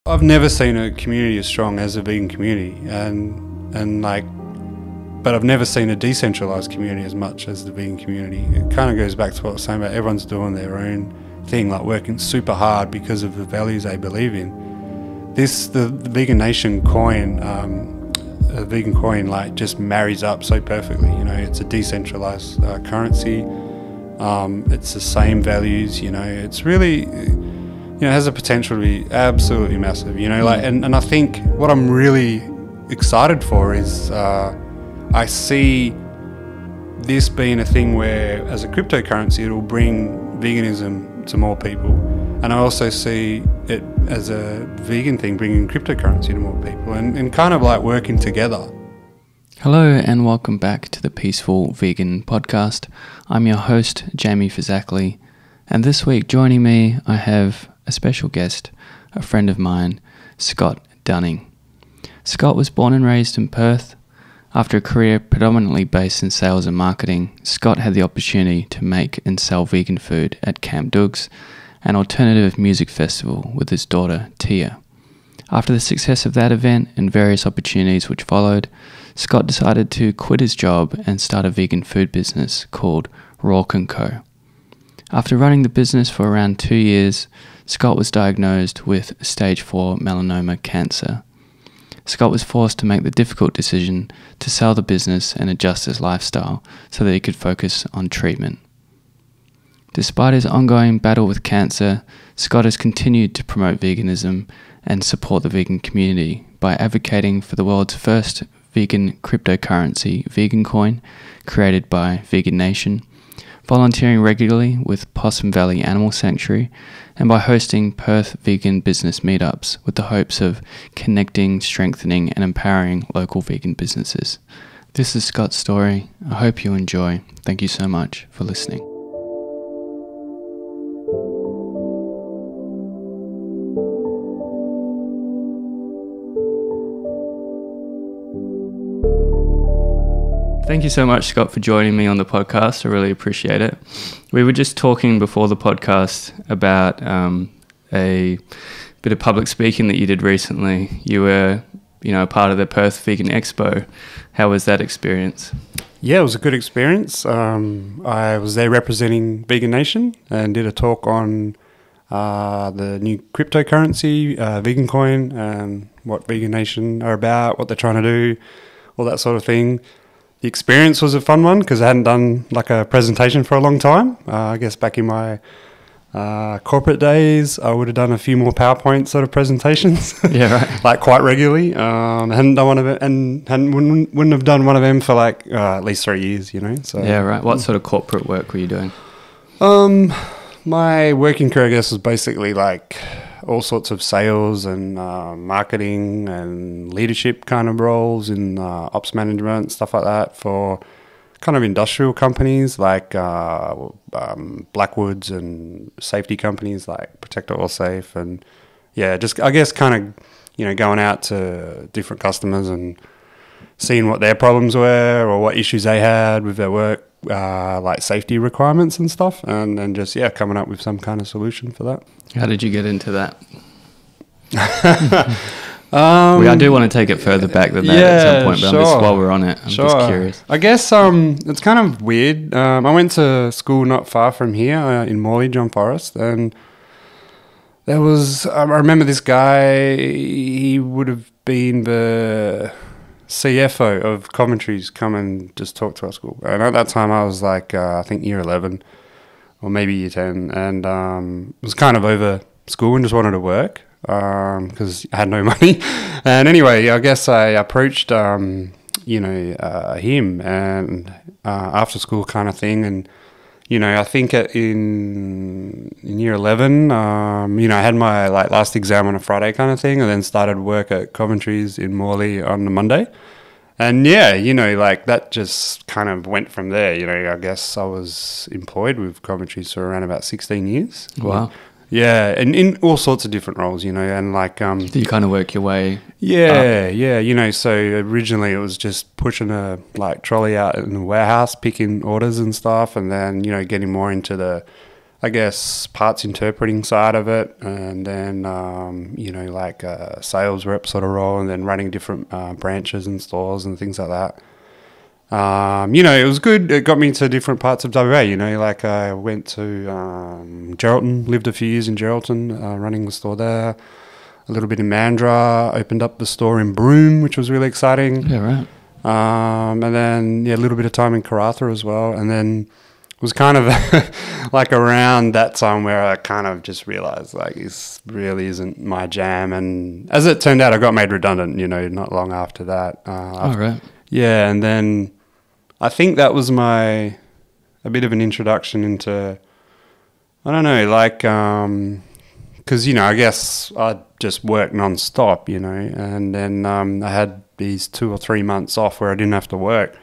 I've never seen a community as strong as the vegan community, but I've never seen a decentralized community as much as the vegan community. It kind of goes back to what I was saying about everyone's doing their own thing, like working super hard because of the values they believe in. The VeganNation coin, a vegan coin, like just marries up so perfectly. You know, it's a decentralized currency. It's the same values. You know, it's really, you know, has the potential to be absolutely massive. You know, like, and I think what I'm really excited for is I see this being a thing where, as a cryptocurrency, it'll bring veganism to more people. And I also see it as a vegan thing, bringing cryptocurrency to more people and kind of like working together. Hello and welcome back to the Peaceful Vegan Podcast. I'm your host, Jamie Fazakli, and this week joining me, I have a special guest, a friend of mine, Scott Dunning. Scott was born and raised in Perth. After a career predominantly based in sales and marketing, Scott had the opportunity to make and sell vegan food at Camp Doogs, an alternative music festival with his daughter, Teah. After the success of that event and various opportunities which followed, Scott decided to quit his job and start a vegan food business called Roark Co. After running the business for around 2 years, Scott was diagnosed with stage 4 melanoma cancer. Scott was forced to make the difficult decision to sell the business and adjust his lifestyle so that he could focus on treatment. Despite his ongoing battle with cancer, Scott has continued to promote veganism and support the vegan community by advocating for the world's first vegan cryptocurrency, Vegan Coin, created by VeganNation, volunteering regularly with Possum Valley Animal Sanctuary, and by hosting Perth vegan business meetups with the hopes of connecting, strengthening, and empowering local vegan businesses. This is Scott's story. I hope you enjoy. Thank you so much for listening. Thank you so much, Scott, for joining me on the podcast. I really appreciate it. We were just talking before the podcast about a bit of public speaking that you did recently. You were, a part of the Perth Vegan Expo. How was that experience? Yeah, it was a good experience. I was there representing VeganNation and did a talk on the new cryptocurrency, Vegan Coin, and what VeganNation are about, what they're trying to do, all that sort of thing. The experience was a fun one because I hadn't done like a presentation for a long time. I guess back in my corporate days, I would have done a few more PowerPoint sort of presentations. Yeah, right. Like quite regularly. Hadn't done one of it, and wouldn't have done one of them for like at least 3 years. So yeah, right. What sort of corporate work were you doing? My working career, I guess, was basically like all sorts of sales and marketing and leadership kind of roles in ops management, stuff like that, for kind of industrial companies like Blackwoods and safety companies like Protector All Safe. And yeah, just I guess kind of, going out to different customers and seeing what their problems were or what issues they had with their work, like safety requirements and stuff, and then just coming up with some kind of solution for that. How did you get into that? I do want to take it further back than that at some point, but sure. while we're on it, I'm just curious. I guess it's kind of weird. I went to school not far from here in Morley, John Forrest, and there was, I remember this guy, he would have been the CFO of Commentaries, come and just talk to our school. And at that time I was like, I think year 11 or maybe year 10, and was kind of over school and just wanted to work because I had no money. And anyway, I guess I approached, him and after school kind of thing. And, I think in year 11, I had my last exam on a Friday kind of thing, and then started work at Commentaries in Morley on a Monday. And that just kind of went from there. I guess I was employed with Commentaries for around about 16 years. Wow. Yeah, and in all sorts of different roles, and Do you kind of work your way up? Yeah, so originally it was just pushing a trolley out in the warehouse, picking orders and stuff, and then, getting more into the I guess, parts interpreting side of it, and then, like a sales rep sort of role, and then running different branches and stores and things like that. It was good. It got me to different parts of WA, like I went to Geraldton, lived a few years in Geraldton, running the store there. A little bit in Mandurah, opened up the store in Broome, which was really exciting. Yeah, right. And then, a little bit of time in Karratha as well. And then it was kind of like around that time where I kind of just realised, like, this really isn't my jam. And as it turned out, I got made redundant, not long after that. Right. Yeah, and then I think that was a bit of an introduction into, I don't know, like, because, I guess I'd just worked non-stop, and then I had these 2 or 3 months off where I didn't have to work.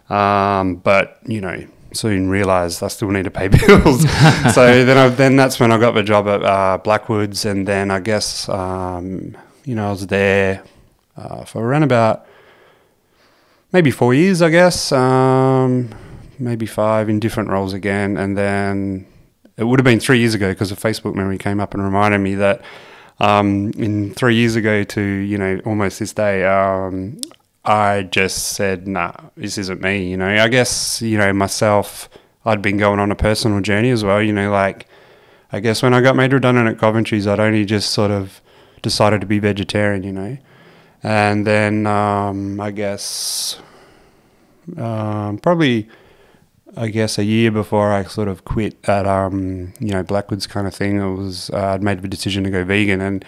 But, soon realised I still need to pay bills. So then that's when I got the job at Blackwoods, and then I guess, I was there for around about maybe 4 years, I guess, maybe 5 in different roles again. And then it would have been 3 years ago because a Facebook memory came up and reminded me that in 3 years ago to, almost this day, I just said, nah, this isn't me, I guess, myself, I'd been going on a personal journey as well, like, I guess when I got made redundant at Coventry's, I'd only just sort of decided to be vegetarian, and then I guess probably a year before I sort of quit at Blackwoods kind of thing, I'd made the decision to go vegan. And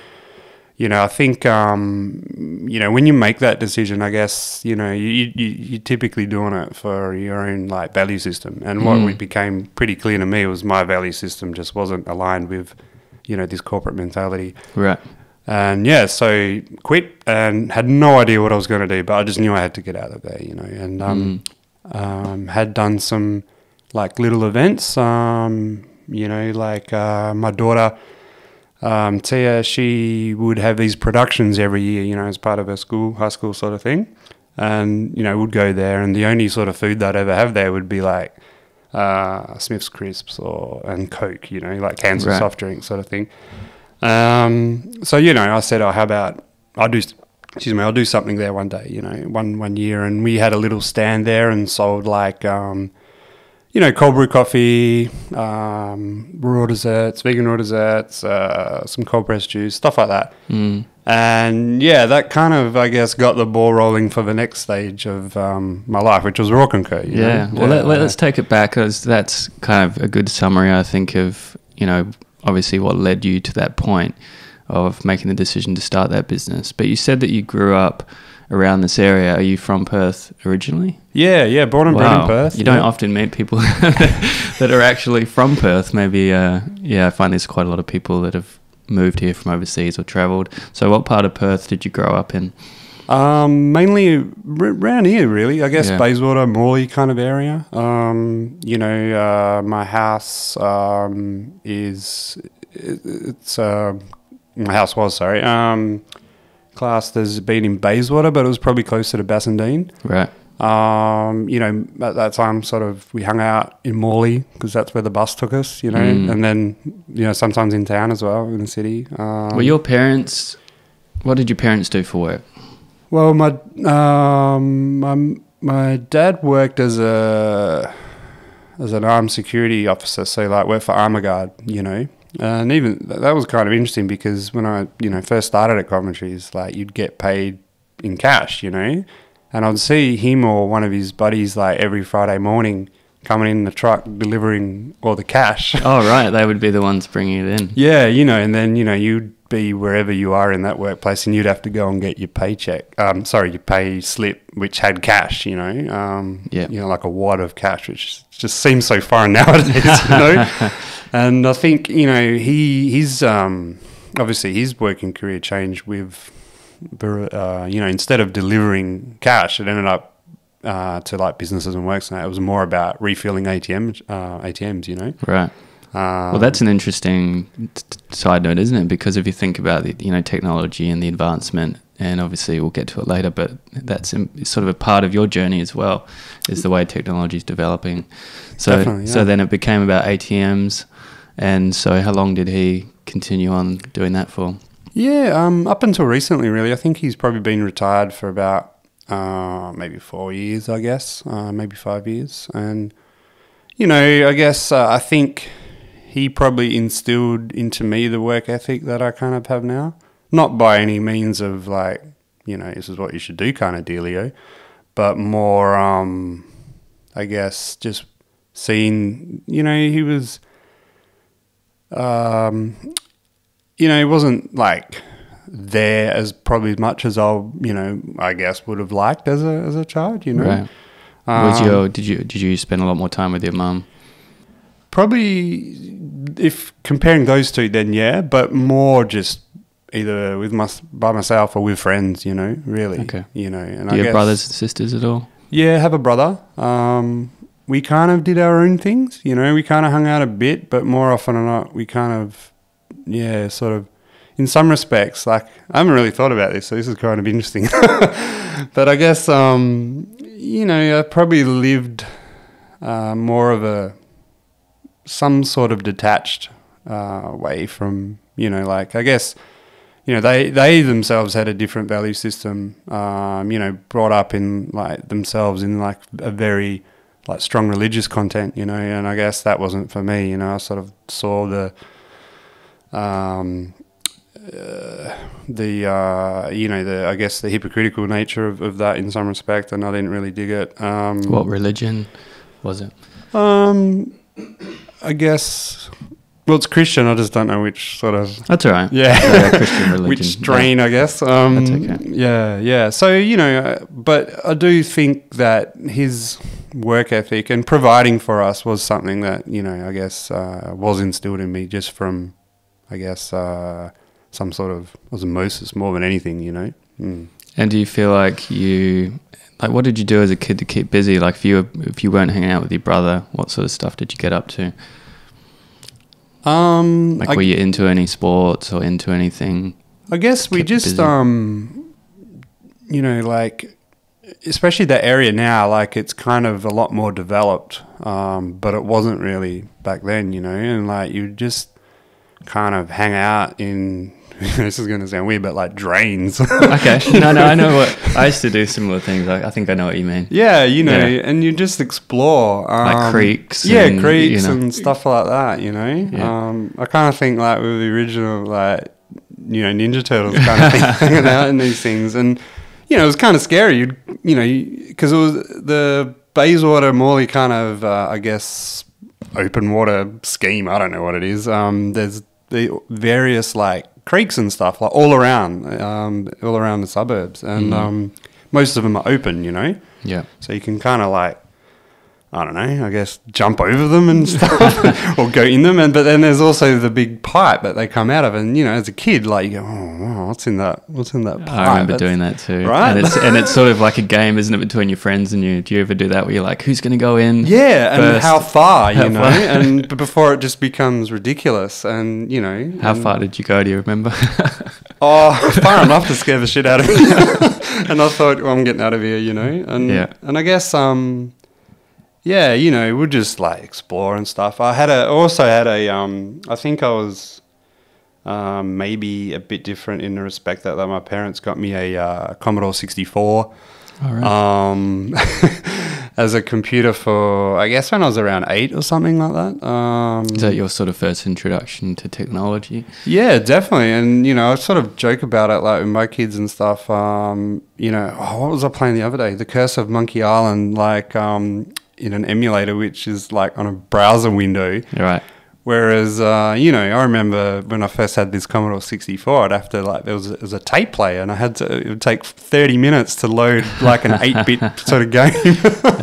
I think when you make that decision, I guess you typically doing it for your own like value system. And what became pretty clear to me was my value system just wasn't aligned with this corporate mentality. Right. And so quit and had no idea what I was going to do, but I just knew I had to get out of there, and had done some like little events, like my daughter, Teah, she would have these productions every year, as part of her high school sort of thing. And, would go there, and the only sort of food that I'd ever have there would be like Smith's Crisps and Coke, like cans of soft drink sort of thing. So, I said, how about I'll do something there one day, one year. And we had a little stand there and sold like, cold brew coffee, raw desserts, vegan raw desserts, some cold pressed juice, stuff like that. And that kind of, I guess, got the ball rolling for the next stage of my life, which was Roark Co. Well, let's take it back, because that's kind of a good summary, I think, of, obviously what led you to that point of making the decision to start that business. But you said that you grew up around this area. Are you from Perth originally? Yeah, born and bred in Perth. You don't often meet people that are actually from Perth. Maybe, I find there's quite a lot of people that have moved here from overseas or travelled. So what part of Perth did you grow up in? Mainly around here, really. I guess Bayswater, Morley kind of area. My house my house was, classed as being in Bayswater, but it was probably closer to Bassendean. Right. At that time, sort of, we hung out in Morley because that's where the bus took us, and then, sometimes in town as well, in the city. Were your parents, what did your parents do for work? Well, my dad worked as an armed security officer, so like worked for Armour Guard, and even that was kind of interesting because when I first started at Coventry's, like you'd get paid in cash, and I'd see him or one of his buddies like every Friday morning coming in the truck delivering all the cash. Oh right, they would be the ones bringing it in. Yeah, and then you'd be wherever you are in that workplace, and you'd have to go and get your paycheck. Your pay slip, which had cash. Like a wad of cash, which just seems so foreign nowadays. And I think he's obviously his working career changed with instead of delivering cash, it ended up to like businesses and works. And it was more about refilling ATMs. Right. Well, that's an interesting side note, isn't it? Because if you think about the, technology and the advancement, and obviously we'll get to it later, but that's sort of a part of your journey as well, is the way technology is developing. So, Definitely, yeah. So then it became about ATMs, And so how long did he continue on doing that for? Yeah, up until recently, really. I think he's probably been retired for about maybe 4 years, I guess, maybe 5 years. And, I guess I think he probably instilled into me the work ethic that I kind of have now. Not by any means of like, this is what you should do kind of dealio, but more, I guess, just seeing, he was, he wasn't like there as probably as much as I guess would have liked as a child, Right. Did you spend a lot more time with your mum? Probably, if comparing those two, then yeah, but more just either by myself or with friends, really. Okay. And Do you have brothers and sisters at all? Yeah, I have a brother. We kind of did our own things, we kind of hung out a bit, but more often than not, we kind of, sort of, in some respects, like, I haven't really thought about this, so this is kind of interesting. But I guess, I probably lived more of some sort of detached way from, like, I guess, they themselves had a different value system, brought up in, like, themselves in, like, a very, like, strong religious content, and I guess that wasn't for me, I sort of saw I guess the hypocritical nature of that in some respect, and I didn't really dig it. What religion was it? I guess, well, it's Christian. I just don't know which sort of. That's all right. Yeah, Christian religion. Which strain, I guess. That's okay. Yeah. So but I do think that his work ethic and providing for us was something that I guess was instilled in me just from, I guess, some sort of osmosis more than anything. Mm. And do you feel like what did you do as a kid to keep busy? Like if you weren't hanging out with your brother, what sort of stuff did you get up to? Were you into any sports or into anything? I guess we just, like, especially the area now, like it's kind of a lot more developed, but it wasn't really back then, and like you just kind of hang out in, this is going to sound weird, but like drains. Okay. No, I know I used to do similar things. I think I know what you mean. Yeah, and you just explore. Like creeks. Yeah, creeks and stuff like that, Yeah. I kind of think like with the original, like, Ninja Turtles kind of thing, hanging out in these things. And, it was kind of scary, because it was the Bayswater Morley kind of, I guess, open water scheme. I don't know what it is. There's the various, like, creeks and stuff, like all around the suburbs, and most of them are open, Yeah. So you can kind of like, I don't know, I guess jump over them and stuff, or go in them, but then there's also the big pipe that they come out of, and as a kid, like you go, oh, wow, what's in that pipe? I remember doing that too, right? And it's sort of like a game, isn't it, between your friends and you? Do you ever do that where you're like, who's going to go in? Yeah, first? And how far, and before it just becomes ridiculous, and How far did you go? Do you remember? Far enough to scare the shit out of me. And I thought, well, I'm getting out of here, and I guess we'd just like explore and stuff. I think I was maybe a bit different in the respect that my parents got me a Commodore 64. All right. As a computer for, I guess, when I was around 8 or something like that. Is that your sort of first introduction to technology? Yeah, definitely. And, I sort of joke about it, like with my kids and stuff. What was I playing the other day? The Curse of Monkey Island, like in an emulator, which is like on a browser window. Right. Whereas, I remember when I first had this Commodore 64, I'd have to, like, it was a tape player, and it would take 30 minutes to load, like, an 8-bit sort of game.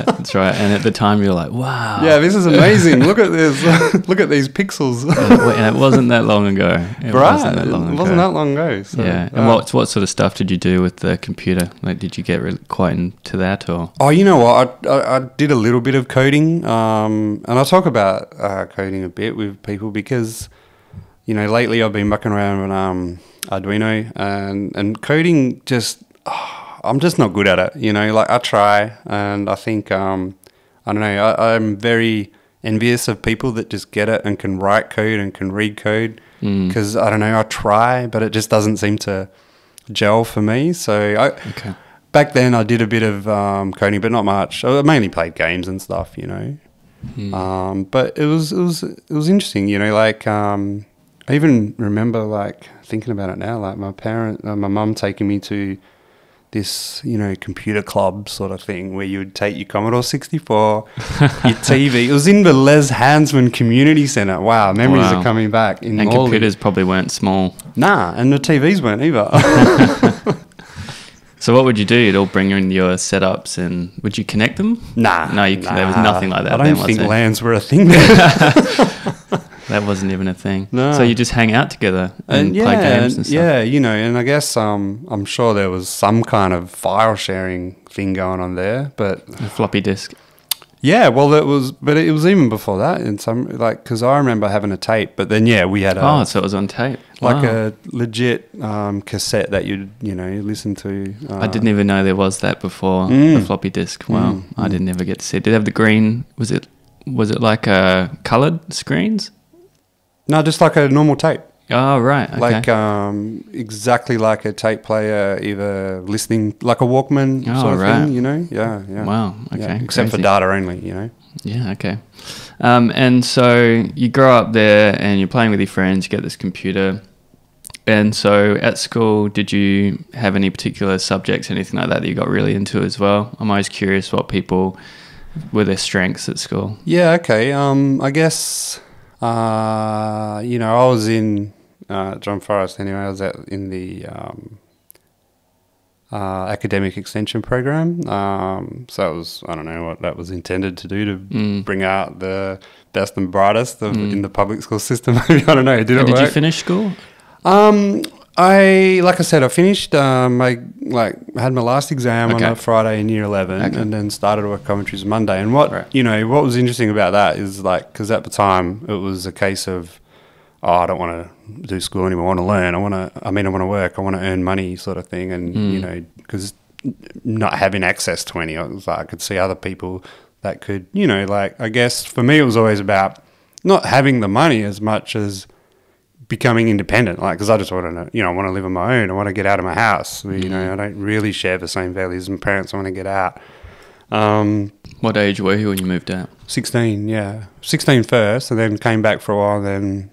That's right. And at the time, you're like, wow. Yeah, this is amazing. Look at this. Look at these pixels. And it wasn't that long ago. It wasn't that long ago. So, yeah. And what sort of stuff did you do with the computer? Like, did you get quite into that, or? Oh, you know what? I did a little bit of coding, and I'll talk about coding a bit with people because, lately I've been mucking around with Arduino and coding. Just I'm just not good at it. Like I try, and I think I don't know. I'm very envious of people that just get it and can write code and can read code. Because, I don't know, I try, but it just doesn't seem to gel for me. So back then I did a bit of coding, but not much. I mainly played games and stuff, you know. But it was interesting, you know, like I even remember like thinking about it now, like my mum taking me to this, you know, computer club sort of thing where you would take your Commodore 64, your TV. It was in the Les Hansman Community Centre. Wow, memories are coming back. And computers probably weren't small. Nah, and the TVs weren't either. So what would you do? You'd all bring in your setups and would you connect them? Nah. There was nothing like that. I don't think LANs were a thing there. That wasn't even a thing. No. So you just hang out together and play games and stuff? Yeah, you know, and I guess I'm sure there was some kind of file sharing thing going on there, but... A floppy disk. Yeah, well, it was even before that in some, like, because I remember having a tape, but then, we had so it was on tape. Like a legit cassette that you listen to. I didn't even know there was that before the floppy disk. Wow, I didn't ever get to see it. Did it have the green, was it like coloured screens? No, just like a normal tape. Oh, right. Okay. Like exactly like a tape player, either listening like a Walkman sort of thing, you know? Yeah. Wow, okay. Yeah, except for data only, you know? Yeah, okay. And so you grow up there and you're playing with your friends, you get this computer. And so at school, did you have any particular subjects, anything like that you got really into as well? I'm always curious what people were their strengths at school. Yeah, okay. I guess, I was in... John Forrest, anyway, I was in the academic extension program. So it was, I don't know what that was intended to do, to bring out the best and brightest in the public school system. I don't know. Did you finish school? I finished. I had my last exam on a Friday in year 11, and then started work commentaries Monday. And what was interesting about that is because at the time it was a case of, I don't want to do school anymore. I want to learn. I want to work. I want to earn money, sort of thing. And because not having access to any, I could see other people that could, I guess for me it was always about not having the money as much as becoming independent. Because I just want to, I want to live on my own. I want to get out of my house. I don't really share the same values as my parents. I want to get out. What age were you when you moved out? 16, yeah. 16 first, and then came back for a while, then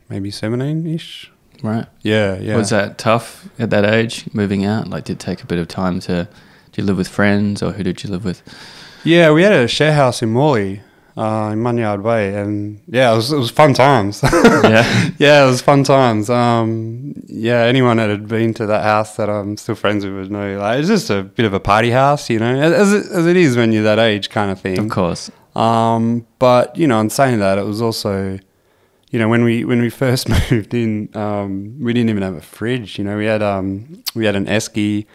maybe 17-ish. Right. Yeah. Was that tough at that age, moving out? Did it take a bit of time did you live with friends, or who did you live with? Yeah, we had a share house in Morley, in Munyard Way, and it was fun times. Yeah, it was fun times. Anyone that had been to that house that I'm still friends with would know, it's just a bit of a party house, as it is when you're that age, kind of thing. Of course. But in saying that, it was also... when we first moved in, we didn't even have a fridge. We had an esky.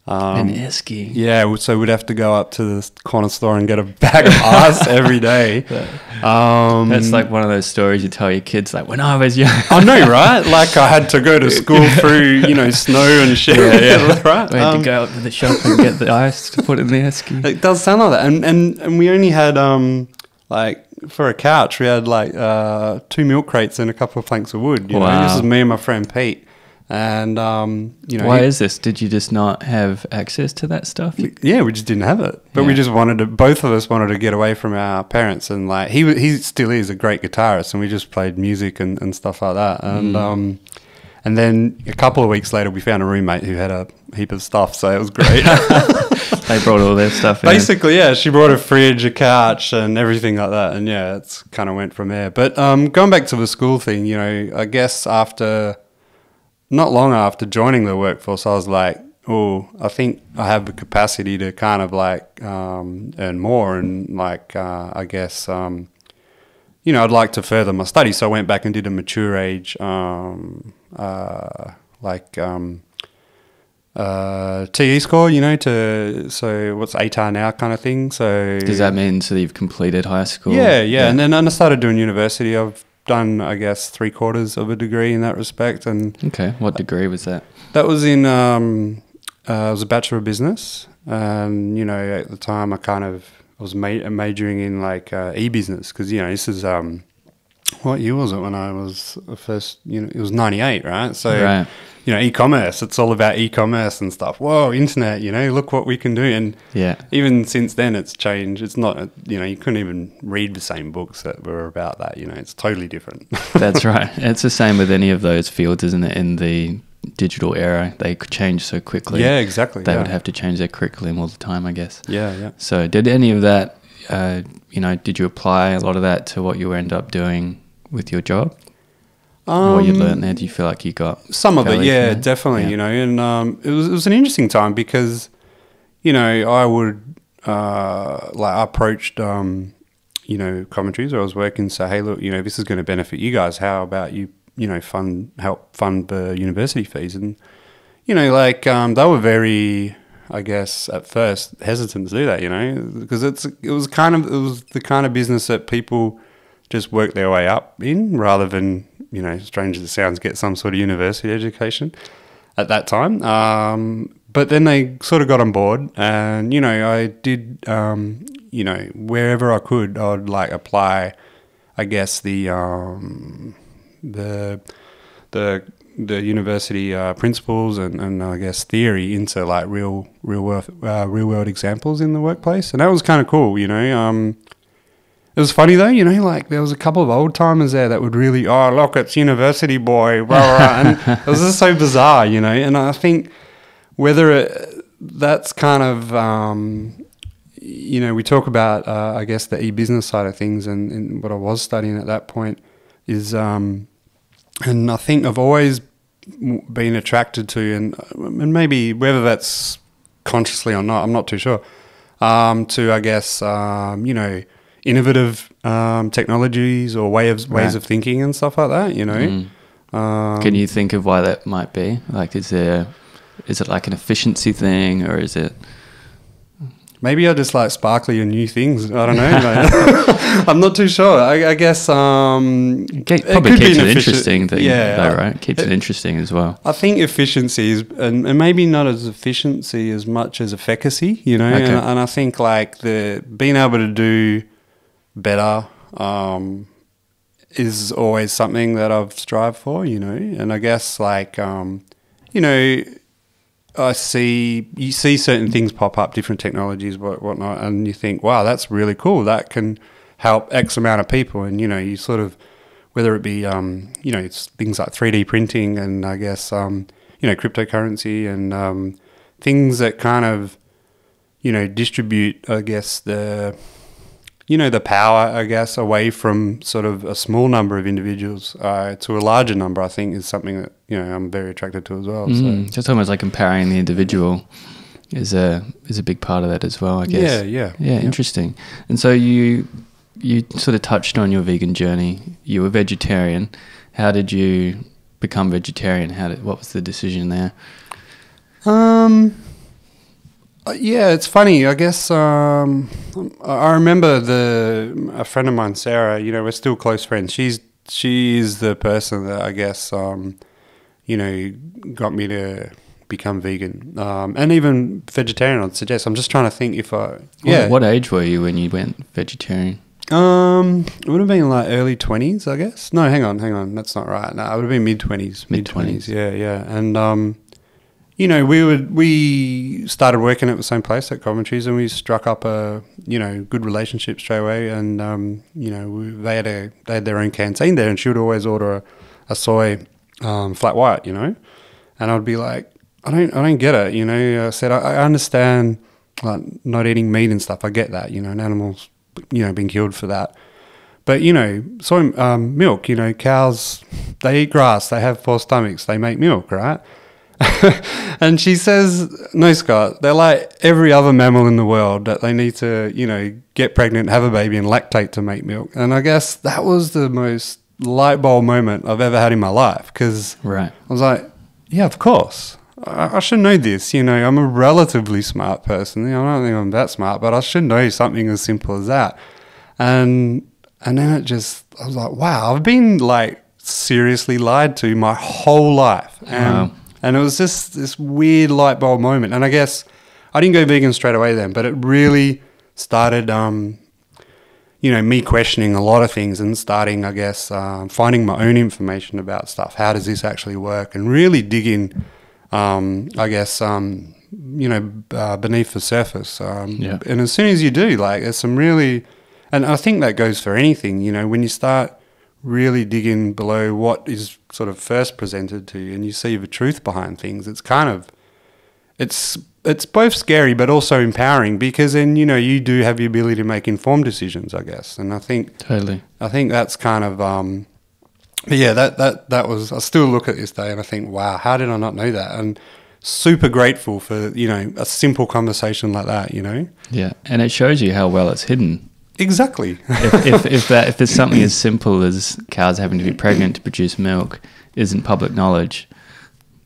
An esky? Yeah, so we'd have to go up to the corner store and get a bag of ice every day. That's like one of those stories you tell your kids, when I was young. I know, right? I had to go to school through, snow and shit. Yeah. Right? We had to go up to the shop and get the ice to put in the esky. It does sound like that. And we only had... for a couch, we had 2 milk crates and a couple of planks of wood. Wow. This is me and my friend Pete. And, Why is this? Did you just not have access to that stuff? Yeah, we just didn't have it. But we just both of us wanted to get away from our parents. And he still is a great guitarist, and we just played music and stuff like that. And then a couple of weeks later, we found a roommate who had a heap of stuff, so it was great. They brought all their stuff in. Basically, yeah, she brought a fridge, a couch, and everything like that. And it's kind of went from there. But going back to the school thing, I guess not long after joining the workforce, I was like, I think I have the capacity to kind of earn more, and I guess I'd like to further my studies. So I went back and did a mature age TE score, so what's ATAR now kind of thing. So does that mean so that you've completed high school? Yeah. And then I started doing university. I've done, I guess, 3/4 of a degree in that respect. And okay, what degree was that? That was in it was a Bachelor of Business, and at the time I was majoring in like e-business, because this is what year was it when I was first? It was 98, right? So Right. E-commerce. It's all about e-commerce and stuff. Whoa, internet. Look what we can do. And Yeah. even since then, it's changed. It's not. You couldn't even read the same books that were about that. It's totally different. That's right. It's the same with any of those fields, isn't it? In the digital era, they could change so quickly. Yeah, exactly. They would have to change their curriculum all the time, I guess. Yeah. So did any of that, did you apply a lot of that to what you end up doing with your job? What you learned there, do you feel like you got some of it? Yeah, from it? definitely. Yeah. And it was an interesting time because, I would I approached commentaries where I was working, say, hey, look, this is going to benefit you guys. How about you help fund the university fees? And they were very, I guess, at first hesitant to do that, because it was the kind of business that people just work their way up in, rather than, strange as it sounds, get some sort of university education at that time. But then they sort of got on board, and I did wherever I could, I'd apply, I guess, the university principles and I guess theory into real world examples in the workplace, and that was kind of cool. It was funny though, there was a couple of old timers there that would really, look, it's university boy, rah, rah, and it was just so bizarre, and I think whether that's kind of, we talk about, I guess, the e-business side of things, and what I was studying at that point is, and I think I've always been attracted to, and maybe whether that's consciously or not, I'm not too sure, to, I guess, innovative technologies or ways of thinking and stuff like that, Can you think of why that might be? Is it like an efficiency thing, or is it... Maybe I just like sparkly and new things. I don't know. I'm not too sure. I guess probably keeps it interesting thing, though, right? Keeps it interesting as well. I think efficiency is, and maybe not as efficiency as much as efficacy, Okay. And I think the being able to do better is always something that I've strived for, and I guess you see certain things pop up, different technologies, whatnot, and you think, wow, that's really cool. That can help X amount of people, and you sort of, whether it be it's things like 3D printing, and I guess cryptocurrency, and things that kind of distribute, I guess, the power, I guess, away from sort of a small number of individuals to a larger number, I think, is something that, I'm very attracted to as well. So it's almost like empowering the individual is a big part of that as well, I guess. Yeah. Interesting. And so you sort of touched on your vegan journey. You were vegetarian. How did you become vegetarian? What was the decision there? Yeah, it's funny. I guess I remember a friend of mine, Sarah. We're still close friends. She is the person that I guess got me to become vegan, and even vegetarian. I'd suggest. I'm just trying to think if I. Yeah. What age were you when you went vegetarian? It would have been early 20s, I guess. No, hang on. That's not right. No, it would have been mid-20s. Mid-20s. Yeah. And we started working at the same place at Commentaries, and we struck up a good relationship straight away. And they had their own canteen there, and she would always order a soy flat white, and I'd be like, I don't get it, I said, I understand not eating meat and stuff. I get that, and animals, being killed for that. But, soy milk, cows, they eat grass, they have 4 stomachs, they make milk, right? And she says, no, Scott, they're like every other mammal in the world, that they need to, get pregnant, have a baby and lactate to make milk. And I guess that was the most light bulb moment I've ever had in my life, because I was like, yeah, of course. I should know this. I'm a relatively smart person. I don't think I'm that smart, but I should know something as simple as that. And then I was like, wow, I've been seriously lied to my whole life. And it was just this weird light bulb moment. And I guess I didn't go vegan straight away then, but it really started, me questioning a lot of things and starting, I guess, finding my own information about stuff. How does this actually work? And really digging, beneath the surface. And as soon as you do, like, there's some really, and I think that goes for anything, when you start really digging below what is sort of first presented to you and you see the truth behind things, it's kind of, it's both scary but also empowering, because then, you do have the ability to make informed decisions, I guess. And I think that's kind of, that was, I still look at this day and I think, wow, how did I not know that? And super grateful for, a simple conversation like that, Yeah, and it shows you how well it's hidden. Exactly. if there's something as simple as cows having to be pregnant to produce milk isn't public knowledge,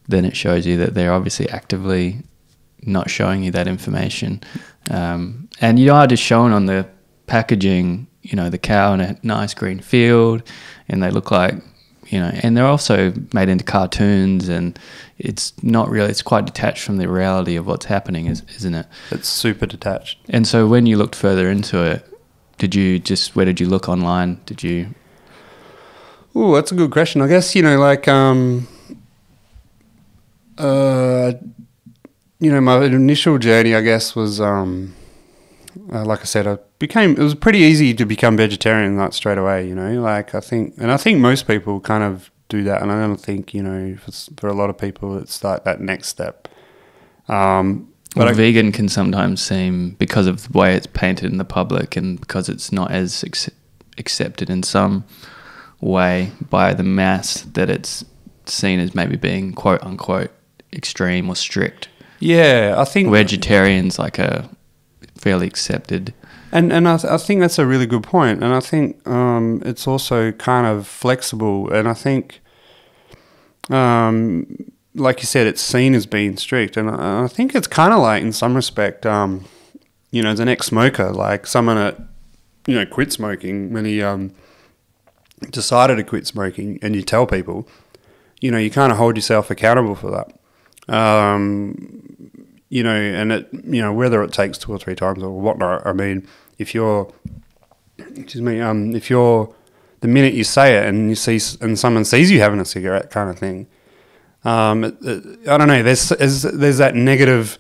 then it shows you that they're obviously actively not showing you that information. And you are just showing on the packaging, the cow in a nice green field, and they look like, and they're also made into cartoons, and it's not really, it's quite detached from the reality of what's happening, isn't it? It's super detached. And so when you looked further into it, where did you look online? Oh, that's a good question. I guess, my initial journey, I guess, was, like I said, it was pretty easy to become vegetarian, like, straight away, I think most people kind of do that. And I don't think, for a lot of people, it's like that next step. But vegan can sometimes seem, because of the way it's painted in the public and because it's not as accepted in some way by the mass, that it's seen as maybe being quote unquote extreme or strict. Yeah, I think vegetarian's like a fairly accepted. And I think that's a really good point. And I think it's also kind of flexible. And I think, like you said, it's seen as being strict. And I think it's kind of like, in some respect, as an ex-smoker, like someone that, quit smoking, when he decided to quit smoking, and you tell people, you kind of hold yourself accountable for that. And it, whether it takes 2 or 3 times or whatnot. I mean, if you're, the minute you say it and and someone sees you having a cigarette, kind of thing, I don't know. There's that negative,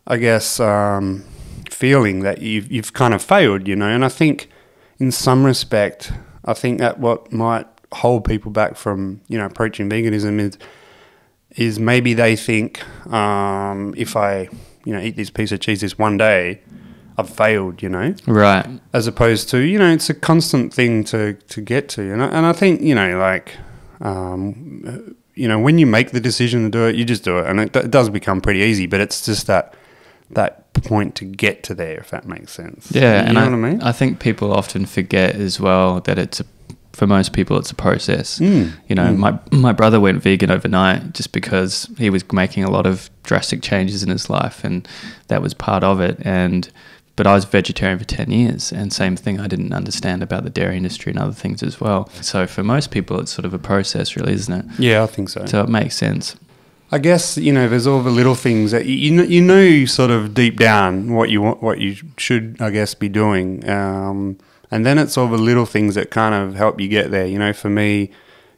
I guess, feeling that you've kind of failed, And I think, in some respect, I think that what might hold people back from, approaching veganism is maybe they think, if I, eat this piece of cheese this one day, I've failed, Right. As opposed to, it's a constant thing to get to, and I think, when you make the decision to do it, you just do it, and it does become pretty easy. But it's just that point to get to there, if that makes sense. Yeah, you know what I mean. I think people often forget as well that for most people it's a process. My brother went vegan overnight just because he was making a lot of drastic changes in his life, and that was part of it. But I was vegetarian for 10 years, and same thing, I didn't understand about the dairy industry and other things as well. So for most people, it's sort of a process, really, isn't it? Yeah, I think so. So it makes sense. I guess, there's all the little things that you sort of deep down what you should, I guess, be doing. And then it's all the little things that kind of help you get there. For me,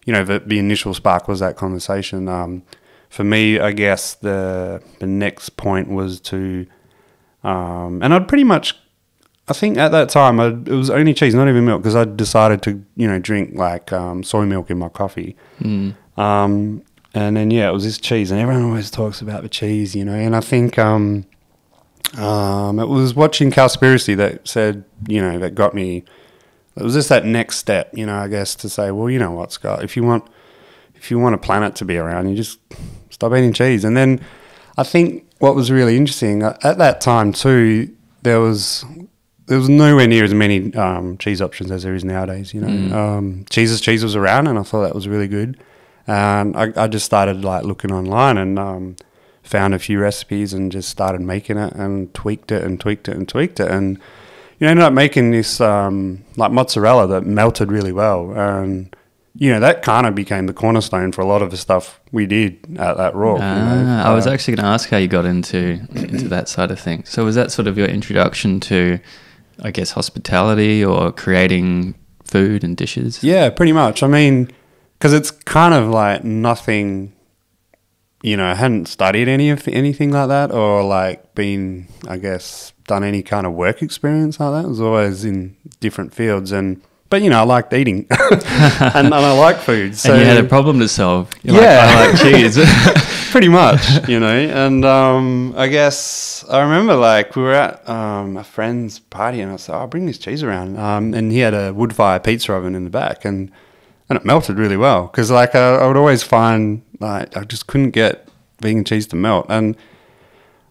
the initial spark was that conversation. For me, I guess the next point was to... and I'd pretty much, I think at that time, it was only cheese, not even milk, because I decided to, drink like soy milk in my coffee. And then, it was this cheese, and everyone always talks about the cheese, and I think it was watching Cowspiracy that said, that got me, it was just that next step, I guess, to say, well, you know what, Scott, if you want a planet to be around, you just stop eating cheese. And then I think what was really interesting, at that time too, there was nowhere near as many cheese options as there is nowadays, Cheese was around, and I thought that was really good. And I just started like looking online and found a few recipes and just started making it and tweaked it. And ended up making this like mozzarella that melted really well. And, that kind of became the cornerstone for a lot of the stuff we did at Roark. I was actually going to ask how you got into that side of things. So was that sort of your introduction to I guess, hospitality or creating food and dishes? Yeah, pretty much. I mean, because it's kind of like nothing, I hadn't studied anything like that or like been, I guess, done any kind of work experience like that. It was always in different fields but I liked eating and I like food. So and you had a problem to solve. I like cheese. Pretty much, and I guess I remember like we were at a friend's party and I said, I'll bring this cheese around. And he had a wood fire pizza oven in the back and it melted really well because like I would always find like I just couldn't get vegan cheese to melt. And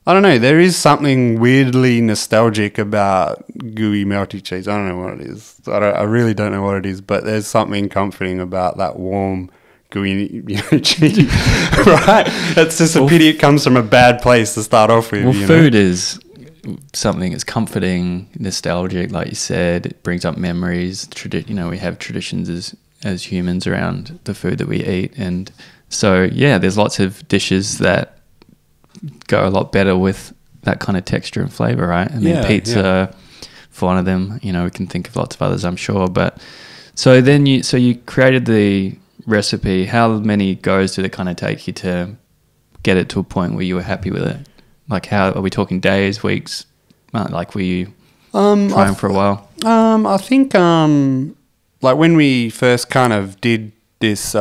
I don't know, there is something weirdly nostalgic about gooey melty cheese. I don't know what it is. I really don't know what it is, but there's something comforting about that warm gooey cheese, right? It's just a pity it comes from a bad place to start off with. Well, food is something that's comforting, nostalgic, like you said. It brings up memories. We have traditions as humans around the food that we eat, and so there's lots of dishes that go a lot better with that kind of texture and flavor, right? I mean, pizza for one of them. We can think of lots of others, I'm sure. But so then you created the recipe. How many goes did it kind of take you to get it to a point where you were happy with it? Like, how are we talking? Days, weeks? Like, were you trying for a while? I think like when we first kind of did this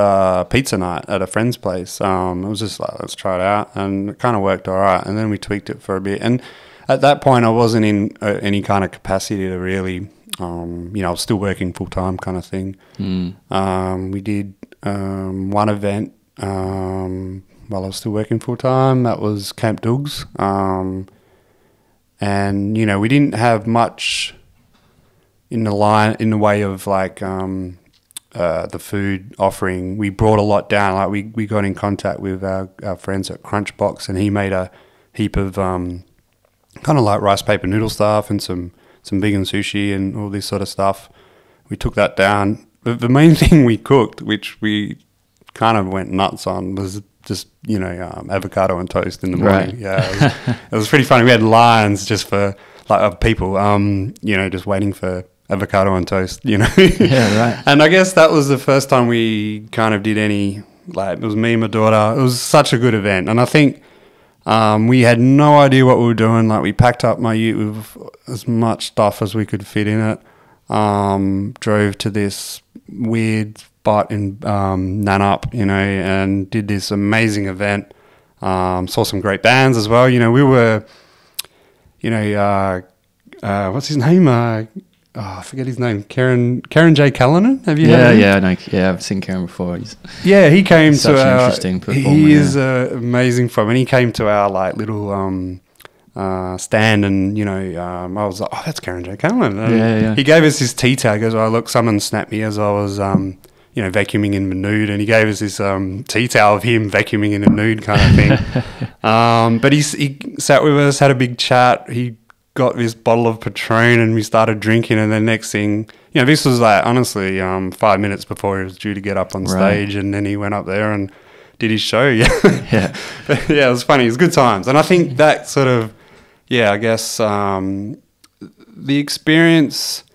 pizza night at a friend's place, it was just like, let's try it out, and it kind of worked all right, and then we tweaked it for a bit, and at that point I wasn't in any kind of capacity to really I was still working full-time kind of thing. We did one event while I was still working full-time. That was Camp Doogs, and we didn't have much in the way of like the food offering. We brought a lot down. Like we got in contact with our friends at Crunchbox, and he made a heap of kind of like rice paper noodle stuff and some vegan sushi and all this sort of stuff. We took that down. The main thing we cooked, which we kind of went nuts on, was just avocado and toast in the morning. Right. Yeah, it was pretty funny. We had lines just for like of people, just waiting for avocado on toast, Yeah, right. And I guess that was the first time we kind of did any, like, it was me and my daughter. It was such a good event. And I think we had no idea what we were doing. Like, we packed up my ute with as much stuff as we could fit in it. Drove to this weird spot in Nanup, and did this amazing event. Saw some great bands as well. We were, what's his name? I forget his name. Karen J. Callanan. Have you heard of him? Yeah, I know. Yeah, I've seen Karen before. He came to such an our. Interesting performer. He is amazing from, and he came to our like little stand, and I was like, oh, that's Karen J. Callanan. And he gave us this tea tag as well. Look, someone snapped me as I was vacuuming in the nude, and he gave us this tea towel of him vacuuming in a nude kind of thing. But he sat with us, had a big chat. He got this bottle of Patron and we started drinking, and then next thing, this was like honestly 5 minutes before he was due to get up on stage, and then he went up there and did his show. But, it was funny. It was good times, and I think that sort of I guess the experience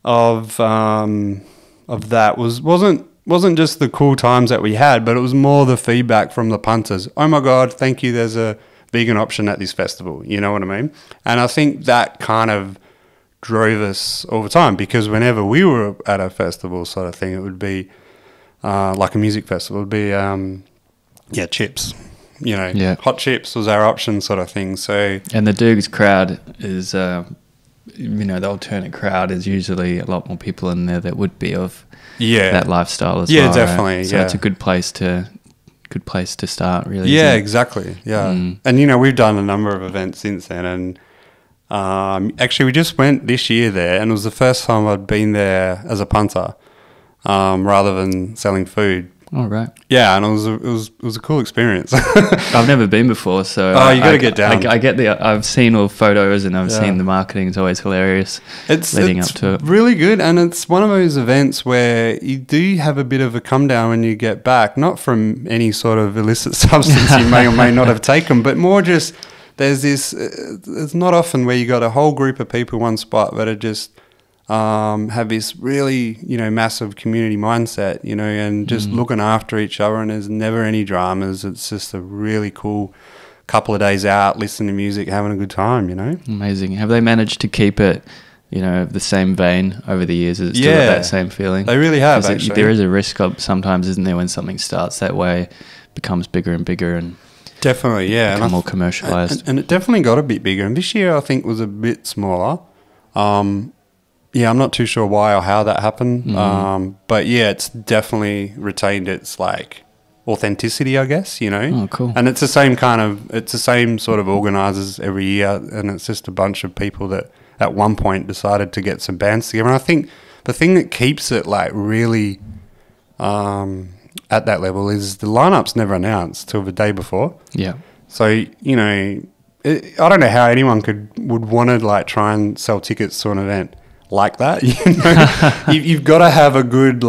of that wasn't just the cool times that we had, but it was more the feedback from the punters. Oh my God, thank you, there's a vegan option at this festival, you know what I mean? And I think that kind of drove us all the time, because whenever we were at a festival sort of thing, it would be like a music festival, it would be chips, hot chips was our option sort of thing. So, and the Doogs crowd is the alternate crowd is usually a lot more people in there that would be of that lifestyle as well. Yeah, definitely. Right? So it's a good place to start, really. Yeah, exactly. Yeah. And, we've done a number of events since then. And actually, we just went this year there, and it was the first time I'd been there as a punter rather than selling food. Oh, right. Yeah, and it was a cool experience. I've never been before, so you got to get down. I've seen all photos and I've seen the marketing. It's always hilarious. It's up to it. Really good, and it's one of those events where you do have a bit of a come down when you get back, not from any sort of illicit substance you may or may not have taken, but more just there's this, it's not often where you got a whole group of people in one spot that are just have this really, massive community mindset, and just looking after each other, and there's never any dramas. It's just a really cool couple of days out, listening to music, having a good time, Amazing. Have they managed to keep it, the same vein over the years? Is it still that same feeling? They really have, actually. There is a risk of sometimes, isn't there, when something starts that way, becomes bigger and bigger and definitely, yeah, become more commercialised. And it definitely got a bit bigger. And this year, I think, was a bit smaller. Yeah, I'm not too sure why or how that happened. But yeah, it's definitely retained its authenticity, I guess, Oh, cool. And it's the same sort of organisers every year, and it's just a bunch of people that at one point decided to get some bands together. And I think the thing that keeps it really at that level is the lineup's never announced till the day before. Yeah. So, I don't know how anyone would want to try and sell tickets to an event like that. You've got to have a good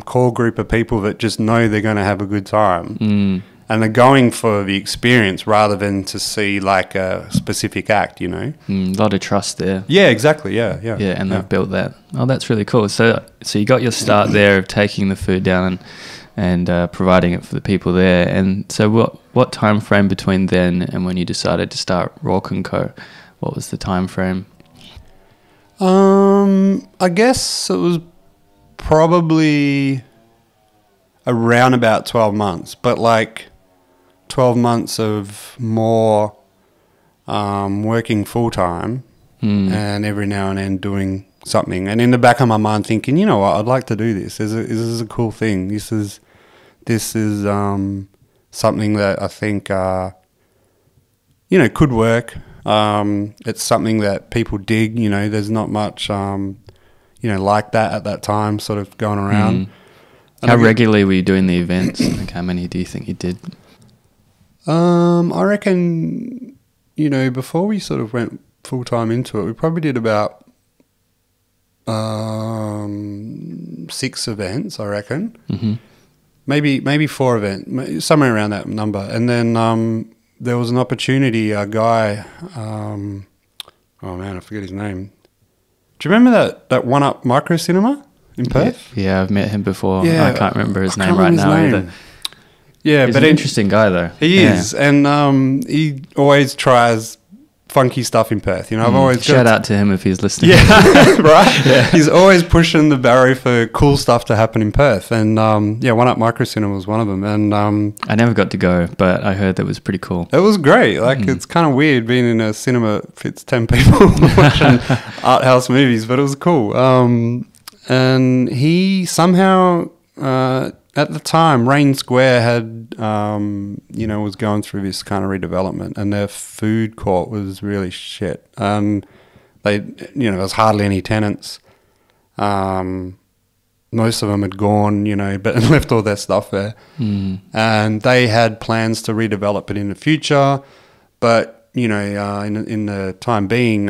core group of people that just know they're going to have a good time, and they're going for the experience rather than to see a specific act. A lot of trust there. Yeah, exactly. Yeah, and they've built that. Oh, that's really cool. So you got your start there of taking the food down and providing it for the people there. And so what time frame between then and when you decided to start Roark Co? What was the time frame? I guess it was probably around about 12 months, but 12 months of more working full-time and every now and then doing something. And in the back of my mind thinking, you know what, I'd like to do this. This is a cool thing. This is something that I think, could work. It's something that people dig, there's not much, like that at that time sort of going around. How regularly were you doing the events? How many do you think you did? I reckon, before we sort of went full time into it, we probably did about 6 events, I reckon. Maybe 4 events, somewhere around that number. And then there was an opportunity, a guy, oh man, I forget his name. Do you remember that One Up Micro Cinema in Perth? Yeah, I've met him before. Yeah, I can't remember his name right now either. Yeah, he's an interesting guy though. He is, and he always tries funky stuff in Perth. I've always shout out to him if he's listening. Yeah, right. Yeah. He's always pushing the barrier for cool stuff to happen in Perth, and One Up Micro Cinema was one of them. And I never got to go, but I heard that was pretty cool. It was great. It's kind of weird being in a cinema that fits 10 people watching art house movies, but it was cool. And he somehow. At the time, Rain Square had, was going through this kind of redevelopment, and their food court was really shit. And there was hardly any tenants. Most of them had gone, but left all their stuff there. And they had plans to redevelop it in the future, but in the time being,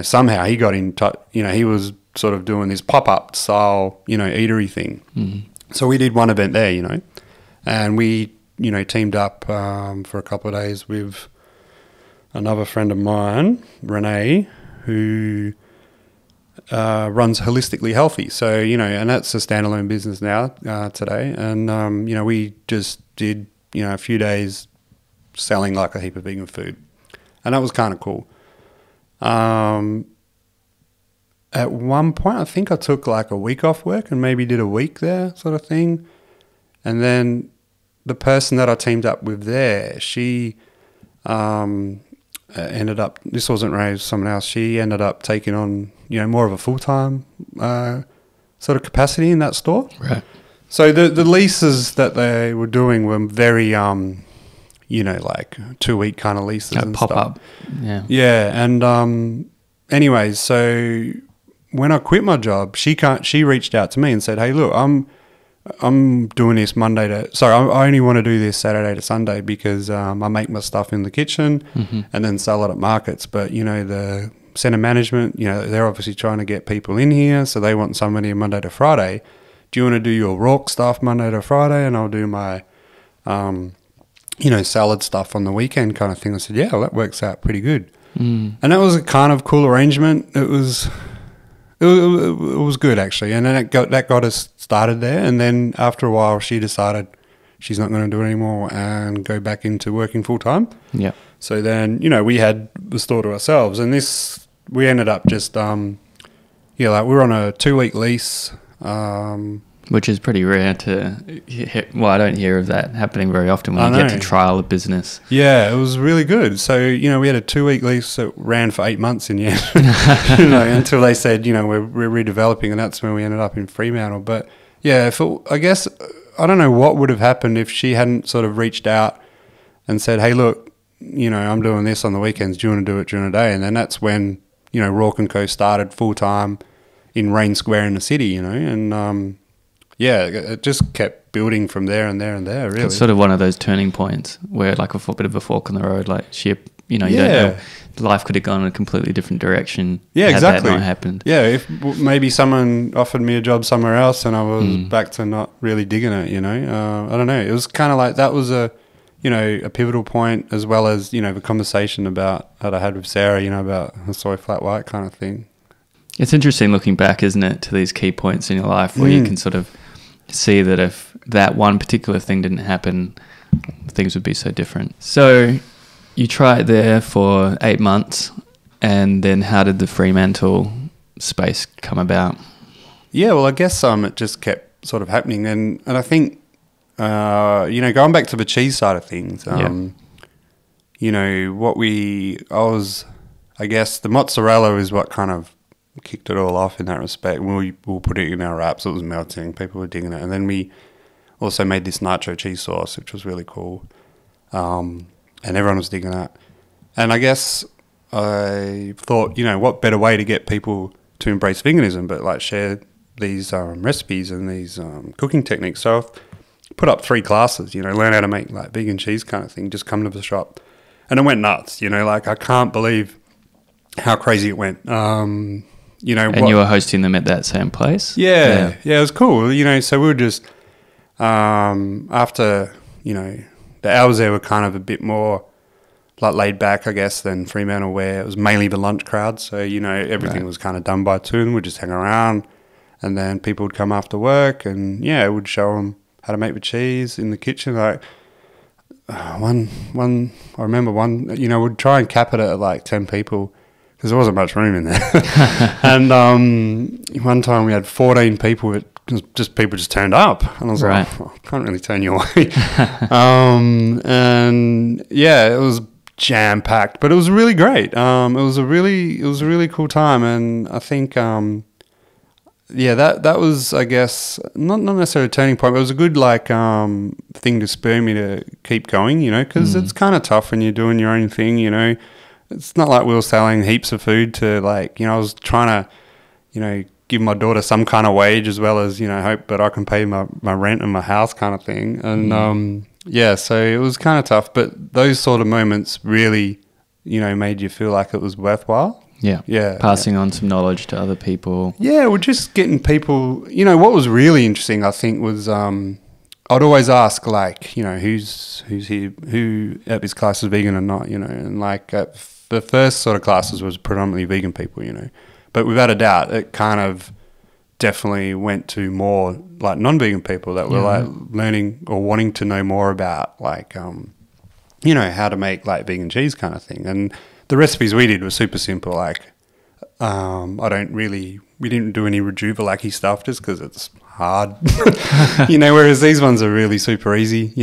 somehow he got in touch. He was sort of doing this pop-up style, eatery thing. So we did one event there, and we, teamed up for a couple of days with another friend of mine, Renee, who runs Holistically Healthy. So, and that's a standalone business now today. And, we just did, a few days selling a heap of vegan food. And that was kind of cool. At one point, I think I took a week off work and maybe did a week there sort of thing. And then the person that I teamed up with there, she ended up, this wasn't Ray, it was someone else, she ended up taking on, more of a full-time sort of capacity in that store. Right. So the leases that they were doing were very, 2-week kind of leases and pop stuff. Up. Yeah. Yeah. And anyways, so when I quit my job, she reached out to me and said, "Hey, look, I'm doing this Monday to... Sorry, I only want to do this Saturday to Sunday because I make my stuff in the kitchen and then sell it at markets. But, the centre management, they're obviously trying to get people in here, so they want somebody Monday to Friday. Do you want to do your Roark stuff Monday to Friday? And I'll do my salad stuff on the weekend kind of thing. I said, yeah, well, that works out pretty good. And that was a kind of cool arrangement. It was good, actually. And then that got us started there. And then after a while, she decided she's not going to do it anymore and go back into working full time. Yeah. So then, we had the store to ourselves. And we ended up just, we were on a 2-week lease. Which is pretty rare to hear. Well, I don't hear of that happening very often when you get to trial a business. Yeah, it was really good. So, we had a 2-week lease that ran for 8 months in the end, until they said, we're redeveloping, and that's when we ended up in Fremantle. But yeah, I guess, I don't know what would have happened if she hadn't sort of reached out and said, hey, look, I'm doing this on the weekends. Do you want to do it during the day? And then that's when, Roark Co started full time in Rain Square in the city, and yeah, it just kept building from there and there and there, really. It's sort of one of those turning points where like a bit of a fork in the road, like you don't know, life could have gone in a completely different direction. Yeah, exactly. Had that not happened. Yeah, if maybe someone offered me a job somewhere else and I was back to not really digging it, I don't know. It was kind of like that was a pivotal point, as well as, the conversation that I had with Sarah, about the soy flat white kind of thing. It's interesting looking back, isn't it, to these key points in your life where you can sort of see that if that one particular thing didn't happen, things would be so different. So you tried there for 8 months, and then how did the Fremantle space come about? Yeah, well, I guess it just kept sort of happening, and I think going back to the cheese side of things, I guess the mozzarella is what kind of kicked it all off in that respect. We'll put it in our wraps. It was melting. People were digging it. And then we also made this nacho cheese sauce, which was really cool. And everyone was digging it. And I guess I thought, what better way to get people to embrace veganism but like share these recipes and these cooking techniques. So I've put up 3 classes, learn how to make like vegan cheese kind of thing. Just come to the shop. And it went nuts, I can't believe how crazy it went. You were hosting them at that same place? Yeah, it was cool. So we were just, after, the hours there were kind of a bit more like laid back, I guess, than Fremantle, where it was mainly the lunch crowd. So, everything was kind of done by 2 and we'd just hang around, and then people would come after work and, we'd show them how to make the cheese in the kitchen. Like, I remember one, we'd try and cap it at like 10 people, because there wasn't much room in there. And one time we had 14 people, people just turned up. And I was like, I can't really turn you away. And yeah, it was jam-packed, but it was really great. It was a really cool time. And I think, that was, I guess, not necessarily a turning point, but it was a good thing to spur me to keep going, because it's kind of tough when you're doing your own thing, It's not like we were selling heaps of food to I was trying to, give my daughter some kind of wage as well as, hope that I can pay my rent and my house kind of thing. And, so it was kind of tough, but those sort of moments really, made you feel like it was worthwhile. Yeah. Yeah. Passing on some knowledge to other people. Yeah. We're just getting people, what was really interesting, I think, was, I'd always ask, who's here, who at this class is vegan or not, and the first sort of classes was predominantly vegan people, but without a doubt, it kind of definitely went to more like non-vegan people that were learning or wanting to know more about how to make like vegan cheese kind of thing. And the recipes we did were super simple. We didn't do any rejuvenacky stuff just because it's hard, whereas these ones are really super easy,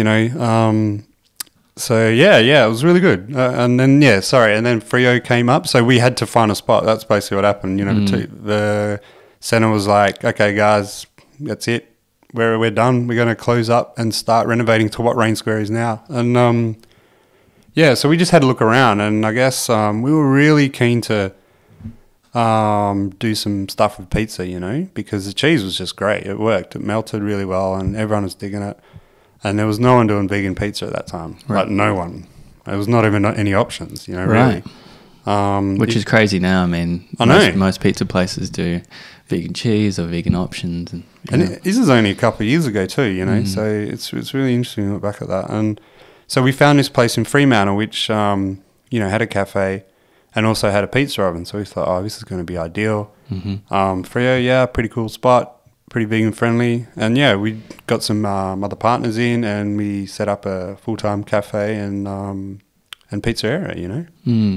So it was really good. And then Freo came up, so we had to find a spot. That's basically what happened. The centre was like, okay, guys, that's it. We're done. We're going to close up and start renovating to what Rain Square is now. And so we just had to look around, and I guess we were really keen to do some stuff with pizza, because the cheese was just great. It worked. It melted really well, and everyone was digging it. And there was no one doing vegan pizza at that time. Right. Like, no one. There was not even any options, really. Which is crazy now. I mean, most pizza places do vegan cheese or vegan options. And this is only a couple of years ago too, so it's really interesting to look back at that. And So we found this place in Fremantle which, had a cafe and also had a pizza oven. So we thought, oh, this is going to be ideal. Freo, pretty cool spot, pretty vegan friendly. And we got some other partners in, and we set up a full-time cafe and pizza area,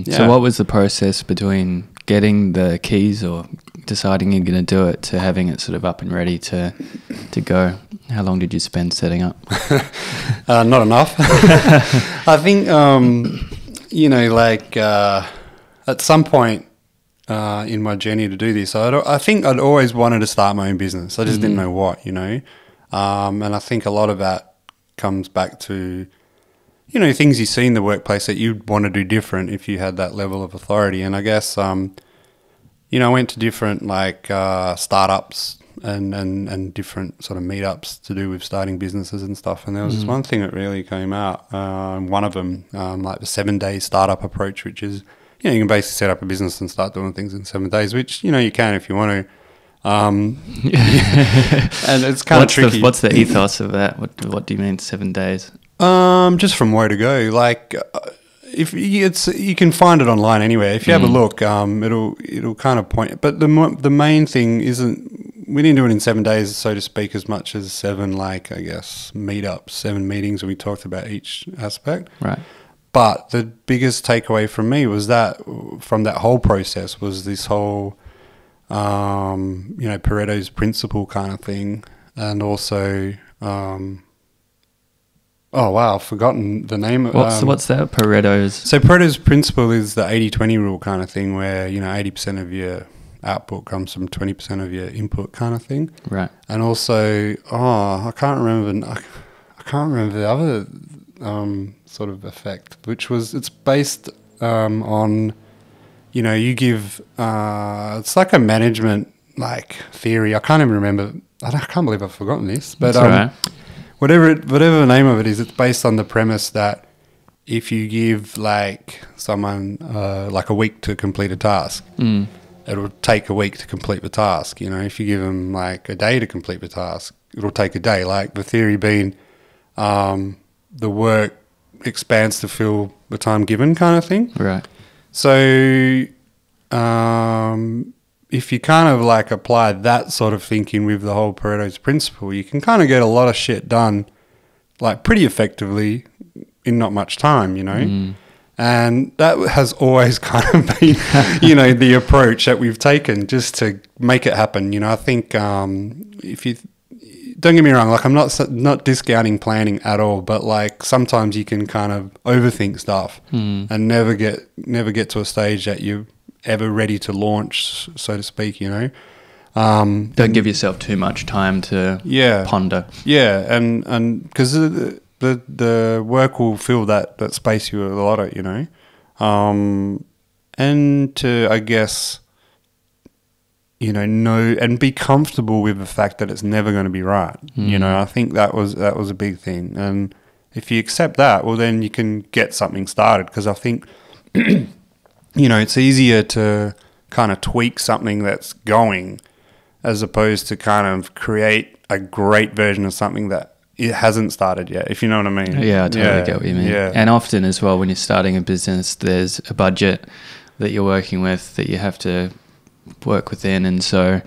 So what was the process between getting the keys or deciding you're going to do it to having it sort of up and ready to go? How long did you spend setting up? Not enough. I think, at some point in my journey to do this, I think I'd always wanted to start my own business. I just didn't know what, and I think a lot of that comes back to, things you see in the workplace that you'd want to do different if you had that level of authority. And I guess, I went to different startups and different sort of meetups to do with starting businesses and stuff. And there was this one thing that really came out. One of them, the 7-day startup approach, which is, you can basically set up a business and start doing things in 7 days, which, you can if you want to. And it's kind of tricky. What's the ethos of that? What do you mean 7 days? Just from where to go. If you can find it online anywhere. If you have a look, it'll kind of point. But the main thing isn't, we didn't do it in 7 days, so to speak, as much as 7 meetups, 7 meetings, and we talked about each aspect. Right. But the biggest takeaway from me was that from that whole process was this whole, Pareto's principle kind of thing, and also. Oh, wow, I've forgotten the name. What's that, Pareto's? So Pareto's principle is the 80-20 rule kind of thing where, 80% of your output comes from 20% of your input kind of thing. Right. And also, I can't remember the other sort of effect, which was, it's based on, you give, it's like a management theory. I can't even remember. I can't believe I've forgotten this. But right. Whatever the name of it is, it's based on the premise that if you give someone a week to complete a task, it'll take a week to complete the task. If you give them a day to complete the task, it'll take a day. The theory being the work expands to fill the time given kind of thing. Right. So if you kind of apply that sort of thinking with the whole Pareto's principle, you can kind of get a lot of shit done pretty effectively in not much time, And that has always kind of been, the approach that we've taken just to make it happen. I think if you don't get me wrong, I'm not discounting planning at all, but sometimes you can kind of overthink stuff and never get to a stage that you ever ready to launch, so to speak, Don't give yourself too much time to ponder. Yeah, and because the work will fill that space you allot it, and to, I guess, know and be comfortable with the fact that it's never going to be right. I think that was a big thing, and if you accept that, well, then you can get something started, because I think it's easier to kind of tweak something that's going as opposed to kind of create a great version of something that it hasn't started yet, if you know what I mean. Yeah, I totally get what you mean. Yeah. And often as well, when you're starting a business, there's a budget that you're working with that you have to work within. And so,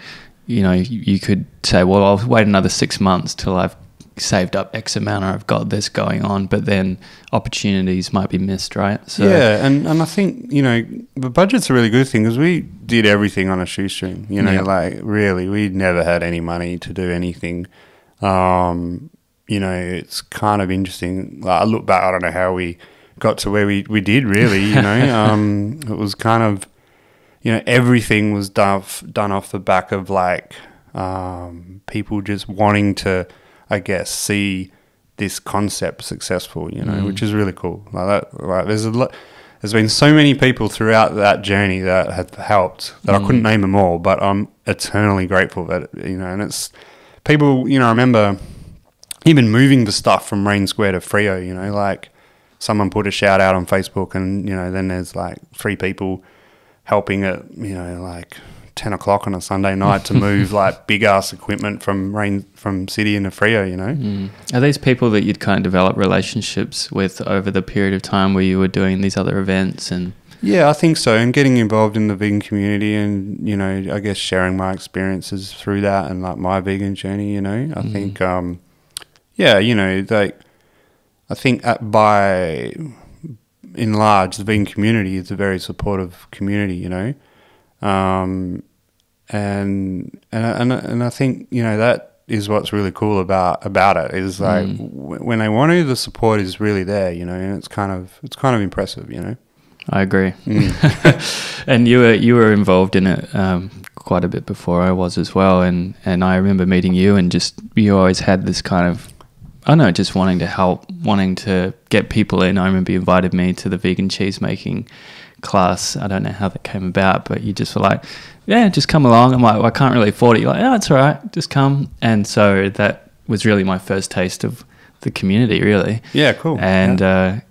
you could say, well, I'll wait another 6 months till I've saved up X amount or I've got this going on, but then opportunities might be missed, right? So yeah, and I think, the budget's a really good thing, because we did everything on a shoestring, really, we never had any money to do anything. It's kind of interesting. I look back, I don't know how we got to where we did, really, it was kind of, everything was done off the back of people just wanting to, I guess, see this concept successful, which is really cool. There's been so many people throughout that journey that have helped that I couldn't name them all, but I'm eternally grateful that, and it's people, I remember even moving the stuff from Rain Square to Freo, someone put a shout out on Facebook, and, then there's 3 people helping it, 10 o'clock on a Sunday night to move like big ass equipment from city into Freo, you know. Are these people that you'd kind of develop relationships with over the period of time where you were doing these other events? And yeah, I think so. And getting involved in the vegan community and, you know, I guess sharing my experiences through that and like my vegan journey, you know, I think, yeah, you know, like I think in large, the vegan community is a very supportive community, you know. And I think, you know, that is what's really cool about it is like when they want to, the support is really there, you know, and it's kind of impressive, you know. I agree. And you were involved in it quite a bit before I was as well, and I remember meeting you, and just you always had this kind of, I don't know, just wanting to help, wanting to get people in. I remember you invited me to the vegan cheese making class. I don't know how that came about, but you just were like, yeah, just come along. I'm like, well, I can't really afford it. You're like, oh, it's all right, just come. And so that was really my first taste of the community, really. Yeah, cool. And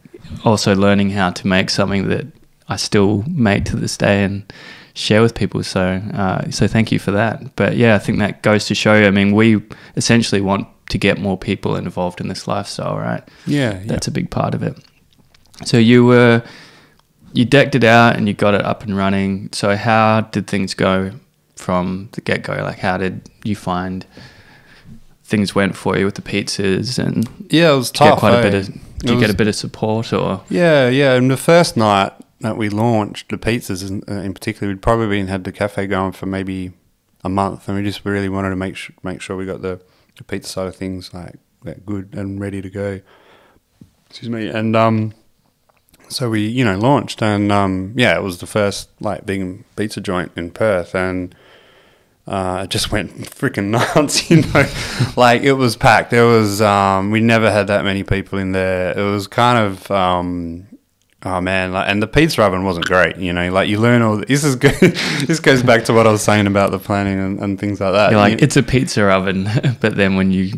also learning how to make something that I still make to this day and share with people. So thank you for that. But yeah, I think that goes to show you, I mean, we essentially want to get more people involved in this lifestyle, right? Yeah. That's a big part of it. So you decked it out and you got it up and running. So how did things go from the get-go? Like, how did you find things went for you with the pizzas? And yeah, it was tough. Did you get a bit of support? Or yeah. And the first night that we launched the pizzas, in particular, we'd probably had the cafe going for maybe a month, and we just really wanted to make sure we got the pizza side of things like that good and ready to go. Excuse me. And so we, you know, launched, and yeah, it was the first like vegan pizza joint in Perth, and it just went freaking nuts, you know. Like, it was packed. There was we never had that many people in there. It was kind of oh man, like, and the pizza oven wasn't great, you know. Like, you learn all this is good. This goes back to what I was saying about the planning and things like that. You're like, it's a pizza oven, but then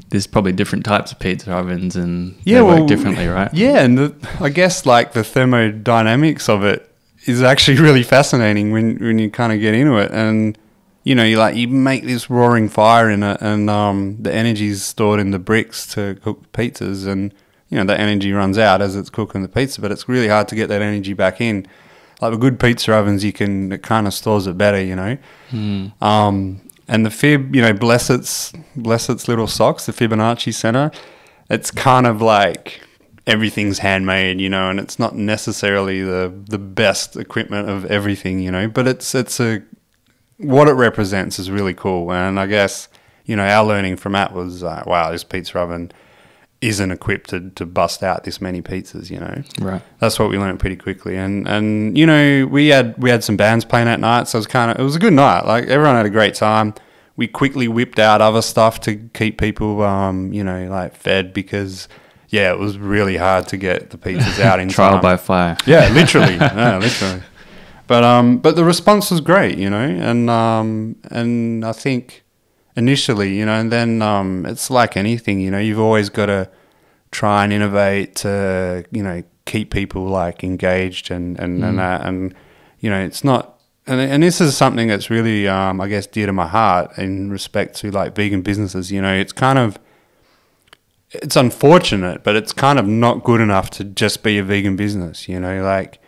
there's probably different types of pizza ovens, and they work differently, right? Yeah, and I guess like the thermodynamics of it is actually really fascinating when you kind of get into it. And you know, you make this roaring fire in it, and the energy is stored in the bricks to cook pizzas, and you know, that energy runs out as it's cooking the pizza, but it's really hard to get that energy back in. Like the good pizza ovens, it kind of stores it better, you know. And the Fib, you know, bless its little socks, the Fibonacci Center, it's kind of like everything's handmade, you know, and it's not necessarily the best equipment of everything, you know, but what it represents is really cool. And I guess, you know, our learning from that was, wow, this pizza oven isn't equipped to bust out this many pizzas, you know. Right. That's what we learned pretty quickly. And you know, we had some bands playing at night, so it was a good night. Like, everyone had a great time. We quickly whipped out other stuff to keep people, you know, like fed, because yeah, it was really hard to get the pizzas out in trial time. by fire. Yeah, literally. Yeah, literally. But the response was great, you know, and I think initially, you know, and then it's like anything, you know, you've always got to try and innovate to, you know, keep people like engaged and you know, it's not, and this is something that's really I guess dear to my heart in respect to like vegan businesses. You know, it's unfortunate, but it's kind of not good enough to just be a vegan business, you know. Like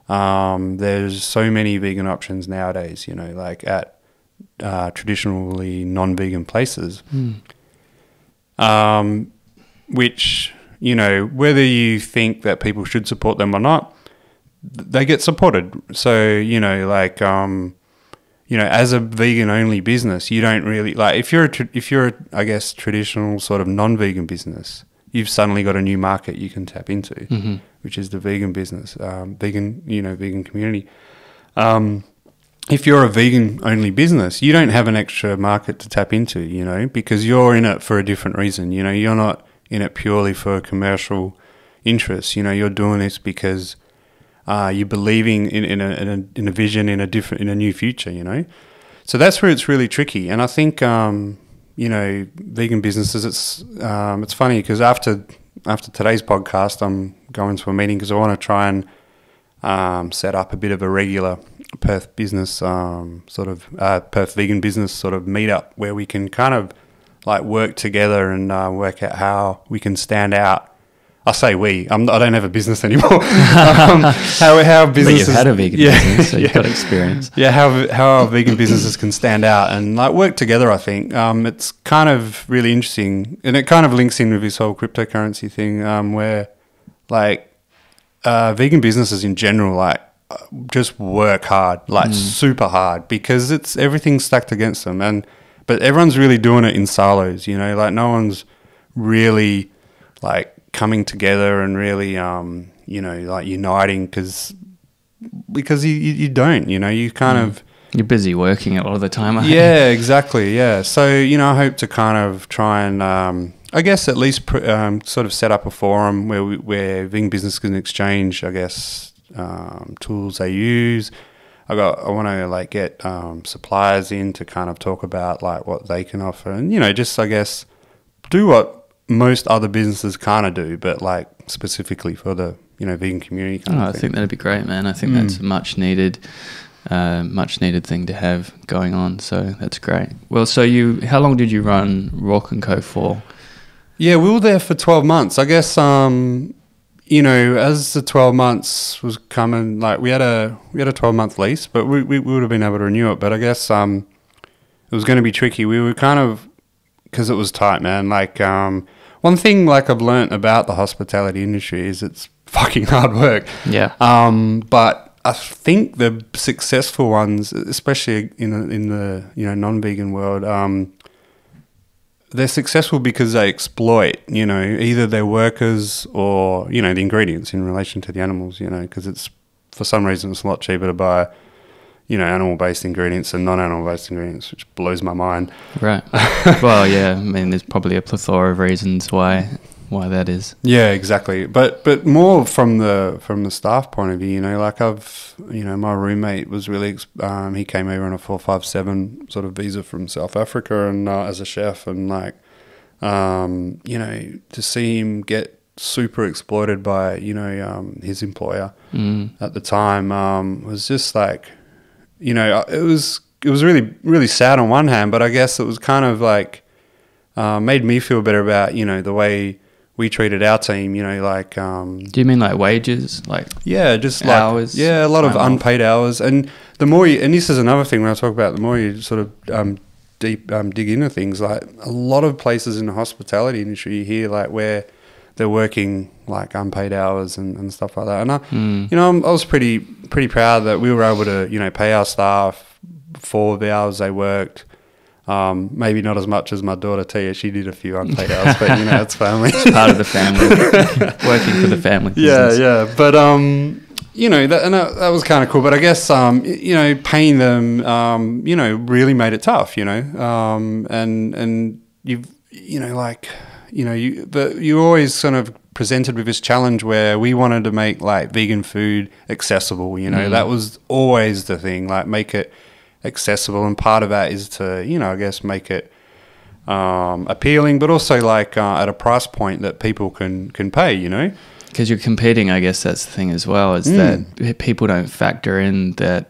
there's so many vegan options nowadays, you know, like at traditionally non-vegan places, which, you know, whether you think that people should support them or not, they get supported. So, you know, like, you know, as a vegan-only business, you don't really, like, if you're, I guess, traditional sort of non-vegan business, you've suddenly got a new market you can tap into, which is the vegan business, vegan community. If you're a vegan-only business, you don't have an extra market to tap into, you know, because you're in it for a different reason. You know, you're not in it purely for commercial interests. You know, you're doing this because you're believing in a vision, in a new future, you know. So that's where it's really tricky. And I think, you know, vegan businesses, it's funny because after today's podcast, I'm going to a meeting because I want to try and set up a bit of a regular Perth business Perth vegan business sort of meetup where we can kind of like work together and work out how we can stand out. I say we. I don't have a business anymore. How businesses? But you've had a vegan business, so you've got experience. Yeah, how our vegan businesses can stand out and like work together. I think it's kind of really interesting, and it kind of links in with this whole cryptocurrency thing, where like vegan businesses in general, like just work hard, like super hard, because it's everything's stacked against them, but everyone's really doing it in silos. You know, like no one's really like coming together and really, like uniting because you don't, you kind of... You're busy working a lot of the time. Yeah, exactly, yeah. So, I hope to kind of try and, I guess at least sort of set up a forum where vegan business can exchange, I guess, tools they use. I want to like get suppliers in to kind of talk about like what they can offer and, just, I guess, do what most other businesses kind of do, but like specifically for the vegan community kind of thing. I think that'd be great, man. I think that's a much needed thing to have going on. So that's great. Well, so how long did you run Roark Co for? Yeah, we were there for 12 months. I guess as the 12 months was coming, like we had a 12-month lease, but we would have been able to renew it. But I guess it was going to be tricky. We were kind of, because it was tight, man. Like one thing like I've learnt about the hospitality industry is it's fucking hard work. Yeah. But I think the successful ones, especially in the non-vegan world, they're successful because they exploit either their workers or the ingredients in relation to the animals. Because it's for some reason it's a lot cheaper to buy animal-based ingredients and non-animal-based ingredients, which blows my mind. Right. Well, yeah. I mean, there's probably a plethora of reasons why that is. Yeah, exactly. But more from the staff point of view, like my roommate was really, he came over on a 457 sort of visa from South Africa and as a chef, and like, to see him get super exploited by his employer at the time was just like. It was really, really sad on one hand, but I guess it was kind of like made me feel better about, the way we treated our team, like... Do you mean like wages? Like yeah, just hours? Like... Yeah, a lot of unpaid hours. And the more you... And this is another thing when I talk about the more you sort of dig into things, like a lot of places in the hospitality industry you hear like where they're working like unpaid hours and stuff like that. And I was pretty proud that we were able to, pay our staff for the hours they worked. Maybe not as much as my daughter Teah. She did a few unpaid hours, but it's family. It's part of the family. Working for the family business. Yeah. But that was kind of cool. But I guess paying them really made it tough. And you always kind of presented with this challenge where we wanted to make like vegan food accessible. That was always the thing, like make it accessible, and part of that is to I guess make it appealing, but also like at a price point that people can pay. Because you're competing, I guess that's the thing as well, is that people don't factor in that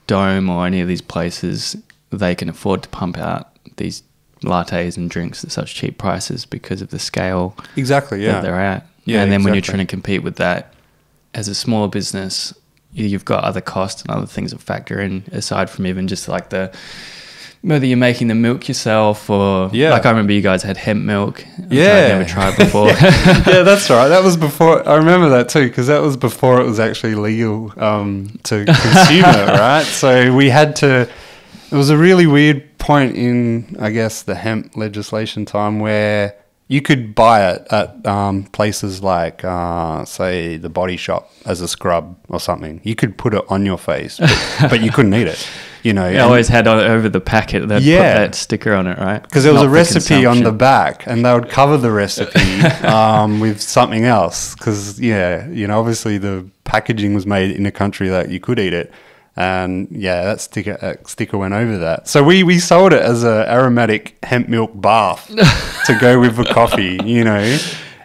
Dome or any of these places, they can afford to pump out these lattes and drinks at such cheap prices because of the scale that they're at. Yeah, and then when you're trying to compete with that as a smaller business, you've got other costs and other things that factor in aside from even just like whether you're making the milk yourself or like I remember you guys had hemp milk. I'd never tried before. Yeah, that's right. That was before. I remember that too because that was before it was actually legal to consume it, right? So we had to. It was a really weird point in, I guess, the hemp legislation time where you could buy it at places like, say, the Body Shop as a scrub or something. You could put it on your face, but you couldn't eat it. It always had over the packet, they'd put that sticker on it, right? Because there was a recipe on the back, and they would cover the recipe with something else. Because, obviously the packaging was made in a country that you could eat it. And that sticker went over that. So we sold it as a aromatic hemp milk bath to go with the coffee,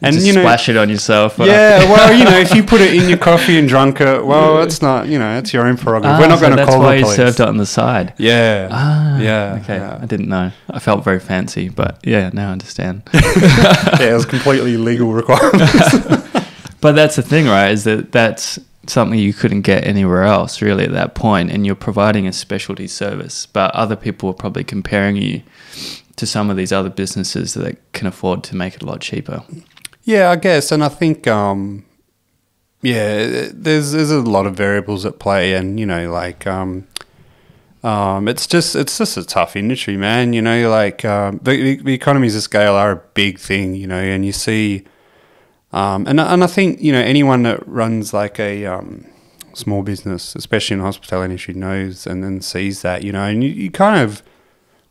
And just splash it on yourself. Yeah, well, if you put it in your coffee and drunk it, well, it's not, it's your own prerogative. We're not going to call the police. That's why you served it on the side. Yeah. Yeah. Okay. Yeah. I didn't know. I felt very fancy, but yeah, now I understand. Yeah, it was completely legal requirements. But that's the thing, right? Is that's something you couldn't get anywhere else really at that point, and you're providing a specialty service, but other people are probably comparing you to some of these other businesses that can afford to make it a lot cheaper. Yeah, I guess, and I think there's a lot of variables at play, and it's just a tough industry, man. The economies of scale are a big thing, and you see. And I think, anyone that runs like a small business, especially in the hospitality industry, knows and then sees that, and you kind of,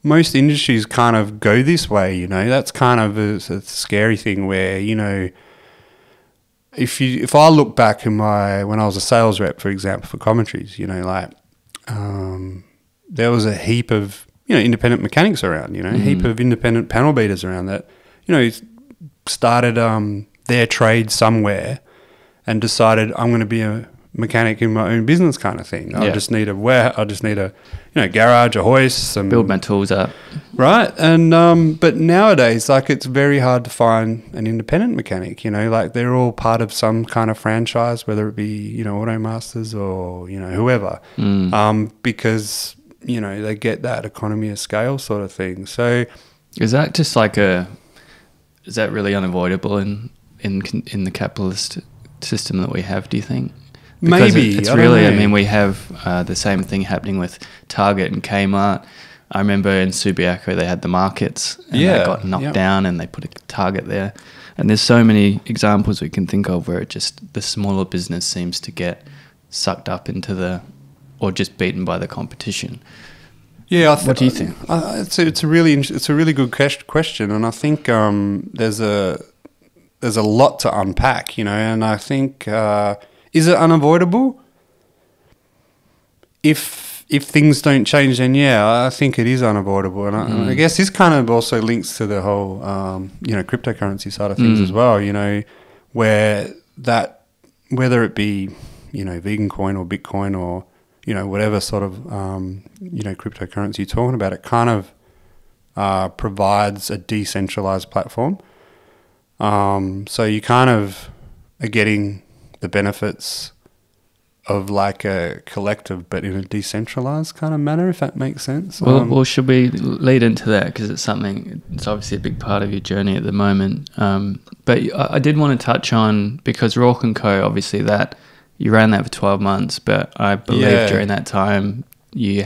most industries kind of go this way, that's kind of a scary thing where, if I look back when I was a sales rep, for example, for commentaries, there was a heap of, independent mechanics around, a heap of independent panel beaters around that, started their trade somewhere and decided I'm going to be a mechanic in my own business kind of thing. I just need a garage, a hoist, build my tools up. Right. And but nowadays, it's very hard to find an independent mechanic, they're all part of some kind of franchise, whether it be, Automasters or, whoever. Because, they get that economy of scale sort of thing. So is that just is that really unavoidable in the capitalist system that we have, do you think? Because maybe. It's really, we have the same thing happening with Target and Kmart. I remember in Subiaco they had the markets and they got knocked down and they put a Target there. And there's so many examples we can think of where the smaller business seems to get sucked up into or just beaten by the competition. Yeah, what do you think? It's a really good question, and I think there's a lot to unpack, and I think is it unavoidable? If things don't change, then I think it is unavoidable, and I guess this kind of also links to the whole cryptocurrency side of things as well, where whether it be vegan coin or Bitcoin or whatever sort of cryptocurrency you're talking about, it kind of provides a decentralized platform. So you kind of are getting the benefits of like a collective, but in a decentralized kind of manner, if that makes sense. Well, should we lead into that? Because it's obviously a big part of your journey at the moment. But I did want to touch on, because Roark Co, obviously you ran that for 12 months, but I believe during that time you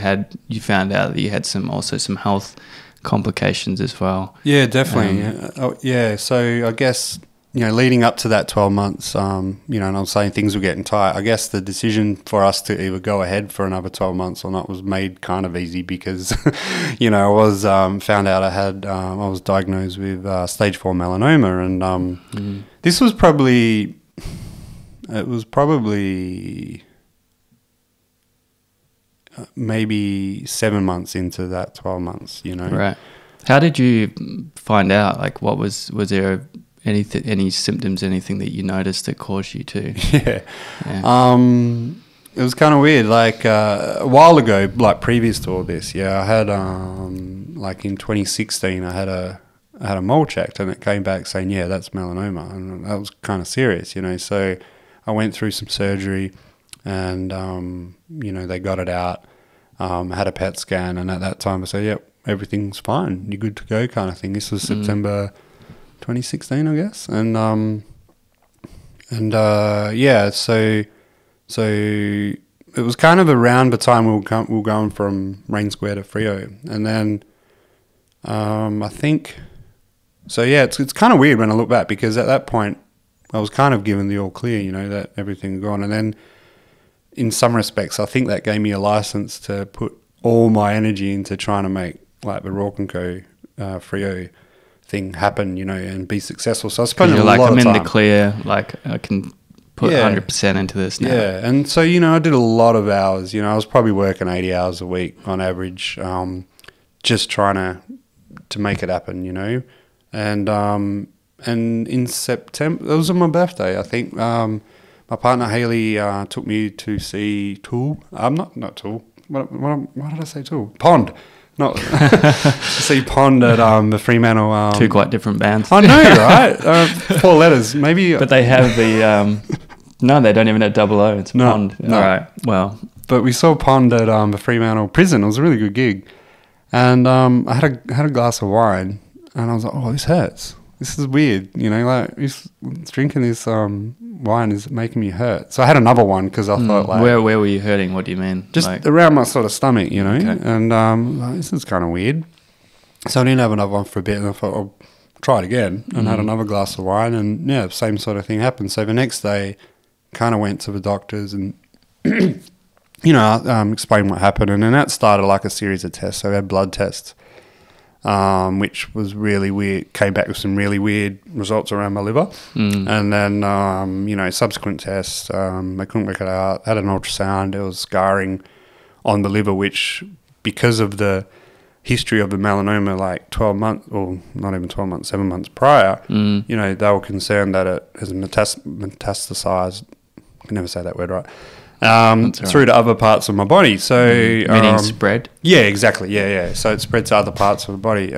found out that you had some health complications as well. Yeah, definitely. So I guess, leading up to that 12 months, and I'm saying things were getting tight. I guess the decision for us to either go ahead for another 12 months or not was made kind of easy because, I was found out I was diagnosed with stage 4 melanoma, and this was probably maybe 7 months into that 12 months, Right. How did you find out? Like, what was there any symptoms, anything that you noticed that caused you to? Yeah. It was kind of weird. Like a while ago, like previous to all this, I had like in 2016, I had a mole checked and it came back saying, that's melanoma, and that was kind of serious, So I went through some surgery, and they got it out. I had a PET scan, and at that time I said, "Yep, everything's fine. You're good to go," kind of thing. This was September 2016, I guess, so it was kind of around the time we were going from Rain Square to Frio, and then I think so. Yeah, it's kind of weird when I look back, because at that point I was kind of given the all clear, that everything had gone. And then in some respects, I think that gave me a license to put all my energy into trying to make like the Roark Co Frio thing happen, and be successful. So I spent a lot of time. I'm in the clear, like I can put 100% into this now. Yeah, and so, I did a lot of hours. I was probably working 80 hours a week on average, just trying to make it happen, and in September, it was on my birthday, I think. My partner Haley took me to see Tool. Not Tool. Why did I say Tool? Pond. Not see Pond at the Fremantle. Two quite different bands. I know, right? 4 letters, maybe. But they have the no, they don't even have double O. It's Pond. No. All right. Well, but we saw Pond at the Fremantle prison. It was a really good gig, and I had a glass of wine, and I was like, oh, this hurts. This is weird, like drinking this wine is making me hurt. So I had another one because I thought, like, where were you hurting? What do you mean? Just around my sort of stomach, Okay. and like, this is kind of weird. So I didn't have another one for a bit, and I thought I'll try it again, and had another glass of wine, and yeah, same sort of thing happened. So the next day, kind of went to the doctors and explained what happened, and then that started like a series of tests. So we had blood tests. Which was really weird, came back with some really weird results around my liver. And then, subsequent tests, they couldn't work it out, had an ultrasound, there was scarring on the liver, which, because of the history of the melanoma, like 12 months, or not even 12 months, 7 months prior, they were concerned that it has metastasized, I can never say that word right, through to other parts of my body. So meaning spread? Yeah, exactly. Yeah. So it spread to other parts of the body.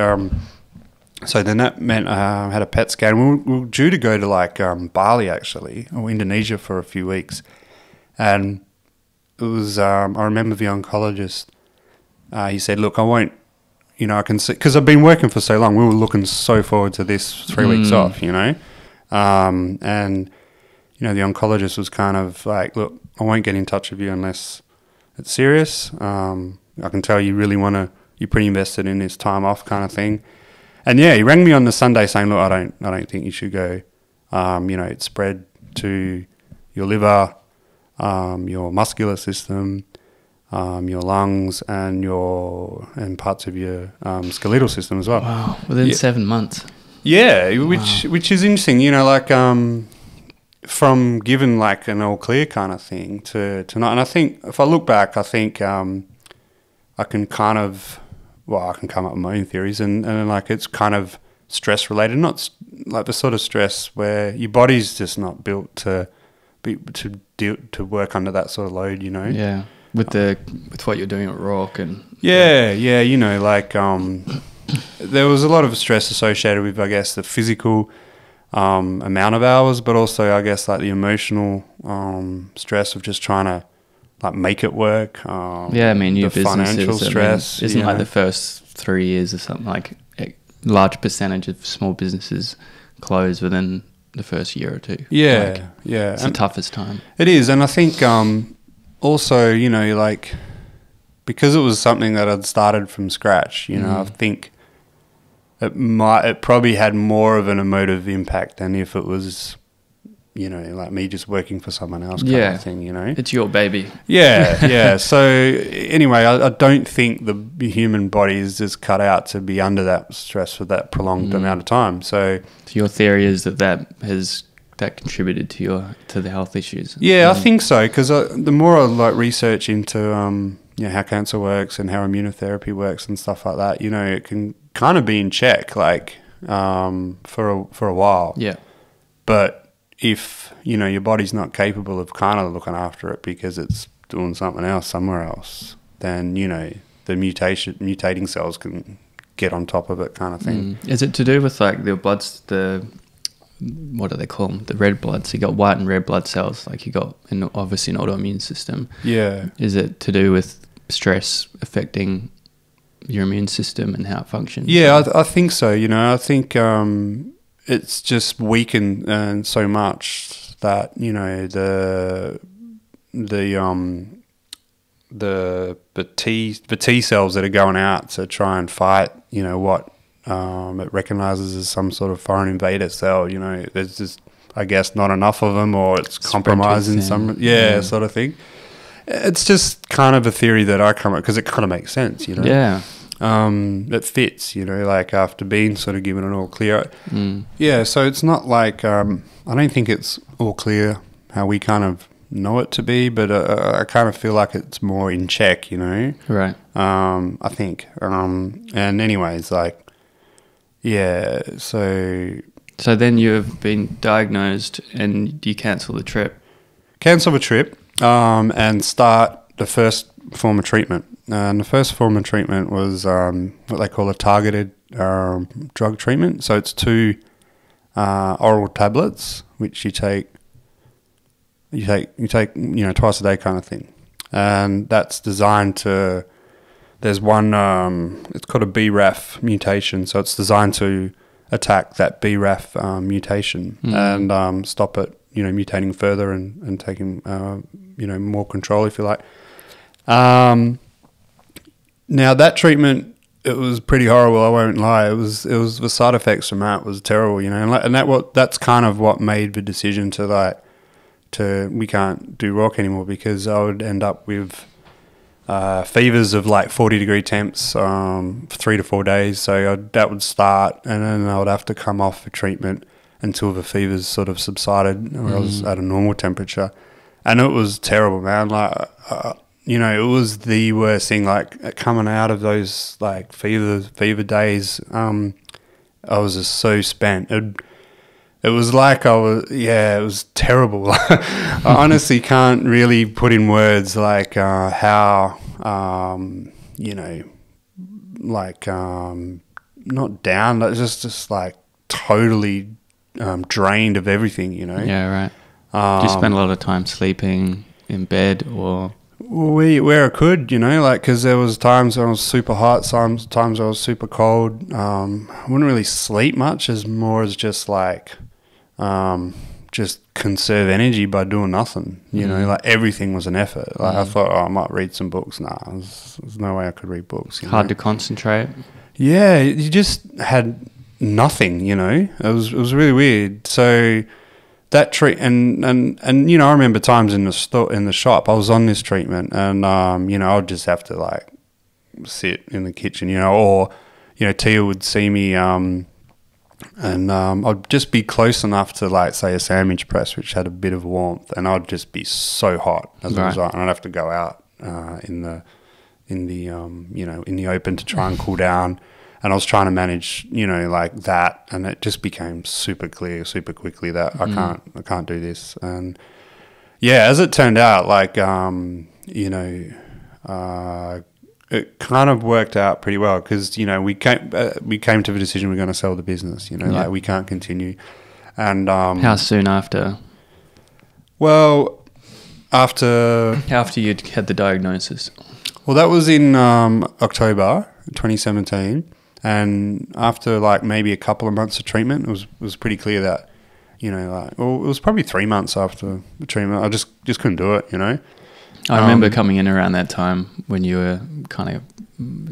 So then that meant I had a PET scan. We were due to go to like Bali actually, or Indonesia for a few weeks. And it was, I remember the oncologist, he said, look, I won't, I can see, because I've been working for so long, we were looking so forward to this 3 weeks off, and the oncologist was kind of like, look, I won't get in touch with you unless it's serious. I can tell you really you're pretty invested in this time off kind of thing. And yeah, he rang me on the Sunday saying, look, I don't think you should go. It's spread to your liver, your muscular system, your lungs, and parts of your skeletal system as well. Wow, within 7 months. Yeah, which is interesting, from given like an all clear kind of thing to not. And I think if I look back, I think I can kind of, I can come up with my own theories, and like it's kind of stress related, not like the sort of stress where your body's just not built to work under that sort of load, Yeah, with what you're doing at Roark and there was a lot of stress associated with, I guess, the physical amount of hours, but also I guess like the emotional stress of just trying to like make it work. New the financial stress. Isn't like the first 3 years or something, like a large percentage of small businesses close within the first year or two. Yeah. It's the toughest time. It is, and I think also, like because it was something that I'd started from scratch, I think it probably had more of an emotive impact than if it was, like me just working for someone else kind of thing, It's your baby. Yeah. So anyway, I don't think the human body is just cut out to be under that stress for that prolonged amount of time. So your theory is that contributed to the health issues. Yeah, I think so, because the more I like research into how cancer works and how immunotherapy works and stuff like that, it can kind of be in check, like for a while. Yeah. But if your body's not capable of kind of looking after it because it's doing something else somewhere else, then the mutating cells can get on top of it, kind of thing. Is it to do with like the bloods, what do they call them? The red blood. So you got white and red blood cells, like you got obviously an autoimmune system. Yeah. Is it to do with stress affecting your immune system and how it functions? Yeah, I think so. I think it's just weakened so much that the T cells that are going out to try and fight what it recognises as some sort of foreign invader cell. There's just, I guess, not enough of them, or it's compromised in some sort of thing. It's just kind of a theory that I come up because it kind of makes sense, Yeah. It fits, like after being sort of given an all clear. Yeah, so it's not like I don't think it's all clear how we kind of know it to be, but I kind of feel like it's more in check, Right. I think. And anyways, like, yeah, so So then you've been diagnosed and you cancel the trip. Cancel the trip and start the first form of treatment. And the first form of treatment was what they call a targeted drug treatment. So it's 2 oral tablets, which you take twice a day kind of thing. And that's designed to, there's one, it's called a BRAF mutation. So it's designed to attack that BRAF mutation and stop it, mutating further and taking, more control, if you like. Now that treatment, it was pretty horrible. I won't lie. It was the side effects from that was terrible, and that's kind of what made the decision to we can't do Roark anymore, because I would end up with fevers of 40-degree temps 3 to 4 days. So that would start, and then I would have to come off the treatment until the fevers sort of subsided, or I was at a normal temperature. And it was terrible, man. It was the worst thing. Coming out of those fever days, I was just so spent. It was it was terrible. I honestly can't really put in words how, not down, just totally drained of everything, Yeah, right. Do you spend a lot of time sleeping in bed or? Where I could, because there was times I was super hot, times I was super cold. I wouldn't really sleep much, as more as just just conserve energy by doing nothing. Everything was an effort. I thought, I might read some books. Nah, there's no way I could read books. Hard to concentrate. Yeah, you just had nothing. It was really weird. So that and I remember times in the shop I was on this treatment, and I'd just have to sit in the kitchen, or Teah would see me and I'd just be close enough to say a sandwich press which had a bit of warmth, and I'd just be so hot as a result, and I'd have to go out in the open to try and cool down. And I was trying to manage, that, and it just became super clear super quickly that I can't do this. And yeah, as it turned out, it kind of worked out pretty well, because we came to the decision we're going to sell the business. We can't continue. And how soon after? Well, after you'd had the diagnosis. Well, that was in October 2017. And after maybe a couple of months of treatment, it was pretty clear that, it was probably 3 months after the treatment. I just couldn't do it, I remember coming in around that time when you were kind of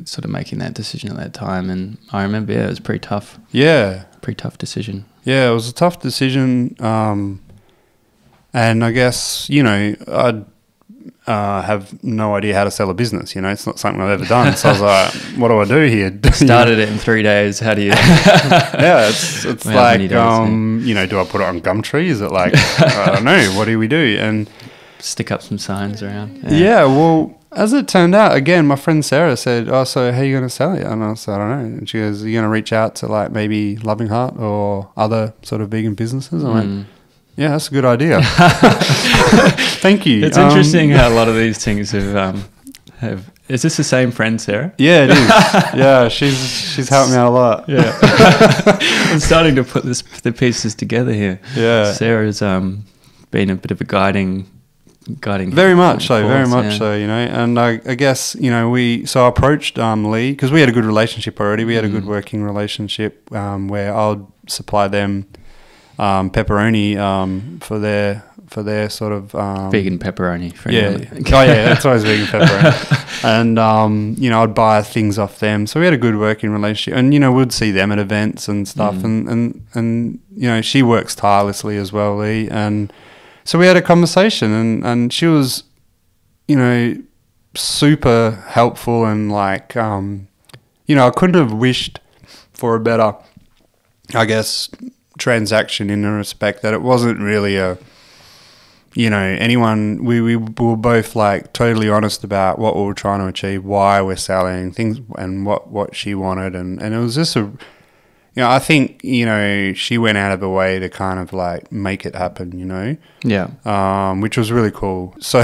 sort of making that decision at that time. And I remember, it was pretty tough. Yeah. Pretty tough decision. Yeah, it was a tough decision. And I guess, I'd have no idea how to sell a business. It's not something I've ever done. So I was like, what do I do here? Started it in 3 days. How do you? Yeah, it's do I put it on Gumtree? Is it I don't know. What do we do? And stick up some signs around. Yeah, well, as it turned out, again, my friend Sarah said, so how are you going to sell it? And I said, I don't know. And she goes, are you going to reach out to maybe Loving Heart or other sort of vegan businesses? I went, yeah, that's a good idea. Thank you. It's interesting how a lot of these things have. Is this the same friend, Sarah? Yeah, it is. Yeah, she's helped me out a lot. Yeah, I'm starting to put the pieces together here. Yeah, Sarah's been a bit of a guiding. Very much so. And I guess so I approached Lee, because we had a good relationship already. We had a good working relationship where I'll supply them pepperoni for their sort of vegan pepperoni. That's always vegan pepperoni. And I'd buy things off them, so we had a good working relationship, and we'd see them at events and stuff. And she works tirelessly as well, Lee, and so we had a conversation, and she was super helpful, and I couldn't have wished for a better, I guess, transaction, in the respect that it wasn't really a anyone. We were both totally honest about what we were trying to achieve, why we're selling things, and what she wanted, and it was just I think, she went out of her way to kind of like make it happen, Yeah. which was really cool. So,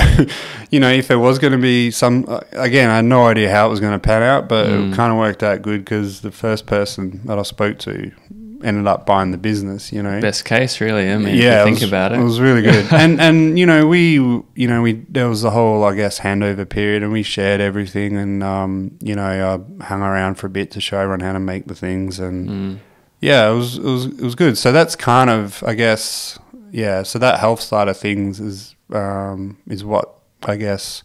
if there was going to be again, I had no idea how it was going to pan out, but it kind of worked out good because the first person that I spoke to ended up buying the business, Best case, really. I mean, if you think about it. It was really good. and we there was the whole, I guess, handover period, and we shared everything, and I hung around for a bit to show everyone how to make the things, and it was good. So that's kind of, I guess, so that health side of things is what, I guess,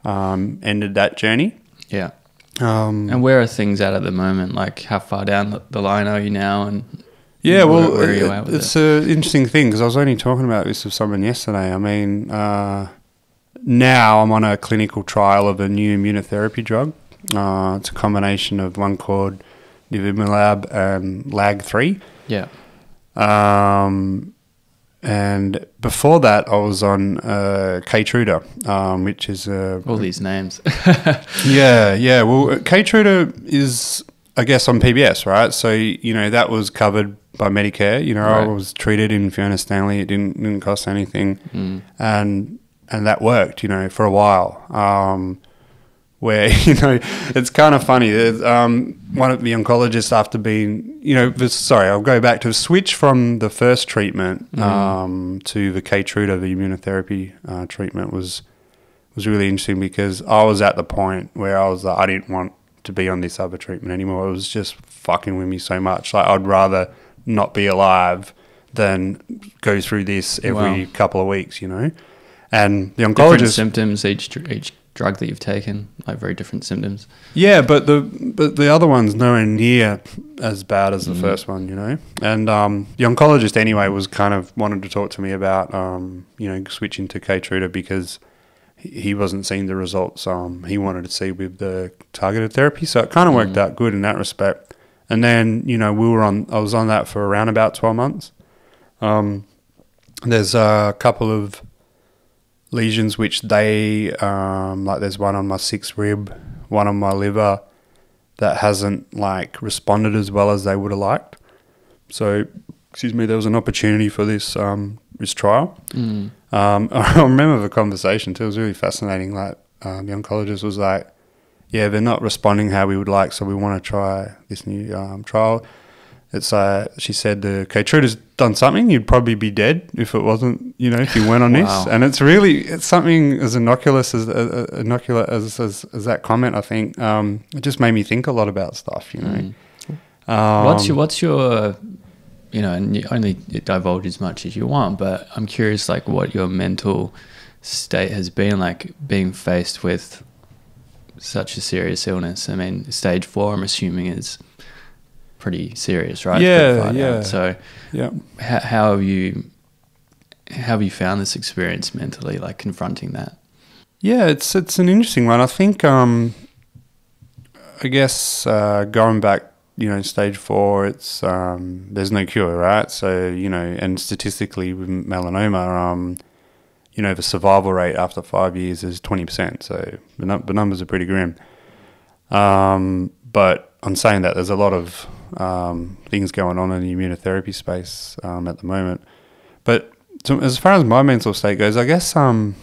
ended that journey. Yeah. And where are things at the moment? Like, how far down the line are you now? And where are you at with it's an interesting thing because I was only talking about this with someone yesterday. I mean, now I'm on a clinical trial of a new immunotherapy drug. It's a combination of one called nivolumab and LAG-3. Yeah. And before that, I was on Keytruda, which is all these names. Yeah. Well, Keytruda is, I guess, on PBS, right? So that was covered by Medicare. Right. I was treated in Fiona Stanley. It didn't cost anything, and that worked, for a while. Where it's kind of funny. One of the oncologists, after being, I'll go back to switch from the first treatment to the Keytruda, the immunotherapy treatment was really interesting because I was at the point where I was like, I didn't want to be on this other treatment anymore. It was just fucking with me so much. Like, I'd rather not be alive than go through this every couple of weeks, And the oncologist, different symptoms each drug that you've taken, like very different symptoms. Yeah, but the other one's nowhere near as bad as the first one, And the oncologist anyway was kind of wanted to talk to me about switching to Keytruda because he wasn't seeing the results he wanted to see with the targeted therapy. So it kind of worked out good in that respect. And then I was on that for around about 12 months. There's a couple of lesions which they like there's one on my sixth rib, one on my liver that hasn't like responded as well as they would have liked. So there was an opportunity for this trial. I remember the conversation too. It was really fascinating. Like the oncologist was like, yeah, they're not responding how we would like, so we want to try this new trial. It's she said the Keytruda's done something. You'd probably be dead if it wasn't, if you went on this. And it's something as innocuous as that comment. I think it just made me think a lot about stuff. What's your and you only divulge as much as you want, but I'm curious, like, what your mental state has been like being faced with such a serious illness. I mean, stage 4, I'm assuming, is pretty serious, right? Yeah. So how have you found this experience mentally, like confronting that? Yeah, it's an interesting one. I think I guess going back, stage 4, it's there's no cure, right? So and statistically with melanoma, the survival rate after 5 years is 20%. So the numbers are pretty grim. But on saying that, there's a lot of things going on in the immunotherapy space at the moment. But as far as my mental state goes, I guess, I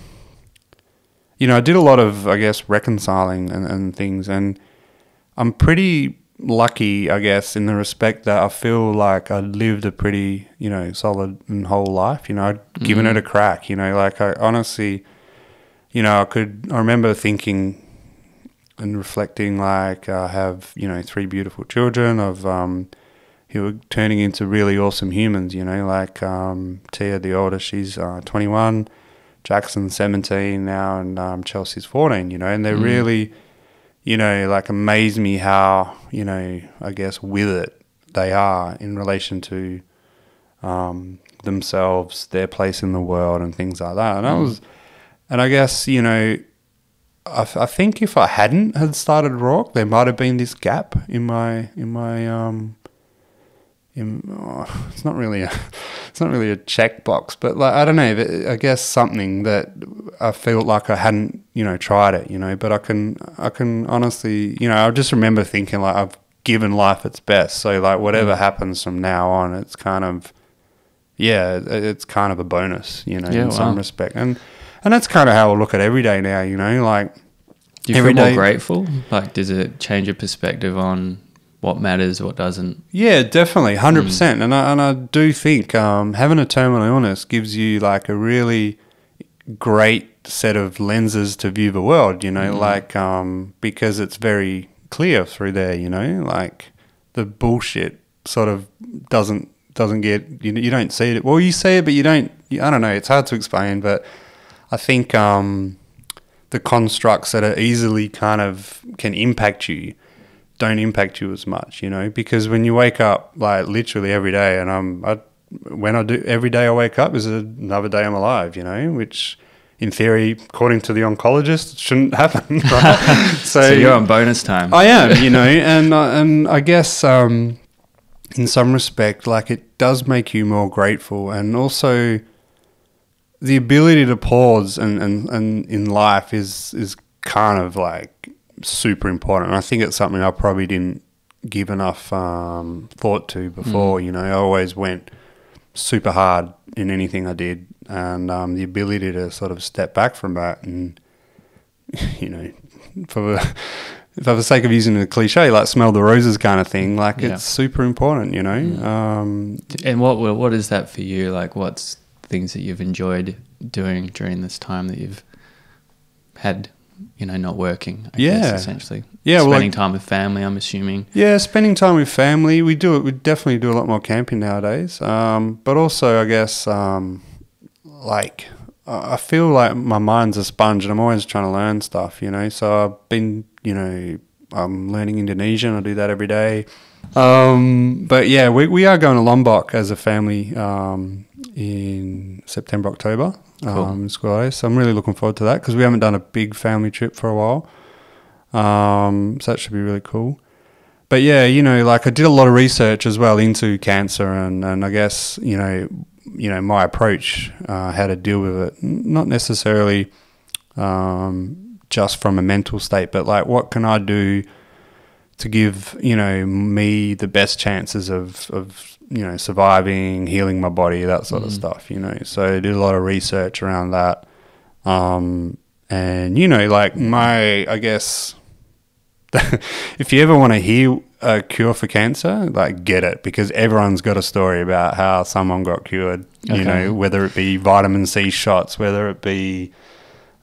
did a lot of, I guess, reconciling and things. And I'm pretty lucky, I guess, in the respect that I feel like I lived a pretty, solid and whole life. I'd given it a crack, like I honestly, I remember thinking and reflecting, like, I have 3 beautiful children who are turning into really awesome humans, like Teah, the oldest, she's 21, Jackson's 17 now, and Chelsea's 14, and they're really, like, amaze me how, I guess with it they are in relation to themselves, their place in the world and things like that. And I guess, I think if I hadn't had started Roark, there might have been this gap in my it's not really a checkbox, but like, I don't know, I guess something that I felt like I hadn't, tried it, but I can honestly, I just remember thinking like given life its best. So like whatever happens from now on, it's kind of, it's kind of a bonus, you know, in some respect. And that's kind of how I look at every day now, you know, like. Do you feel more grateful? Like, does it change your perspective on what matters, what doesn't? Yeah, definitely, 100%. And I do think having a terminal illness gives you like a really great set of lenses to view the world, you know, like because it's very clear through there, you know, like the bullshit sort of doesn't get, you don't see it. Well, you see it, but you don't, I don't know, it's hard to explain, but I think the constructs that are easily kind of can impact you don't impact you as much, you know, because when you wake up like literally every day, and when I do every day I wake up is another day I'm alive, you know, which in theory, according to the oncologist, shouldn't happen, right? So you're on bonus time. I am, you know, and I guess in some respect, like it does make you more grateful, and also the ability to pause and in life is kind of like super important. And I think it's something I probably didn't give enough thought to before. You know, I always went super hard in anything I did, and the ability to sort of step back from that and, you know, for the sake of using a cliche, like smell the roses kind of thing, like it's super important, you know. And what is that for you? Like, what's things that you've enjoyed doing during this time that you've had, you know, not working, I guess, essentially? Spending time with family, I'm assuming. Yeah, spending time with family. We definitely do a lot more camping nowadays. But also, I guess, like, I feel like my mind's a sponge and I'm always trying to learn stuff, you know. So I've been, you know, I'm learning Indonesian. I do that every day. But yeah, we are going to Lombok as a family in September, October. Cool. So I'm really looking forward to that because we haven't done a big family trip for a while. So that should be really cool. But yeah, you know, like I did a lot of research as well into cancer, and I guess, you know, my approach, how to deal with it, not necessarily just from a mental state, but like what can I do to give, you know, me the best chances of you know, surviving, healing my body, that sort of stuff, you know. So I did a lot of research around that. And, you know, like I guess, if you ever want to hear a cure for cancer, like get it, because everyone's got a story about how someone got cured, you know, whether it be vitamin C shots, whether it be,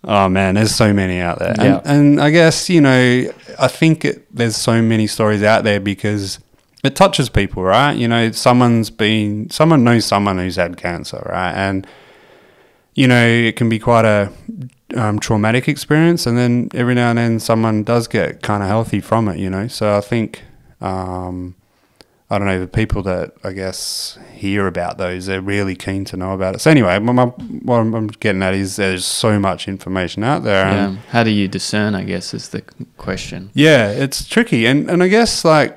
oh man, there's so many out there. And I guess, you know, I think there's so many stories out there because it touches people, right? You know, someone knows someone who's had cancer, right? And, you know, it can be quite a traumatic experience, and then every now and then someone does get kind of healthy from it, you know. So I think, I don't know, the people that I guess hear about those, they're really keen to know about it. So anyway, what I'm getting at is there's so much information out there. Yeah. How do you discern, I guess, is the question. Yeah, it's tricky. And I guess, like,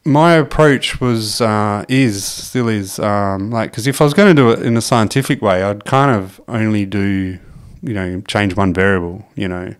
my approach was, still is, like, because if I was going to do it in a scientific way, I'd kind of only do, you know, change one variable, you know,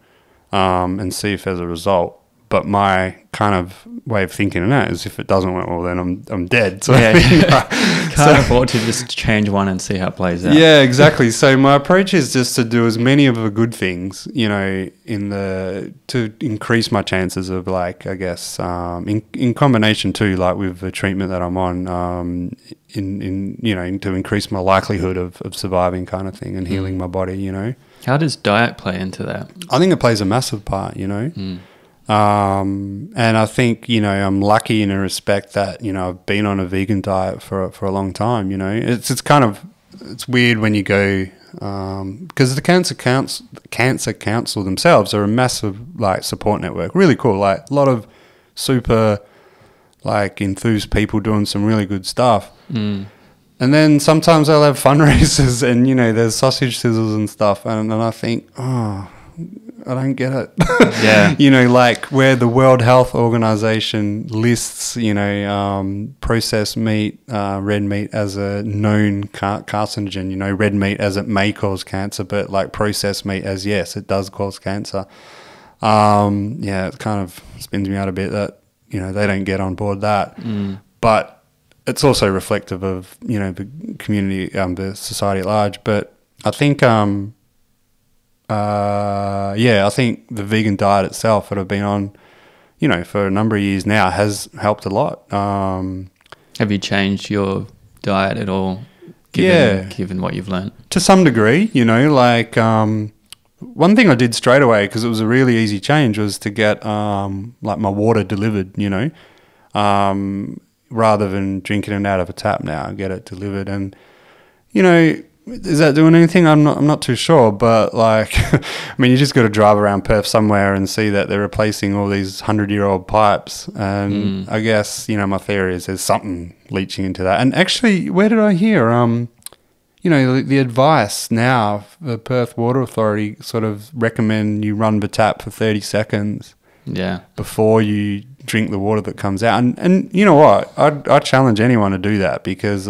and see if there's a result. But my kind of way of thinking in that is if it doesn't work well, then I'm dead. So can't afford to just change one and see how it plays out. Yeah, exactly. So my approach is just to do as many of the good things, you know, to increase my chances of, like, I guess, in combination too, like with the treatment that I'm on, in you know, to increase my likelihood of surviving, kind of thing, and healing my body, you know. How does diet play into that? I think it plays a massive part, you know. And I think, you know, I'm lucky in a respect that, you know, I've been on a vegan diet for a long time, you know. It's weird when you go, because the Cancer Council themselves are a massive, like, support network, really cool, like a lot of super, like, enthused people doing some really good stuff. And then sometimes they'll have fundraisers and, you know, there's sausage sizzles and stuff, and I think, oh, I don't get it. Yeah. You know, like where the World Health Organization lists, you know, processed meat, red meat as a known carcinogen, you know, red meat as it may cause cancer, but like processed meat as, yes, it does cause cancer. Yeah, it kind of spins me out a bit that they don't get on board that. But it's also reflective of, the community, the society at large. But I think, I think the vegan diet itself that I've been on, for a number of years now has helped a lot. Have you changed your diet at all, given what you've learned? To some degree, one thing I did straight away, because it was a really easy change, was to get my water delivered, rather than drinking it out of a tap now. I get it delivered, and is that doing anything? I'm not too sure, but you just got to drive around Perth somewhere and see that they're replacing all these 100-year-old pipes, and I guess my theory is there's something leaching into that. And actually, where did I hear? The advice now, the Perth Water Authority sort of recommend you run the tap for 30 seconds before you drink the water that comes out. And you know what? I challenge anyone to do that, because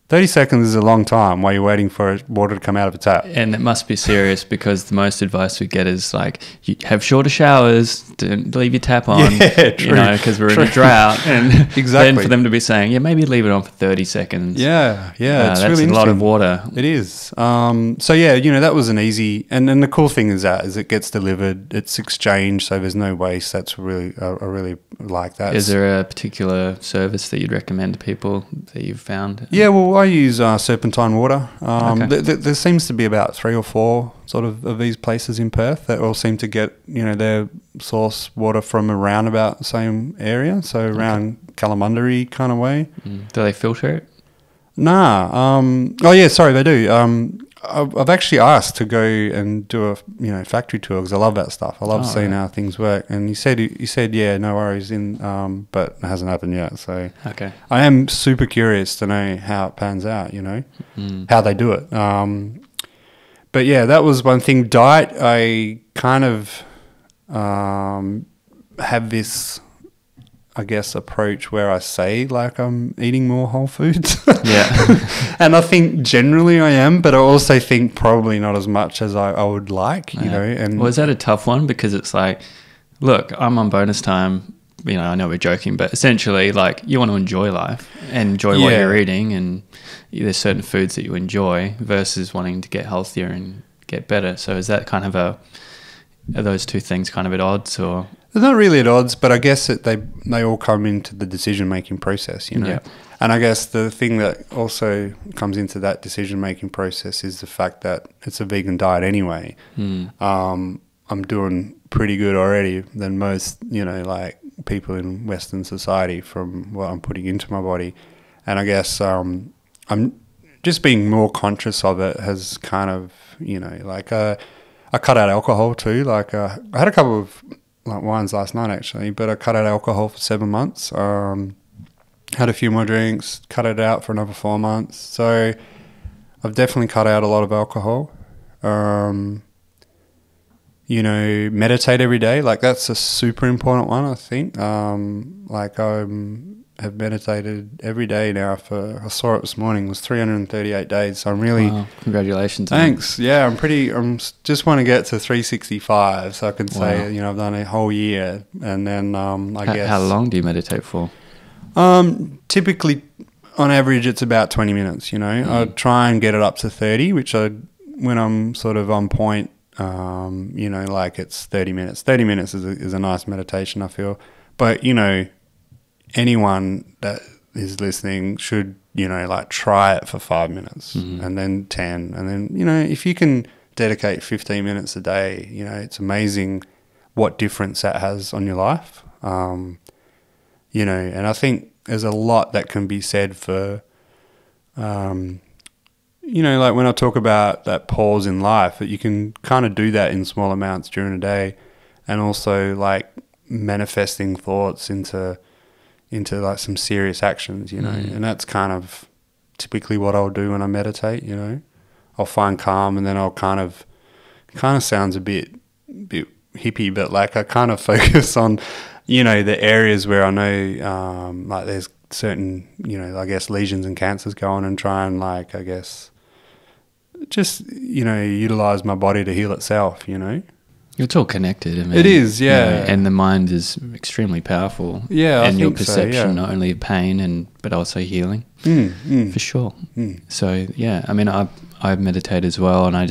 30 seconds is a long time while you're waiting for water to come out of a tap. And it must be serious, because the most advice we get is you have shorter showers, don't leave your tap on, because we're in a drought. And exactly. Then for them to be saying, maybe leave it on for 30 seconds. It's that's really a lot of water. It is. That was an easy, and the cool thing is it gets delivered, it's exchanged, so there's no waste. That's really, I really like that. Is there a particular service that you'd recommend to people that you've found? Yeah, well, I use Serpentine Water. There seems to be about 3 or 4 sort of these places in Perth that all seem to get, their source water from around about the same area, so around Kalamundari kind of way. Do they filter it? Nah. They do. I've actually asked to go and do a factory tour, because I love that stuff. I love seeing how things work. And he said yeah, no worries, but it hasn't happened yet. So I am super curious to know how it pans out. How they do it. But yeah, that was one thing. Diet, I kind of have this, I guess, approach where I say I'm eating more whole foods. And I think generally I am, but I also think probably not as much as I would like, And was that a tough one? Because it's look, I'm on bonus time. I know we're joking, but essentially, you want to enjoy life and enjoy what you're eating, and there's certain foods that you enjoy versus wanting to get healthier and get better. So is that kind of are those two things kind of at odds, or? They're not really at odds, but I guess they all come into the decision-making process, Yeah. And I guess the thing that also comes into that decision-making process is the fact that it's a vegan diet anyway. I'm doing pretty good already than most, people in Western society from what I'm putting into my body. And I guess I'm just being more conscious of it has kind of, I cut out alcohol too. I had a couple of wines last night actually, but I cut out alcohol for 7 months. Had a few more drinks, cut it out for another 4 months. So I've definitely cut out a lot of alcohol. Meditate every day. That's a super important one, I think. I have meditated every day now I saw it this morning, it was 338 days. So I'm really... Wow. Congratulations. Thanks. Man. Yeah, just want to get to 365 so I can say, I've done a whole year. And then guess... How long do you meditate for? Typically, on average, it's about 20 minutes, I try and get it up to 30, when I'm sort of on point, it's 30 minutes. 30 minutes is a nice meditation, I feel. But, anyone that is listening should, try it for 5 minutes and then 10. And then, if you can dedicate 15 minutes a day, it's amazing what difference that has on your life. And I think there's a lot that can be said for, when I talk about that pause in life, that you can kind of do that in small amounts during a day, and also manifesting thoughts into some serious actions, and that's kind of typically what I'll do when I meditate. I'll find calm, and then I'll kind of sounds a bit hippie, but I kind of focus on the areas where I know there's certain I guess lesions and cancers going, and try and I guess just utilize my body to heal itself. It's all connected. I mean, it is, yeah. and the mind is extremely powerful. Yeah, and your think perception, so, yeah. not only of pain but also healing. For sure. So yeah, I mean, I meditate as well, and I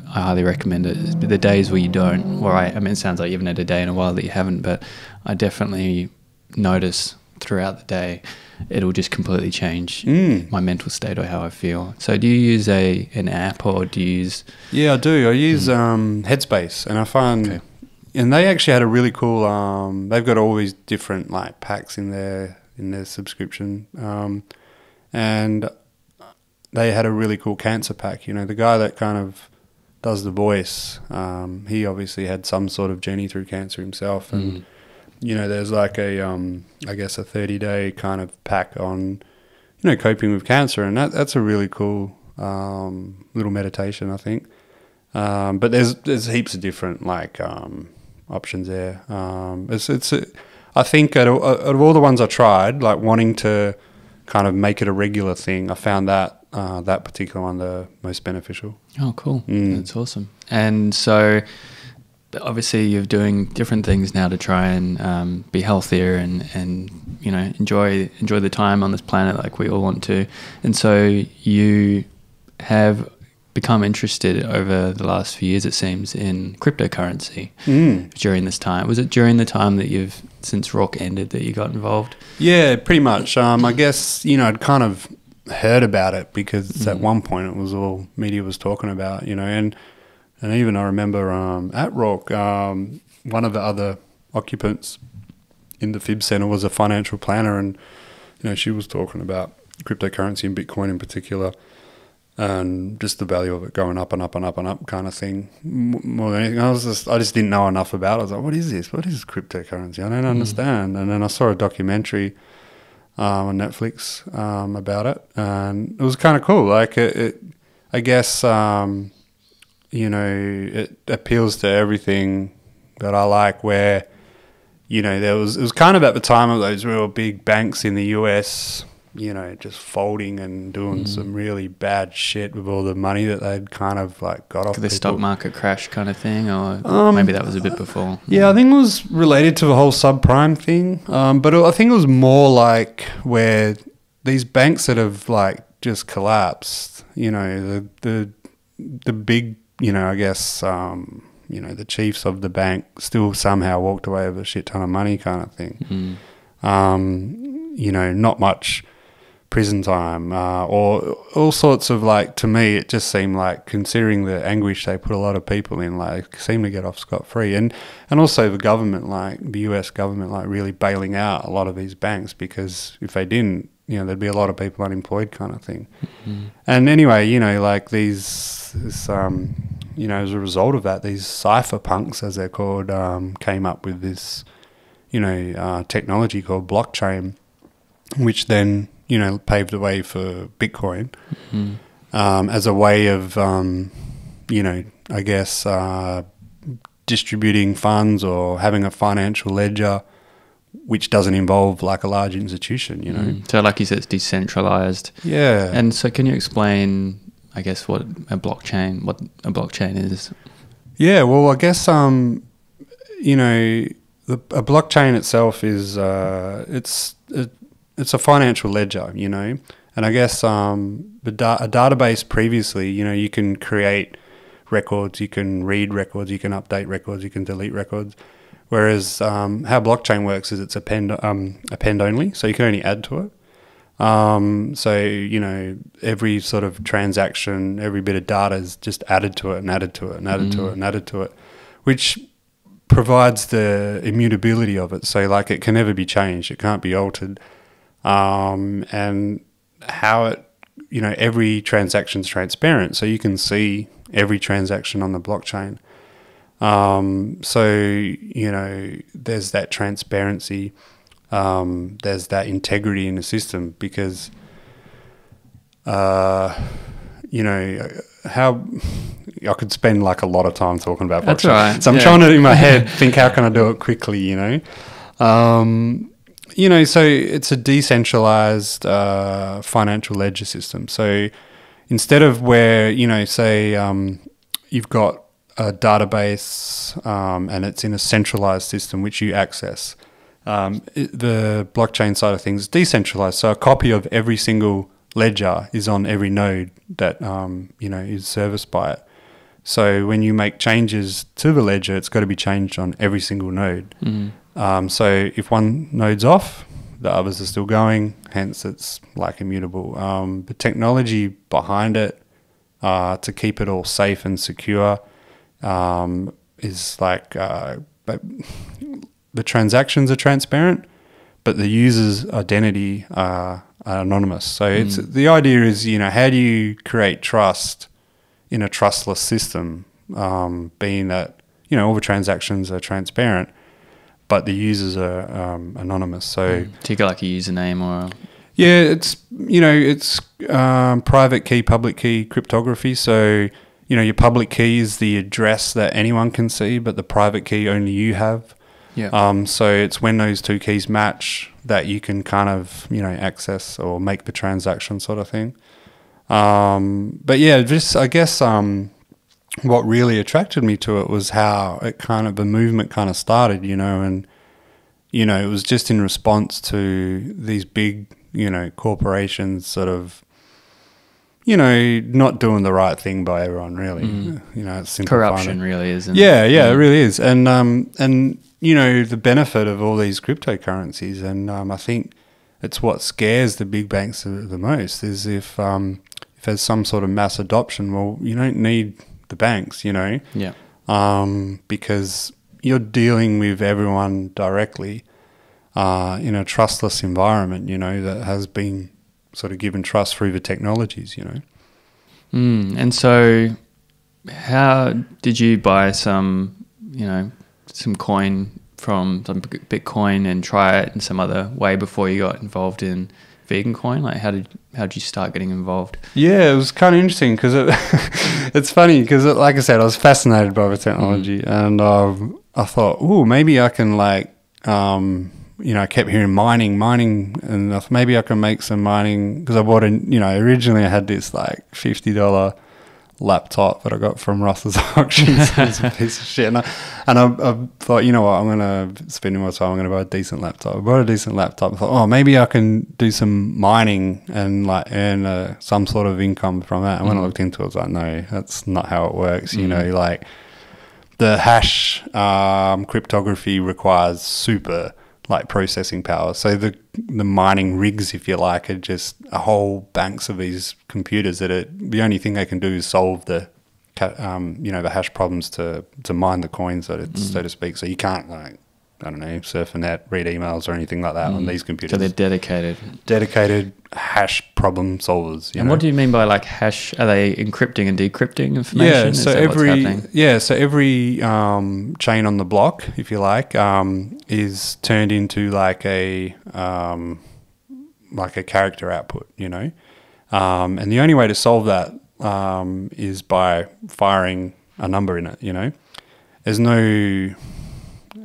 highly recommend it. The days where you don't, I mean, it sounds like you haven't had a day in a while that you haven't, but I definitely notice throughout the day it'll just completely change my mental state or how I feel. So do you use an app, or do you use... Yeah, I do. I use Headspace, and I find... And they actually had a really cool... they've got all these different like packs in their subscription. And they had a really cool cancer pack. You know, the guy that kind of does the voice, he obviously had some sort of journey through cancer himself, and... You know, there's like I guess a 30-day kind of pack on, you know, coping with cancer, and that's a really cool little meditation, I think. But there's heaps of different like options there. I think out of all the ones I tried, like wanting to kind of make it a regular thing, I found that particular one the most beneficial. Oh, cool! That's awesome. And so, obviously you're doing different things now to try and be healthier and you know, enjoy the time on this planet like we all want to. And so you have become interested over the last few years, it seems, in cryptocurrency during this time. Was it during the time that since Roark ended, that you got involved? Yeah, pretty much. I guess, you know, I'd kind of heard about it because at one point it was all media was talking about, you know, and even I remember at Roark, one of the other occupants in the FIB Centre was a financial planner, and you know, she was talking about cryptocurrency and Bitcoin in particular, and just the value of it going up and up and up and up kind of thing. More than anything, I just didn't know enough about it. I was like, what is this? What is cryptocurrency? I don't understand. And then I saw a documentary on Netflix about it, and it was kind of cool. Like I guess. You know, it appeals to everything that I like, where, you know, it was kind of at the time of those real big banks in the US, you know, just folding and doing some really bad shit with all the money that they'd kind of like got off the stock market crash kind of thing, or maybe that was a bit before. Yeah, I think it was related to the whole subprime thing, but I think it was more like where these banks that have like just collapsed, you know, the big, you know, I guess, you know, the chiefs of the bank still somehow walked away with a shit ton of money kind of thing. You know, not much prison time or all sorts of, like, to me, it just seemed like, considering the anguish they put a lot of people in, like, seemed to get off scot-free. And also the government, like, the US government, like, really bailing out a lot of these banks, because if they didn't, you know, there'd be a lot of people unemployed kind of thing. And anyway, you know, like this you know, as a result of that, these cypherpunks, as they're called, came up with this, you know, technology called blockchain, which then, you know, paved the way for Bitcoin as a way of, you know, I guess, distributing funds or having a financial ledger which doesn't involve like a large institution, you know. So like you said, it's decentralized. Yeah. And so can you explain, I guess, what a blockchain is? Yeah, well, I guess, you know, a blockchain itself is, it's a financial ledger, you know, and I guess a database previously, you know, you can create records, you can read records, you can update records, you can delete records. Whereas how blockchain works is it's append only, so you can only add to it. So, you know, every sort of transaction, every bit of data is just added to it and added to it and added to it and added to it, which provides the immutability of it. So, like, it can never be changed. It can't be altered. And how it, you know, every transaction's transparent, so you can see every transaction on the blockchain. So, you know, there's that transparency, there's that integrity in the system, because, you know, how I could spend like a lot of time talking about blockchain. That's right. So I'm trying to, in my head, think how can I do it quickly, you know? You know, so it's a decentralized financial ledger system. So instead of where, you know, say you've got a database, and it's in a centralized system which you access. The blockchain side of things is decentralized, so a copy of every single ledger is on every node that is serviced by it. So when you make changes to the ledger, it's got to be changed on every single node. So if one node's off, the others are still going, hence it's like immutable. The technology behind it to keep it all safe and secure is like the transactions are transparent, but the user's identity are anonymous. So it's the idea is, how do you create trust in a trustless system, being that, all the transactions are transparent, but the users are anonymous. So you got like a username or? Yeah, it's private key, public key cryptography. So, your public key is the address that anyone can see, but the private key only you have. Yeah. So it's when those two keys match that you can kind of, access or make the transaction sort of thing. But yeah, just I guess what really attracted me to it was how it the movement kind of started, and it was just in response to these big, corporations sort of, not doing the right thing by everyone really. It's corruption really, isn't it? Yeah, it really is. And the benefit of all these cryptocurrencies, and I think it's what scares the big banks the most is if there's some sort of mass adoption, well, you don't need the banks, Yeah. Because you're dealing with everyone directly in a trustless environment, that has been sort of given trust through the technologies, And so how did you buy some coin from some Bitcoin and try it in some other way before you got involved in vegan coin? Like how did you start getting involved? Yeah, it was kind of interesting because it's funny because like I said, I was fascinated by the technology and I thought, maybe I can I kept hearing mining and I thought maybe I can make some mining because I bought originally I had this like $50 laptop that I got from Russell's Auctions. It's a piece of shit. And I thought, I'm going to spend more time, I'm going to buy a decent laptop. I bought a decent laptop. I thought, maybe I can do some mining and like earn some sort of income from that. And when I looked into it, I was like, no, that's not how it works. Like the hash cryptography requires super like processing power. So the mining rigs, if you like, are just a whole banks of these computers that the only thing they can do is solve the hash problems to mine the coins, so to speak. So you can't surf the net, read emails or anything like that on these computers. So they're dedicated hash problem solvers. And what do you mean by like hash? Are they encrypting and decrypting information? So every chain on the block, if you like, is turned into like a character output, and the only way to solve that is by firing a number in it. There's no,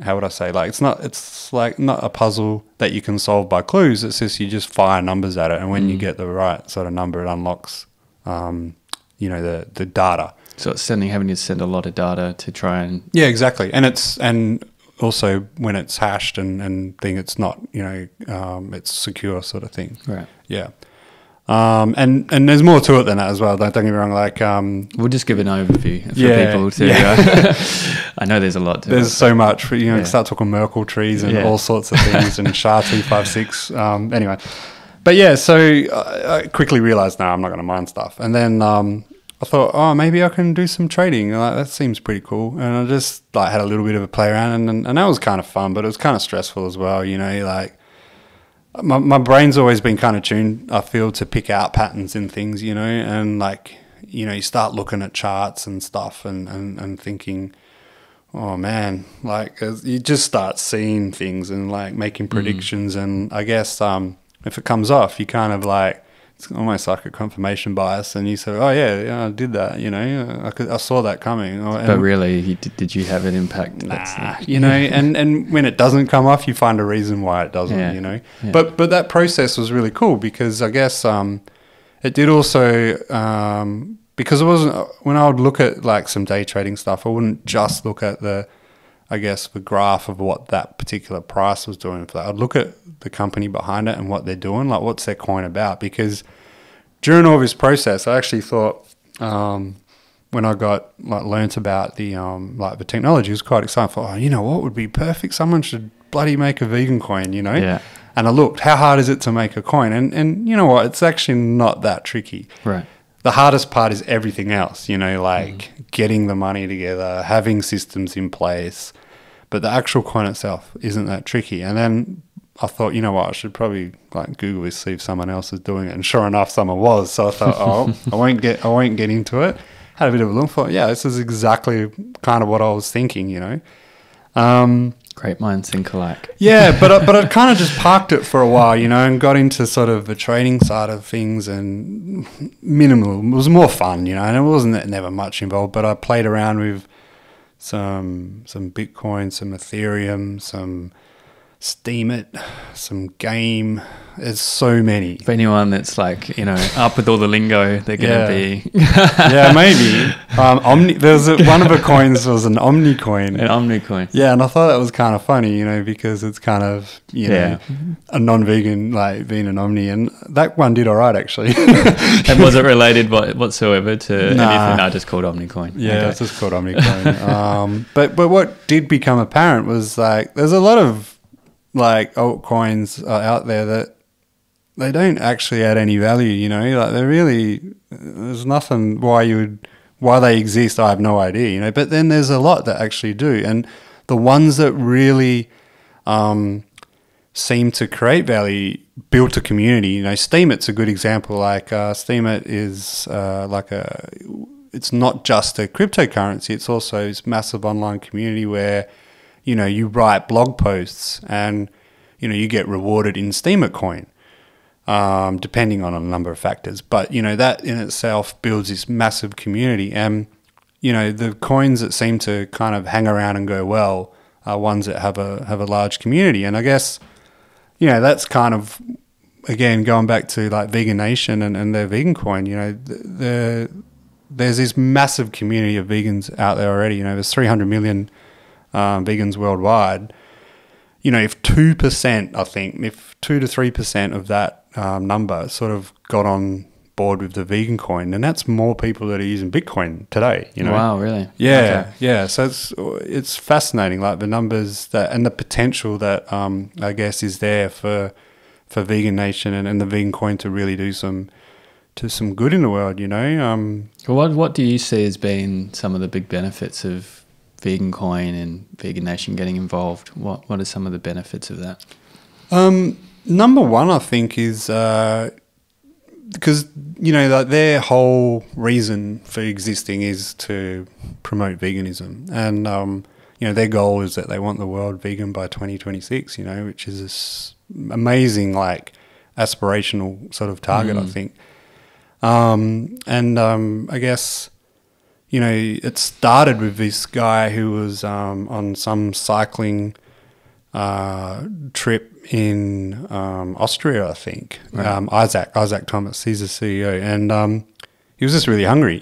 how would I say, like it's like not a puzzle that you can solve by clues. It's just you just fire numbers at it, and when you get the right sort of number, it unlocks the data. So it's having to send a lot of data to try and exactly. And also when it's hashed and thing, it's not it's secure sort of thing. Right. Yeah. And there's more to it than that as well. Don't get me wrong. Like, we'll just give an overview for people to. I know there's a lot to it. There's so much. Start talking Merkle trees and all sorts of things and SHA-256. Anyway, but yeah. So I quickly realized, no, I'm not going to mine stuff. And then I thought, maybe I can do some trading. Like, that seems pretty cool. And I just like had a little bit of a play around, and that was kind of fun, but it was kind of stressful as well. Like. My brain's always been kind of tuned, I feel, to pick out patterns in things, and like, you start looking at charts and stuff and thinking, oh man, like you just start seeing things and like making predictions. And I guess if it comes off, you kind of like, it's almost like a confirmation bias, and you say, oh yeah, I did that, I saw that coming. But really, did you have an impact? Nah, and when it doesn't come off, you find a reason why it doesn't, Yeah. But that process was really cool because I guess it did also because it wasn't, when I would look at like some day trading stuff, I wouldn't just look at the graph of what that particular price was doing for that. I'd look at the company behind it and what they're doing, like what's their coin about. Because during all this process, I actually thought, when I got learnt about the the technology, it was quite exciting. I thought, what would be perfect? Someone should bloody make a vegan coin, Yeah. And I looked, how hard is it to make a coin? And you know what? It's actually not that tricky. Right. The hardest part is everything else, getting the money together, having systems in place. But the actual coin itself isn't that tricky. And then I thought, I should probably Google this, see if someone else is doing it. And sure enough, someone was. So I thought, I won't get into it. Had a bit of a look. Thought, this is exactly kind of what I was thinking, Great minds think alike. Yeah, but I kind of just parked it for a while, and got into sort of the trading side of things and minimal. It was more fun, and it wasn't never much involved. But I played around with some Bitcoin, some Ethereum, some Steemit, some game. There's so many. For anyone that's up with all the lingo, they're going to be... Yeah, maybe. One of the coins was an Omni coin. An Omni coin. Yeah, and I thought that was kind of funny, because it's kind of, a non-vegan, being an Omni. And that one did all right, actually. And was it related whatsoever to anything? No, just called Omni coin. Yeah, okay. It's just called Omni coin. But what did become apparent was, there's a lot of, altcoins out there that they don't actually add any value, they're really, there's nothing why they exist, I have no idea, but then there's a lot that actually do. And the ones that really seem to create value built a community. Steemit's a good example. Steemit is it's not just a cryptocurrency, it's also this massive online community where you write blog posts and, you get rewarded in Steemit coin, depending on a number of factors. But, that in itself builds this massive community. And, the coins that seem to kind of hang around and go well are ones that have a large community. And I guess, that's kind of, again, going back to VeganNation and their vegan coin, there's this massive community of vegans out there already. There's 300 million vegans worldwide. If 2%, I think, if 2 to 3% of that number sort of got on board with the vegan coin, then that's more people that are using Bitcoin today. Wow, really? Yeah, okay. Yeah. So it's fascinating, the numbers that and the potential that I guess is there for VeganNation and the vegan coin to really do some good in the world. What do you see as being some of the big benefits of vegan coin and VeganNation getting involved? What are some of the benefits of that? Number one, I think, is because their whole reason for existing is to promote veganism, and their goal is that they want the world vegan by 2026. Which is this amazing, aspirational sort of target, I think. I guess. It started with this guy who was on some cycling trip in Austria, I think. Right. Isaac Thomas, he's the CEO. And he was just really hungry.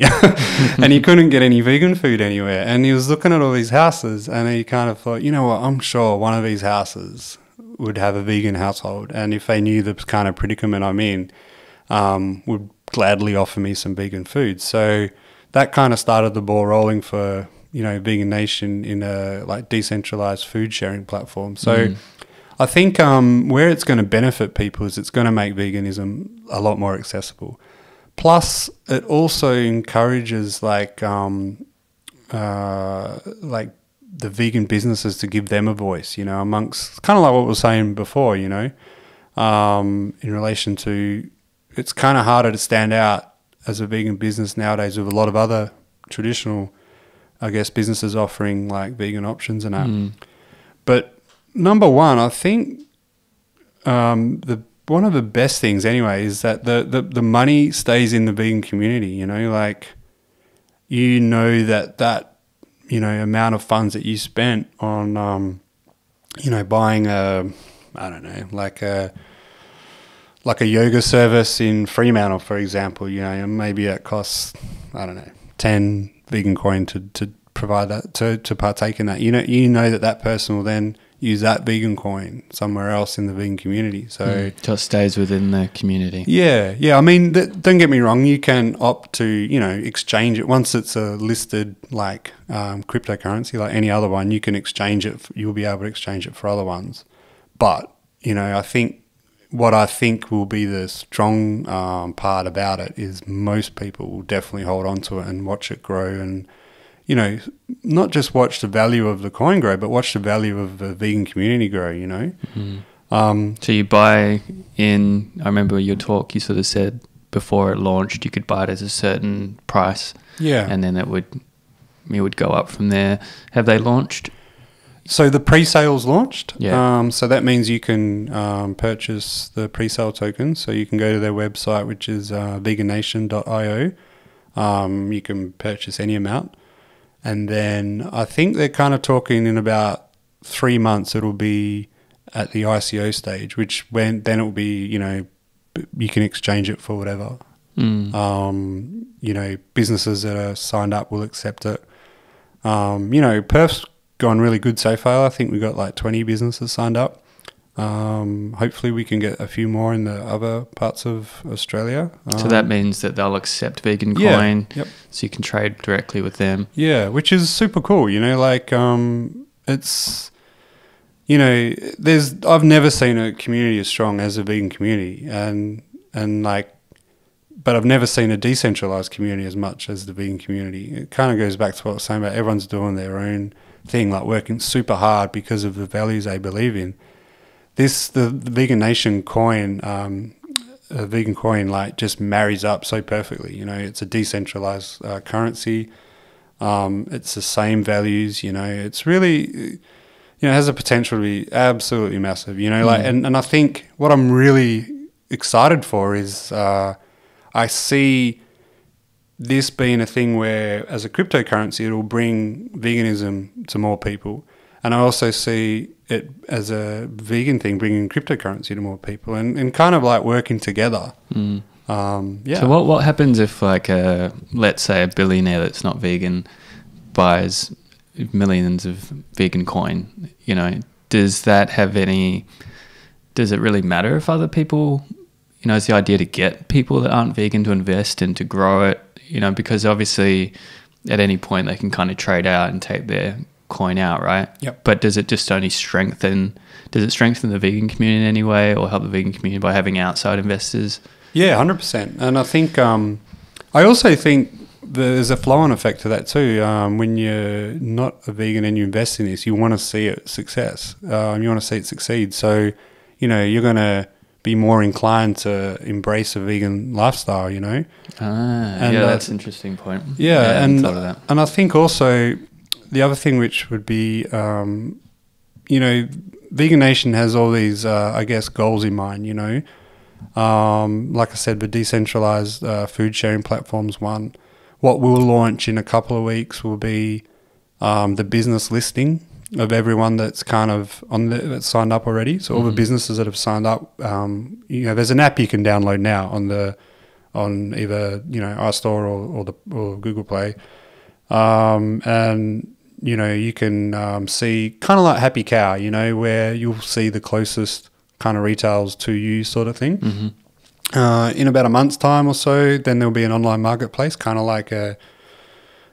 And he couldn't get any vegan food anywhere. And he was looking at all these houses and he kind of thought, I'm sure one of these houses would have a vegan household. And if they knew the kind of predicament I'm in, would gladly offer me some vegan food. So that kind of started the ball rolling for, VeganNation in a decentralized food sharing platform. So I think where it's going to benefit people is it's going to make veganism a lot more accessible. Plus, it also encourages the vegan businesses to give them a voice, amongst kind of like what we were saying before, in relation to it's kind of harder to stand out as a vegan business nowadays with a lot of other traditional, I guess, businesses offering vegan options and that. But number one, I think one of the best things anyway is that the money stays in the vegan community, that amount of funds that you spent on, buying like a yoga service in Fremantle, for example, maybe that costs I don't know, 10 vegan coin to provide that, to partake in that. You know that person will then use that vegan coin somewhere else in the vegan community. So it stays within the community. Yeah. I mean, don't get me wrong. You can opt to, exchange it once it's a listed like cryptocurrency, like any other one. You can exchange it. You'll be able to exchange it for other ones. But I think will be the strong part about it is most people will definitely hold on to it and watch it grow, and not just watch the value of the coin grow, but watch the value of the vegan community grow. So you buy in. I remember your talk. You sort of said before it launched, you could buy it at a certain price. Yeah, and then it would go up from there. Have they launched? So the pre-sale's launched. Yeah. So that means you can purchase the pre-sale tokens. So you can go to their website, which is VeganNation.io. You can purchase any amount. And then I think they're kind of talking in about 3 months it'll be at the ICO stage, then it will be, you can exchange it for whatever. Businesses that are signed up will accept it. Perth's gone really good so far. I think we've got like 20 businesses signed up. Hopefully we can get a few more in the other parts of Australia. So that means that they'll accept vegan coin, yep. So you can trade directly with them. Yeah, which is super cool. It's, I've never seen a community as strong as a vegan community, but I've never seen a decentralized community as much as the vegan community. It kind of goes back to what I was saying about everyone's doing their own thing, like working super hard because of the values they believe in. The VeganNation coin, vegan coin, like just marries up so perfectly. It's a decentralized currency. It's the same values. It's really, has the potential to be absolutely massive. And I think what I'm really excited for is I see this being a thing where, as a cryptocurrency, it will bring veganism to more people. And I also see it as a vegan thing, bringing cryptocurrency to more people and kind of like working together. So what happens if, like, let's say a billionaire that's not vegan buys millions of vegan coin? Does it really matter if other people, is the idea to get people that aren't vegan to invest and to grow it? Because obviously at any point they can kind of trade out and take their coin out, right? Yep. But does it just only strengthen the vegan community in any way, or help the vegan community by having outside investors? Yeah, 100%. And I think I also think there's a flow-on effect to that too. When you're not a vegan and you invest in this, you want to see it success. You want to see it succeed. So, you're going to be more inclined to embrace a vegan lifestyle, that's an interesting point. Yeah, I hadn't thought of that. And I think also the other thing which would be, VeganNation has all these, goals in mind, like I said, the decentralized food sharing platform's one. What we'll launch in a couple of weeks will be the business listing of everyone that's kind of that's signed up already. So all the businesses that have signed up, there's an app you can download now on either iStore or Google Play, and you can see kind of like Happy Cow, where you'll see the closest kind of retails to you, sort of thing. In about a month's time or so, then there'll be an online marketplace, kind of like a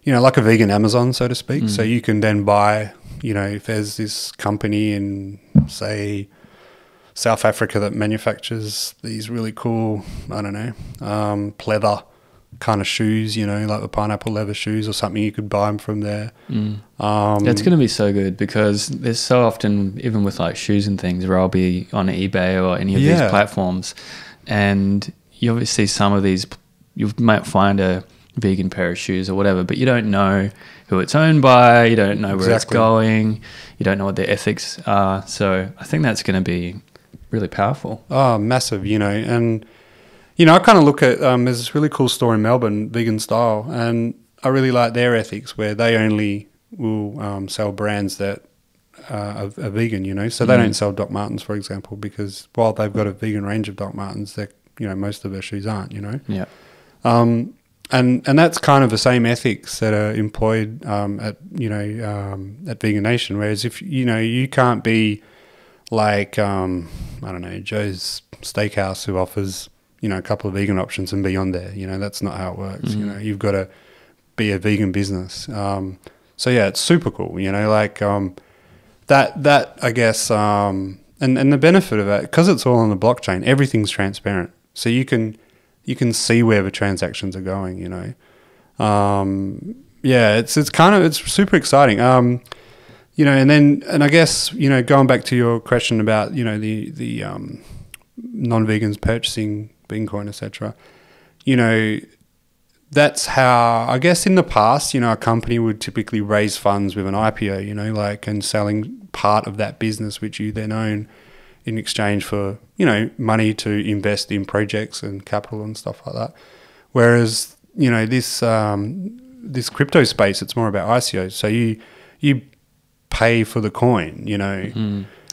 vegan Amazon, so to speak. So you can then buy, if there's this company in, say, South Africa that manufactures these really cool, pleather kind of shoes, like the pineapple leather shoes or something, you could buy them from there. It's going to be so good, because there's so often, even with like shoes and things, where I'll be on eBay or any of these platforms, and you obviously some of these, you might find a vegan pair of shoes or whatever, but you don't know who it's owned by, you don't know where it's going, you don't know what their ethics are. So I think that's going to be really powerful. Oh, massive, and I kind of look at, there's this really cool store in Melbourne, Vegan Style, and I really like their ethics, where they only will sell brands that are vegan, so they don't sell Doc Martens, for example, because while they've got a vegan range of Doc Martens, most of their shoes aren't, Yeah. and that's kind of the same ethics that are employed at VeganNation. Whereas if you can't be like I don't know, Joe's Steakhouse, who offers a couple of vegan options and be on there. That's not how it works. You've got to be a vegan business. So yeah, it's super cool. That I guess, and the benefit of that, because it's all on the blockchain, everything's transparent. So you can see where the transactions are going. It's super exciting. And I guess going back to your question about the non-vegans purchasing Bitcoin, etc. That's how, I guess, in the past, a company would typically raise funds with an IPO, and selling part of that business, which you then own, in exchange for, money to invest in projects and capital and stuff like that. Whereas, this crypto space, it's more about ICOs. So you pay for the coin, You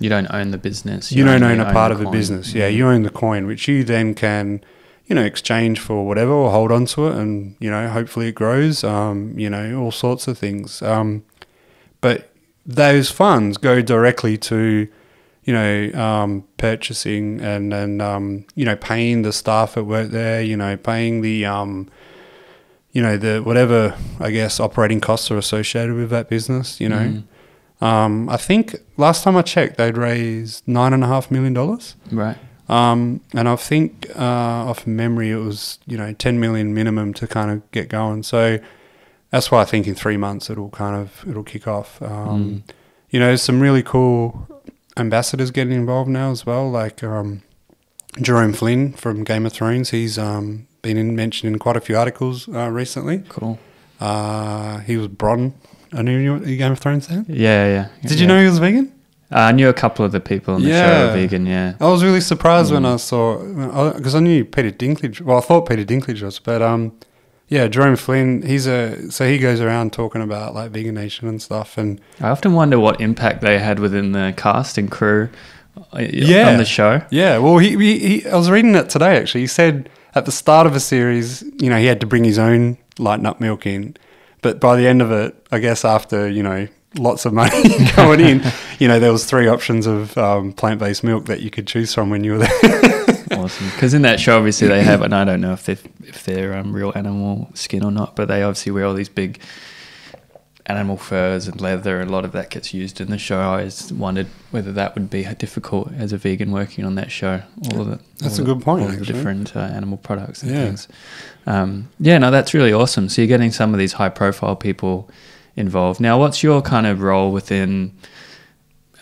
don't own the business. You don't own a part of the business. Yeah, you own the coin, which you then can exchange for whatever, or hold on to it, and hopefully it grows. All sorts of things. But those funds go directly to purchasing and paying the staff that work there. Paying the the whatever, I guess, operating costs are associated with that business. I think last time I checked, they'd raised $9.5 million. Right. And I think off memory it was 10 million minimum to kind of get going. So that's why I think in 3 months it'll kick off. Some really cool ambassadors getting involved now as well, like Jerome Flynn from Game of Thrones. He's been mentioned in quite a few articles recently. Cool. He was Bronn. I knew you were a Game of Thrones fan. Yeah. Did you know he was vegan? I knew a couple of the people on the show are vegan, yeah. I was really surprised when I saw, because I knew Peter Dinklage, well, I thought Peter Dinklage was, but Jerome Flynn, so he goes around talking about like VeganNation and stuff. And I often wonder what impact they had within the cast and crew on the show. Yeah, well, he I was reading it today actually. He said at the start of the series, he had to bring his own like nut milk in, but by the end of it, I guess after, lots of money going in, there was 3 options of plant-based milk that you could choose from when you were there. Awesome. Because in that show, obviously they have, and I don't know if they're real animal skin or not, but they obviously wear all these big animal furs and leather. A lot of that gets used in the show. I always wondered whether that would be difficult as a vegan working on that show. That's a good point. All the different animal products and things. That's really awesome. So you're getting some of these high-profile people involved. Now, what's your kind of role within?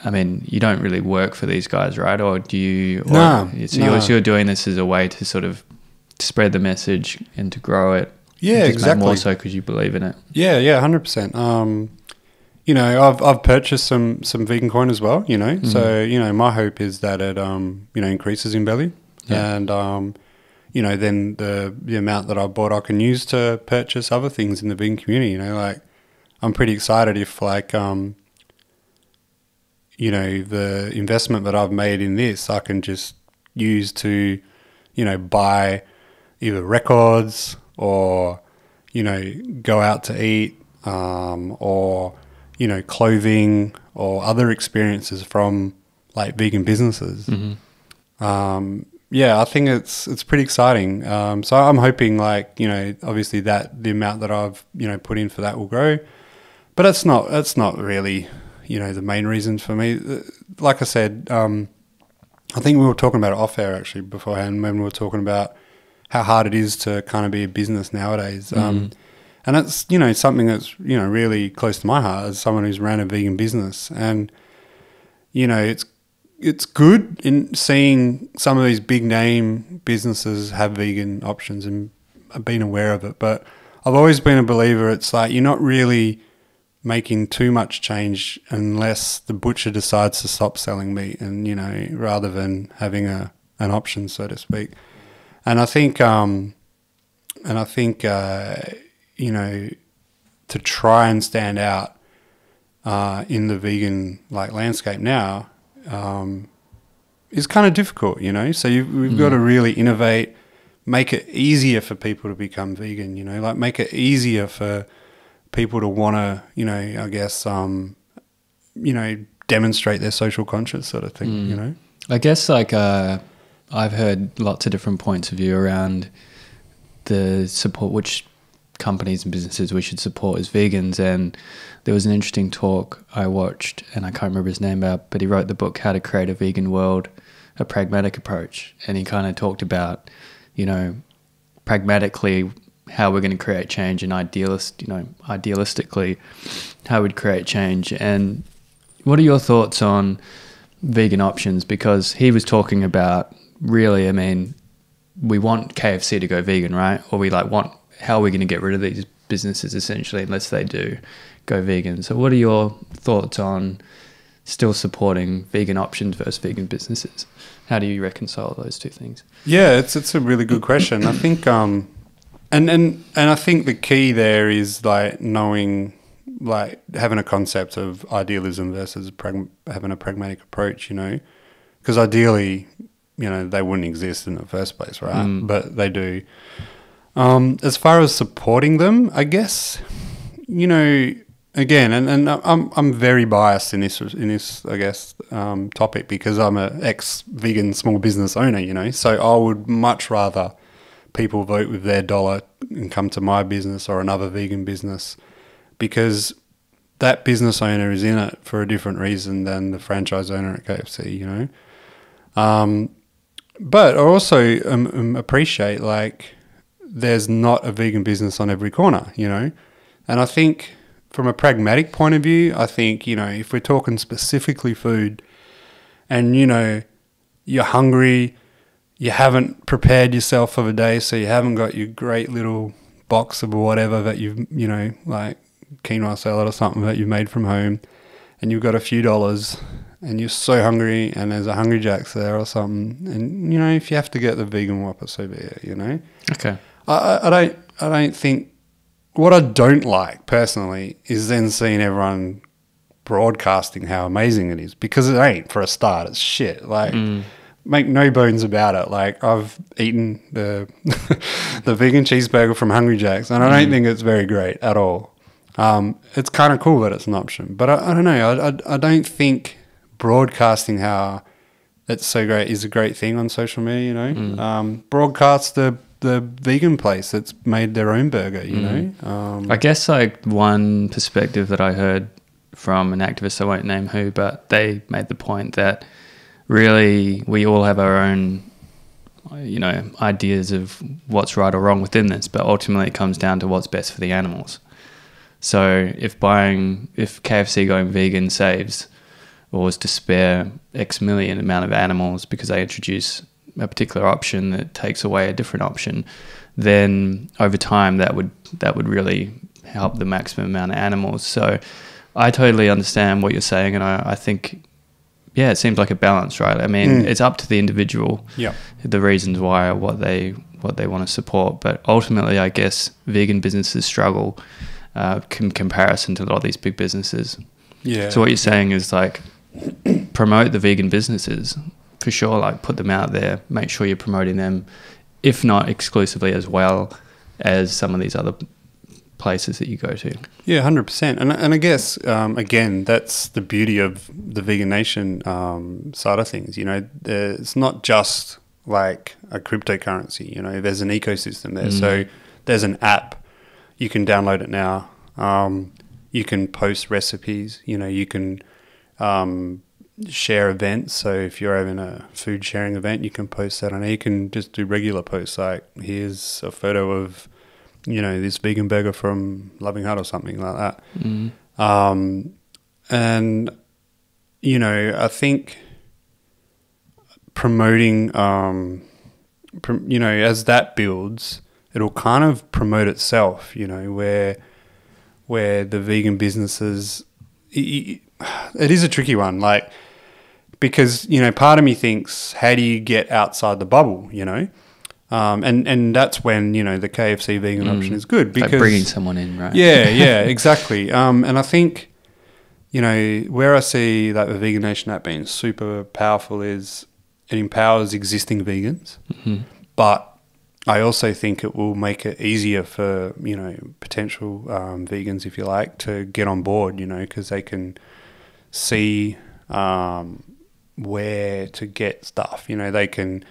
I mean, you don't really work for these guys, right? Or do you? No. You're doing this as a way to sort of spread the message and to grow it. Yeah, exactly. More so because you believe in it. Yeah, 100%. I've purchased some vegan coin as well. So my hope is that it increases in value, and then the amount that I bought I can use to purchase other things in the vegan community. I'm pretty excited if the investment that I've made in this, I can just use to, buy either records or, go out to eat, or, clothing or other experiences from like vegan businesses. I think it's pretty exciting. So I'm hoping obviously that the amount that I've, put in for that will grow. But that's not really, the main reason for me. Like I said, I think we were talking about it off air actually beforehand when we were talking about how hard it is to kind of be a business nowadays. And that's, something that's, really close to my heart as someone who's ran a vegan business. And, it's good in seeing some of these big name businesses have vegan options and being aware of it. But I've always been a believer it's like you're not really making too much change unless the butcher decides to stop selling meat and, rather than having an option, so to speak. And I think, to try and stand out in the vegan landscape now is kind of difficult, So we've got to really innovate, make it easier for people to become vegan, you know, like make it easier for people to want to, you know, I guess, you know, demonstrate their social conscience sort of thing, you know? I guess like I've heard lots of different points of view around the support, which companies and businesses we should support as vegans. And there was an interesting talk I watched, and I can't remember his name out, but he wrote the book, How to Create a Vegan World, a Pragmatic Approach. And he kind of talked about, you know, pragmatically how we're going to create change, and idealistically how we'd create change. And what are your thoughts on vegan options? Because he was talking about, really, I mean, we want KFC to go vegan, right? Or we like want, how are we going to get rid of these businesses essentially unless they do go vegan? So what are your thoughts on still supporting vegan options versus vegan businesses? How do you reconcile those two things? Yeah, it's a really good question. I think and I think the key there is like knowing, like having a concept of idealism versus having a pragmatic approach, you know, because ideally, you know, they wouldn't exist in the first place, right? But they do. As far as supporting them, I guess, you know, again, and I'm very biased in this I guess topic, because I'm an ex-vegan small business owner, you know, so I would much rather people vote with their dollar and come to my business or another vegan business, because that business owner is in it for a different reason than the franchise owner at KFC, you know. But I also appreciate, like, there's not a vegan business on every corner, you know. And I think from a pragmatic point of view, I think, you know, if we're talking specifically food and, you know, you're hungry, you haven't prepared yourself for the day, so you haven't got your great little box of whatever that you've, you know, like quinoa salad or something that you've made from home, and you've got a few dollars and you're so hungry and there's a Hungry Jack's there or something, and, you know, if you have to get the vegan Whopper, so be it, you know. Okay. I don't think, what I don't like personally is then seeing everyone broadcasting how amazing it is, because it ain't, for a start. It's shit. Like, make no bones about it. Like, I've eaten the the vegan cheeseburger from Hungry Jack's, and I don't think it's very great at all. It's kind of cool that it's an option, but I don't know. I don't think broadcasting how it's so great is a great thing on social media, you know. Broadcast the vegan place that's made their own burger, you know. I guess like one perspective that I heard from an activist, I won't name who, but they made the point that really we all have our own, you know, ideas of what's right or wrong within this, but ultimately it comes down to what's best for the animals. So if KFC going vegan saves, or was to spare X million amount of animals because they introduce a particular option that takes away a different option, then over time that would really help the maximum amount of animals. So I totally understand what you're saying, and I think, yeah, it seems like a balance, right? I mean, it's up to the individual, the reasons why or what they want to support, but ultimately I guess vegan businesses struggle in comparison to a lot of these big businesses. Yeah. So what you're saying is like promote the vegan businesses for sure, like put them out there, make sure you're promoting them, if not exclusively, as well as some of these other places that you go to. Yeah, 100%. And I guess, again, that's the beauty of the VeganNation side of things. You know, it's not just like a cryptocurrency, you know, there's an ecosystem there. So there's an app, you can download it now. You can post recipes, you know, you can share events. So if you're having a food sharing event, you can post that on there. You can just do regular posts like, here's a photo of, you know, this vegan burger from Loving Hut or something like that. And, you know, I think promoting, you know, as that builds, it'll kind of promote itself, you know, where the vegan businesses, it is a tricky one, like, because, you know, part of me thinks, how do you get outside the bubble, you know? And that's when, you know, the KFC vegan option is good, because like bringing someone in, right? Yeah, exactly. And I think, you know, where I see like the VeganNation app being super powerful is it empowers existing vegans, but I also think it will make it easier for, you know, potential vegans, if you like, to get on board, you know, because they can see where to get stuff. You know, they can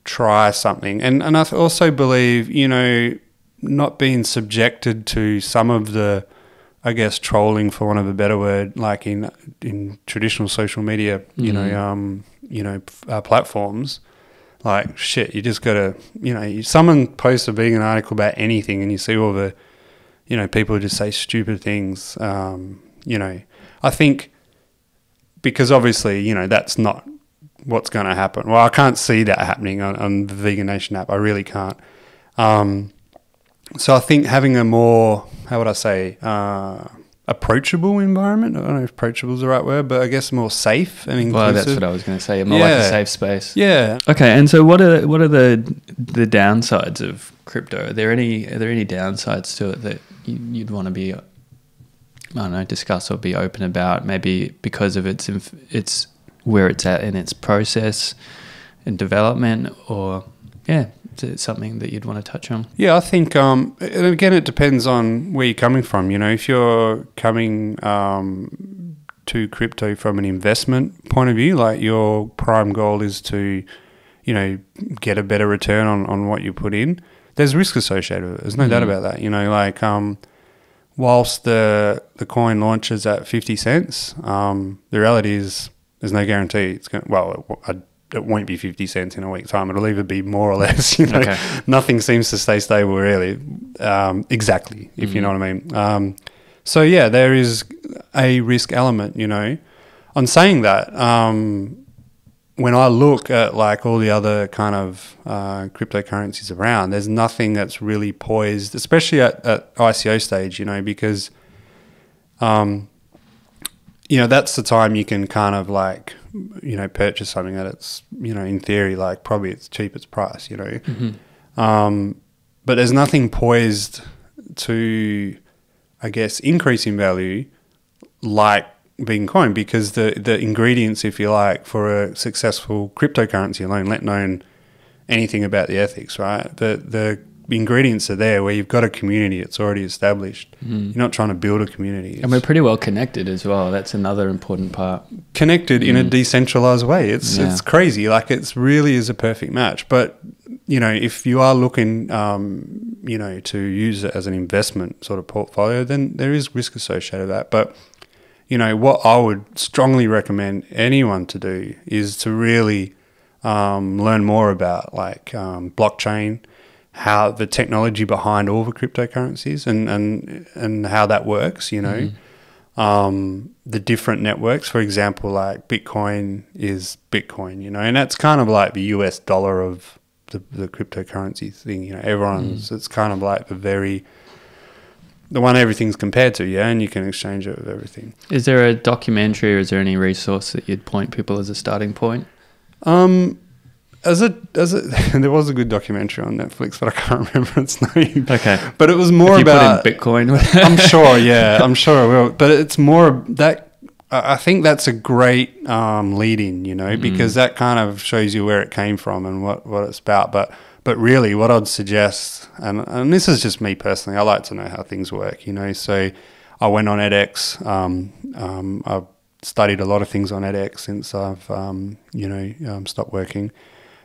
try something. And I also believe, you know, not being subjected to some of the, I guess, trolling, for want of a better word, like in traditional social media, you know, platforms. Like, shit, you just got to, you know, someone posts a vegan article about anything and you see all the, you know, people just say stupid things. You know, I think because obviously, you know, that's not what's going to happen. Well, I can't see that happening on the VeganNation app. I really can't. So I think having a more, how would I say, approachable environment. I don't know if approachable is the right word, but I guess more safe and inclusive. Well, that's what I was going to say. More like a safe space. Yeah. Okay. And so, what are the downsides of crypto? Are there any downsides to it that you'd want to be, I don't know, discuss or be open about? Maybe because of its where it's at in its process and development, or is it something that you'd want to touch on? Yeah, I think, and again, it depends on where you're coming from. You know, if you're coming to crypto from an investment point of view, like your prime goal is to, you know, get a better return on what you put in, there's risk associated with it. There's no doubt about that. You know, like whilst the coin launches at 50 cents, the reality is there's no guarantee it's going to, it won't be 50 cents in a week's time. It'll either be more or less, you know. Okay. Nothing seems to stay stable really, exactly, if you know what I mean. So yeah, there is a risk element, you know. On saying that, when I look at like all the other kind of cryptocurrencies around, there's nothing that's really poised, especially at ICO stage, you know, because, you know, that's the time you can kind of like, you know, purchase something that it's, you know, in theory, like probably its cheapest price, you know. But there's nothing poised to, I guess, increase in value like vegan coin, because the ingredients, if you like, for a successful cryptocurrency alone, let alone anything about the ethics, right? The ingredients are there where you've got a community, it's already established. You're not trying to build a community. And we're pretty well connected as well. That's another important part. Connected in a decentralized way. It's crazy. Like, it's really is a perfect match. But, you know, if you are looking, you know, to use it as an investment sort of portfolio, then there is risk associated with that. But, you know, what I would strongly recommend anyone to do is to really learn more about like blockchain, how the technology behind all the cryptocurrencies and how that works, you know. The different networks, for example, like Bitcoin is Bitcoin, you know, and that's kind of like the US dollar of the cryptocurrency thing, you know. Everyone's, it's kind of like the one everything's compared to, yeah, and you can exchange it with everything. Is there a documentary or is there any resource that you'd point people as a starting point? There was a good documentary on Netflix, but I can't remember its name. Okay. But it was more about... put in Bitcoin. I'm sure, yeah. I'm sure I will. But it's more that... I think that's a great lead-in, you know, because that kind of shows you where it came from and what it's about. But really, what I'd suggest, and this is just me personally, I like to know how things work, you know. So I went on edX. I've studied a lot of things on edX since I've, you know, stopped working.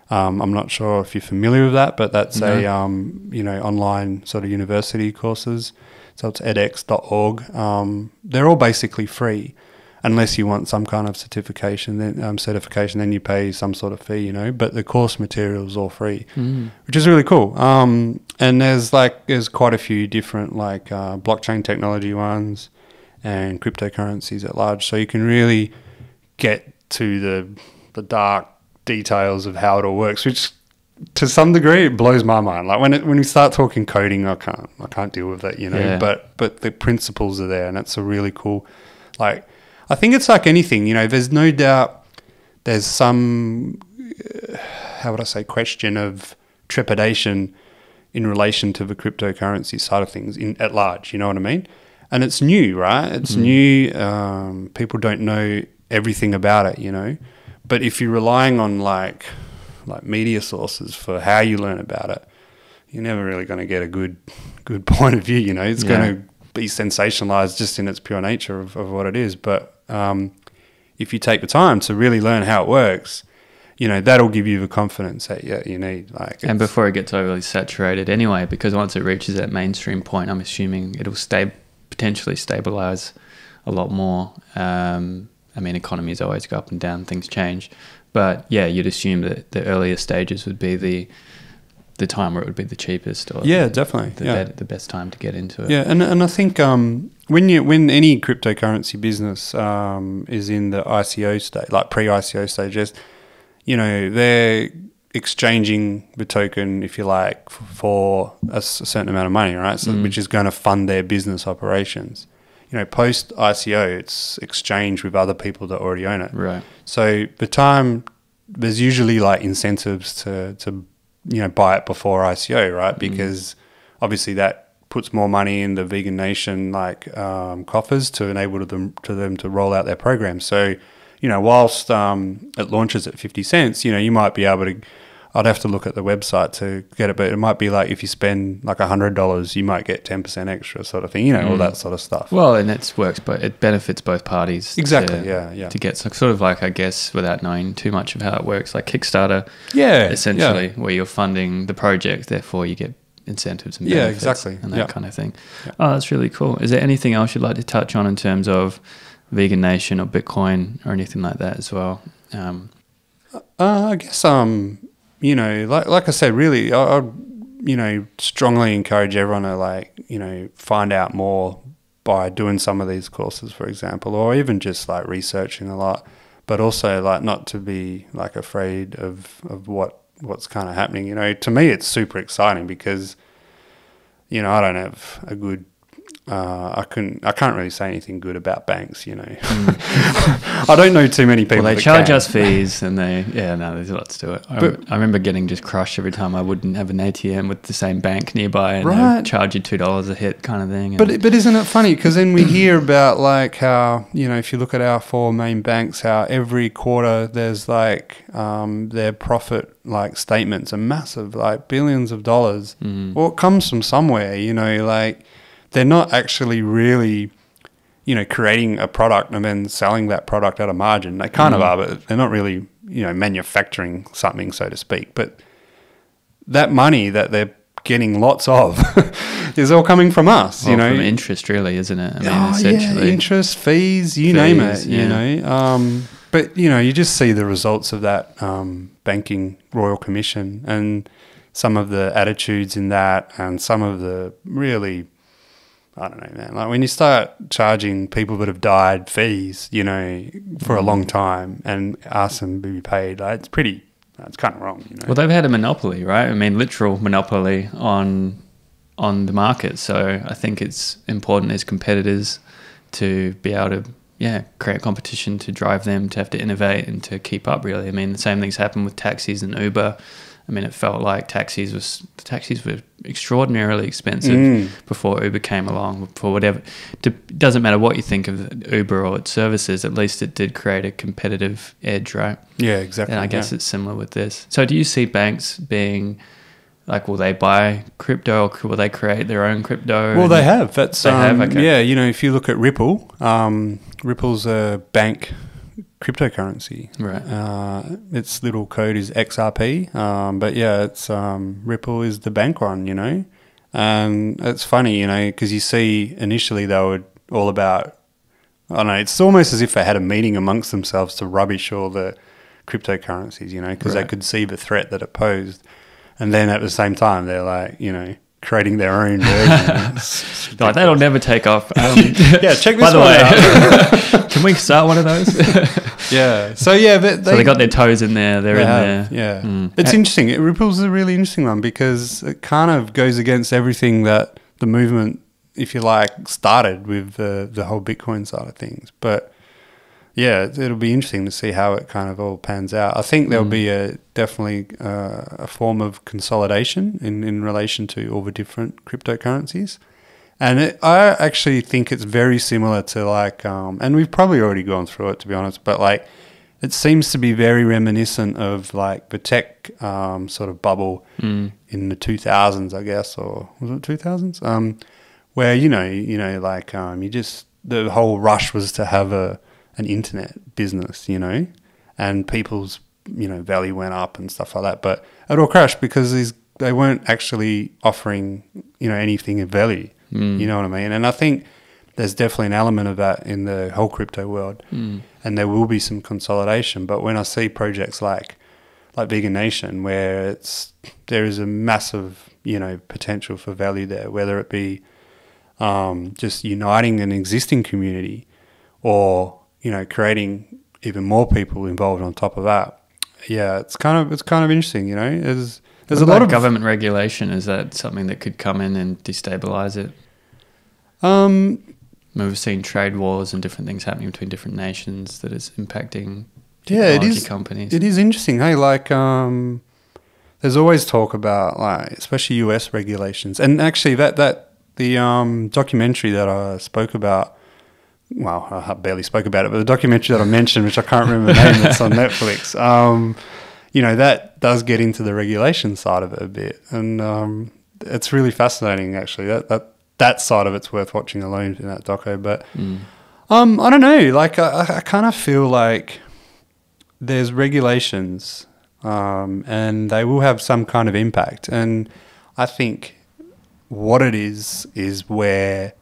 I'm not sure if you're familiar with that, but that's a, you know, online sort of university courses. So it's edX.org. They're all basically free unless you want some kind of certification, then you pay some sort of fee, you know, but the course material is all free, which is really cool. And there's quite a few different like blockchain technology ones and cryptocurrencies at large. So you can really get to the dark details of how it all works, which to some degree it blows my mind. Like when we start talking coding, I can't deal with it, you know. Yeah. But the principles are there, and it's a really cool. Like, I think it's like anything, you know. There's no doubt there's some how would I say, question of trepidation in relation to the cryptocurrency side of things at large. You know what I mean? And it's new, right? It's new. People don't know everything about it, you know. But if you're relying on like media sources for how you learn about it, you're never really going to get a good point of view. You know, it's going to be sensationalized just in its pure nature of what it is. But if you take the time to really learn how it works, you know, that'll give you the confidence that you need. And before it gets overly saturated anyway, because once it reaches that mainstream point, I'm assuming it'll potentially stabilize a lot more. I mean, economies always go up and down, things change. But yeah, you'd assume that the earlier stages would be the time where it would be the cheapest, or definitely the best time to get into it. Yeah, and I think when any cryptocurrency business is in the ICO stage, like pre-ICO stages, you know, they're exchanging the token, if you like, for a certain amount of money, right? So which is going to fund their business operations. You know, post ICO, it's exchanged with other people that already own it. Right. So there's usually like incentives to you know, buy it before ICO, right? Because obviously that puts more money in the VeganNation coffers to enable them to roll out their program. So, you know, whilst it launches at 50 cents, you know, you might be able to, I'd have to look at the website to get it, but it might be like if you spend like $100, you might get 10% extra sort of thing, you know, all that sort of stuff. Well, and it works, but it benefits both parties. Exactly, to get sort of like, I guess, without knowing too much of how it works, like Kickstarter, essentially, where you're funding the project, therefore you get incentives and benefits and that kind of thing. Yeah. Oh, that's really cool. Is there anything else you'd like to touch on in terms of VeganNation or Bitcoin or anything like that as well? I guess you know, like I said, really, I you know, strongly encourage everyone to, like, you know, find out more by doing some of these courses, for example, or even just like researching a lot, but also like not to be like afraid of what's kind of happening. You know, to me, it's super exciting because, you know, I don't have a good I can't really say anything good about banks, you know. I don't know too many people. Well, they charge us fees, and there's lots to it. I remember getting just crushed every time I wouldn't have an ATM with the same bank nearby, and they'd charge you $2 a hit, kind of thing. But isn't it funny? Because then we hear about like how, you know, if you look at our 4 main banks, how every quarter there's like their profit like statements are massive, like billions of dollars. Well, it comes from somewhere, you know, like. They're not actually really, you know, creating a product and then selling that product at a margin. They kind of are, but they're not really, you know, manufacturing something, so to speak. But that money that they're getting lots of is all coming from us, you know. From interest, really, isn't it? I mean, essentially. Yeah, interest, fees, name it, you know. But, you know, you just see the results of that banking Royal Commission and some of the attitudes in that and some of the really... I don't know, man. Like when you start charging people that have died fees, you know, for a long time and ask them to be paid, like it's kind of wrong, you know. Well, they've had a monopoly, right? I mean, literal monopoly on the market. So I think it's important as competitors to be able to, create competition to drive them to have to innovate and to keep up, really. I mean, the same things happened with taxis and Uber. I mean, it felt like taxis were extraordinarily expensive before Uber came along. For whatever, it doesn't matter what you think of Uber or its services. At least it did create a competitive edge, right? Yeah, exactly. And I guess it's similar with this. So, do you see banks being like, will they buy crypto or will they create their own crypto? Well, they have. They have. Okay. Yeah, you know, if you look at Ripple, Ripple's a bank cryptocurrency, right? Its little code is XRP, but yeah, it's Ripple is the bank one, you know. And it's funny, you know, because you see initially they were all about, I don't know, it's almost as if they had a meeting amongst themselves to rubbish all the cryptocurrencies, you know, because they could see the threat that it posed. And then at the same time, they're like, you know, creating their own version. Like, that'll never take off. Yeah, check this by the one way, out. Can we start one of those? Yeah. So yeah, they got their toes in there. They're in there. Yeah. It's interesting. Ripple's a really interesting one because it kind of goes against everything that the movement, if you like, started with the whole Bitcoin side of things. But yeah, it'll be interesting to see how it kind of all pans out. I think there'll be definitely a form of consolidation in relation to all the different cryptocurrencies. And I actually think it's very similar to like, and we've probably already gone through it, to be honest, but like it seems to be very reminiscent of like the tech sort of bubble in the 2000s, I guess, or was it 2000s? Where like you just, the whole rush was to have an internet business, and people's value went up and stuff like that, but it all crashed because they weren't actually offering anything of value. You know what I mean? And I think there's definitely an element of that in the whole crypto world, and there will be some consolidation. But when I see projects like VeganNation, where there is a massive potential for value there, whether it be just uniting an existing community, or creating even more people involved on top of that. Yeah, it's kind of interesting. There's a lot of government regulation. Is that something that could come in and destabilize it? We've seen trade wars and different things happening between different nations that is impacting technology companies. It is interesting. Hey, like there's always talk about like especially US regulations, and actually the documentary that I spoke about. Well, I barely spoke about it, but the documentary that I mentioned, which I can't remember the name, that's on Netflix, that does get into the regulation side of it a bit. And it's really fascinating, actually. That side of it's worth watching alone in that doco. But I don't know. Like, I kind of feel like there's regulations and they will have some kind of impact. And I think what it is where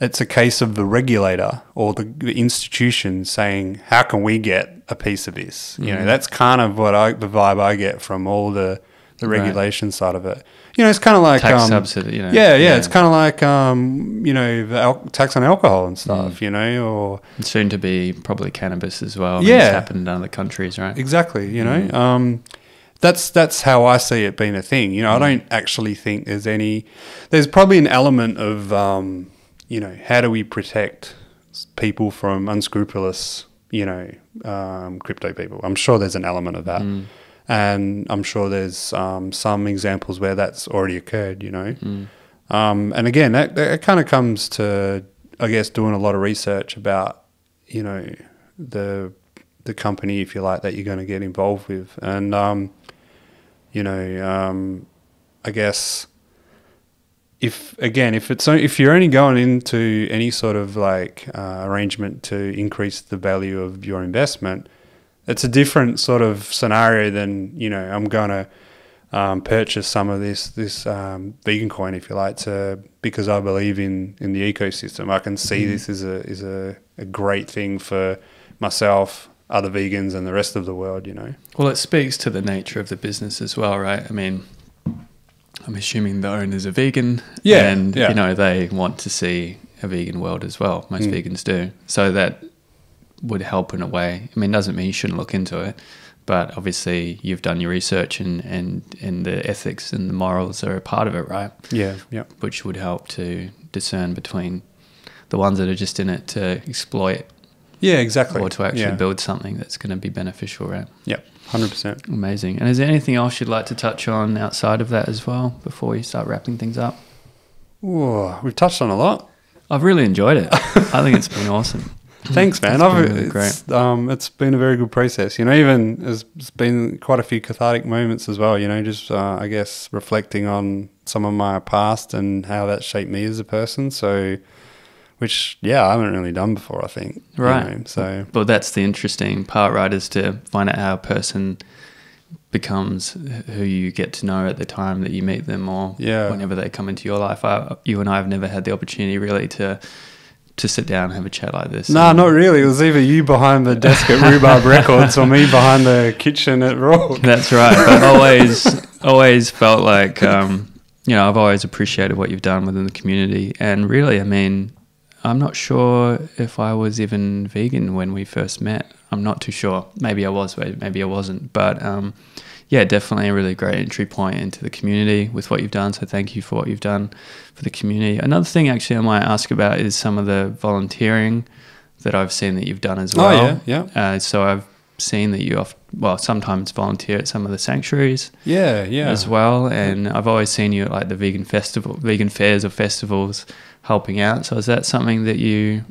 it's a case of the regulator or the institution saying, how can we get a piece of this? That's kind of the vibe I get from all the regulation side of it. It's kind of like tax subsidy. Yeah. It's kind of like the tax on alcohol and stuff. Or soon to be probably cannabis as well. It's happened in other countries, right? Exactly. That's how I see it being a thing. I don't actually think there's probably an element of how do we protect people from unscrupulous crypto people? I'm sure there's an element of that. And I'm sure there's some examples where that's already occurred, And again, that kind of comes to, I guess, doing a lot of research about, the company, if you like, that you're going to get involved with. And, I guess if you're only going into any sort of like arrangement to increase the value of your investment, it's a different sort of scenario than, I'm going to purchase some of this vegan coin, if you like, because I believe in the ecosystem. I can see this is a great thing for myself, other vegans, and the rest of the world. Well, it speaks to the nature of the business as well, right? I mean, I'm assuming the owners are vegan, and they want to see a vegan world as well. Most vegans do, so that would help in a way. I mean, it doesn't mean you shouldn't look into it, but obviously you've done your research and the ethics and the morals are a part of it, right? Yeah. Which would help to discern between the ones that are just in it to exploit. Yeah, exactly. Or to actually build something that's going to be beneficial, right? Yeah, 100%. Amazing. And is there anything else you'd like to touch on outside of that as well before we start wrapping things up? Whoa, we've touched on a lot. I've really enjoyed it. I think it's been awesome. Thanks, man. It's been a very good process. Even there's been quite a few cathartic moments as well. Just I guess reflecting on some of my past and how that shaped me as a person. So, which I haven't really done before, I think. Right. But that's the interesting part, right? Is to find out how a person becomes who you get to know at the time that you meet them, or whenever they come into your life. You and I have never had the opportunity really to sit down and have a chat like this. Nah, not really. It was either you behind the desk at Rhubarb Records or me behind the kitchen at Roark. That's right. But always felt like, I've always appreciated what you've done within the community. And really, I mean, I'm not sure if I was even vegan when we first met. I'm not too sure. Maybe I was, maybe I wasn't. But definitely a really great entry point into the community with what you've done. So thank you for what you've done for the community. Another thing actually I might ask about is some of the volunteering that I've seen that you've done as well. Oh, yeah. So I've seen that you sometimes volunteer at some of the sanctuaries. Yeah. As well. And I've always seen you at like the vegan fairs or festivals helping out. So is that something that you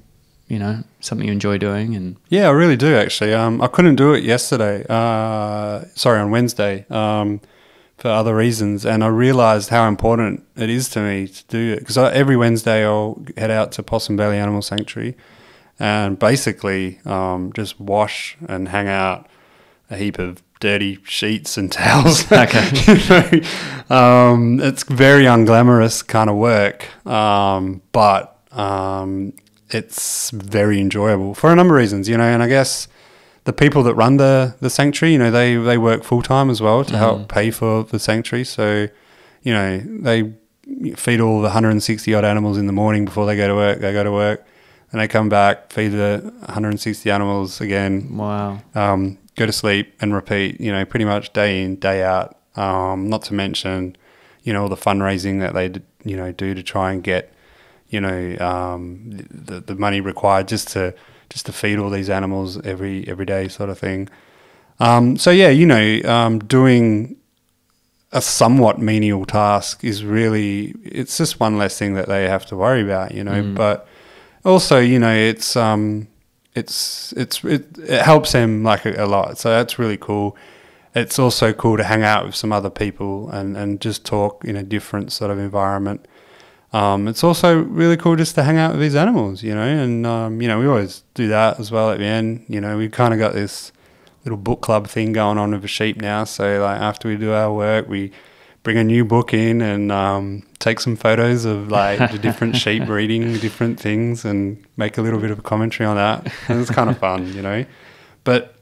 something you enjoy doing? And yeah, I really do actually. I couldn't do it yesterday. On Wednesday. For other reasons, and I realised how important it is to me to do it, because every Wednesday I'll head out to Possum Valley Animal Sanctuary and basically just wash and hang out a heap of dirty sheets and towels. Okay. It's very unglamorous kind of work, but it's very enjoyable for a number of reasons, and I guess the people that run the sanctuary, they work full time as well to help pay for the sanctuary. So, they feed all the 160 odd animals in the morning before they go to work. They go to work, and they come back, feed the 160 animals again. Wow. Go to sleep and repeat. Pretty much day in, day out. Not to mention, all the fundraising that they do to try and get, the money required just to feed all these animals every day, sort of thing. Doing a somewhat menial task is really, it's just one less thing that they have to worry about, But also, it helps them like a lot. So that's really cool. It's also cool to hang out with some other people and just talk in a different sort of environment. It's also really cool just to hang out with these animals, and, we always do that as well at the end. We've kind of got this little book club thing going on with the sheep now. So, like, after we do our work, we bring a new book in and take some photos of, like, the different sheep reading different things and make a little bit of a commentary on that. And it's kind of fun, But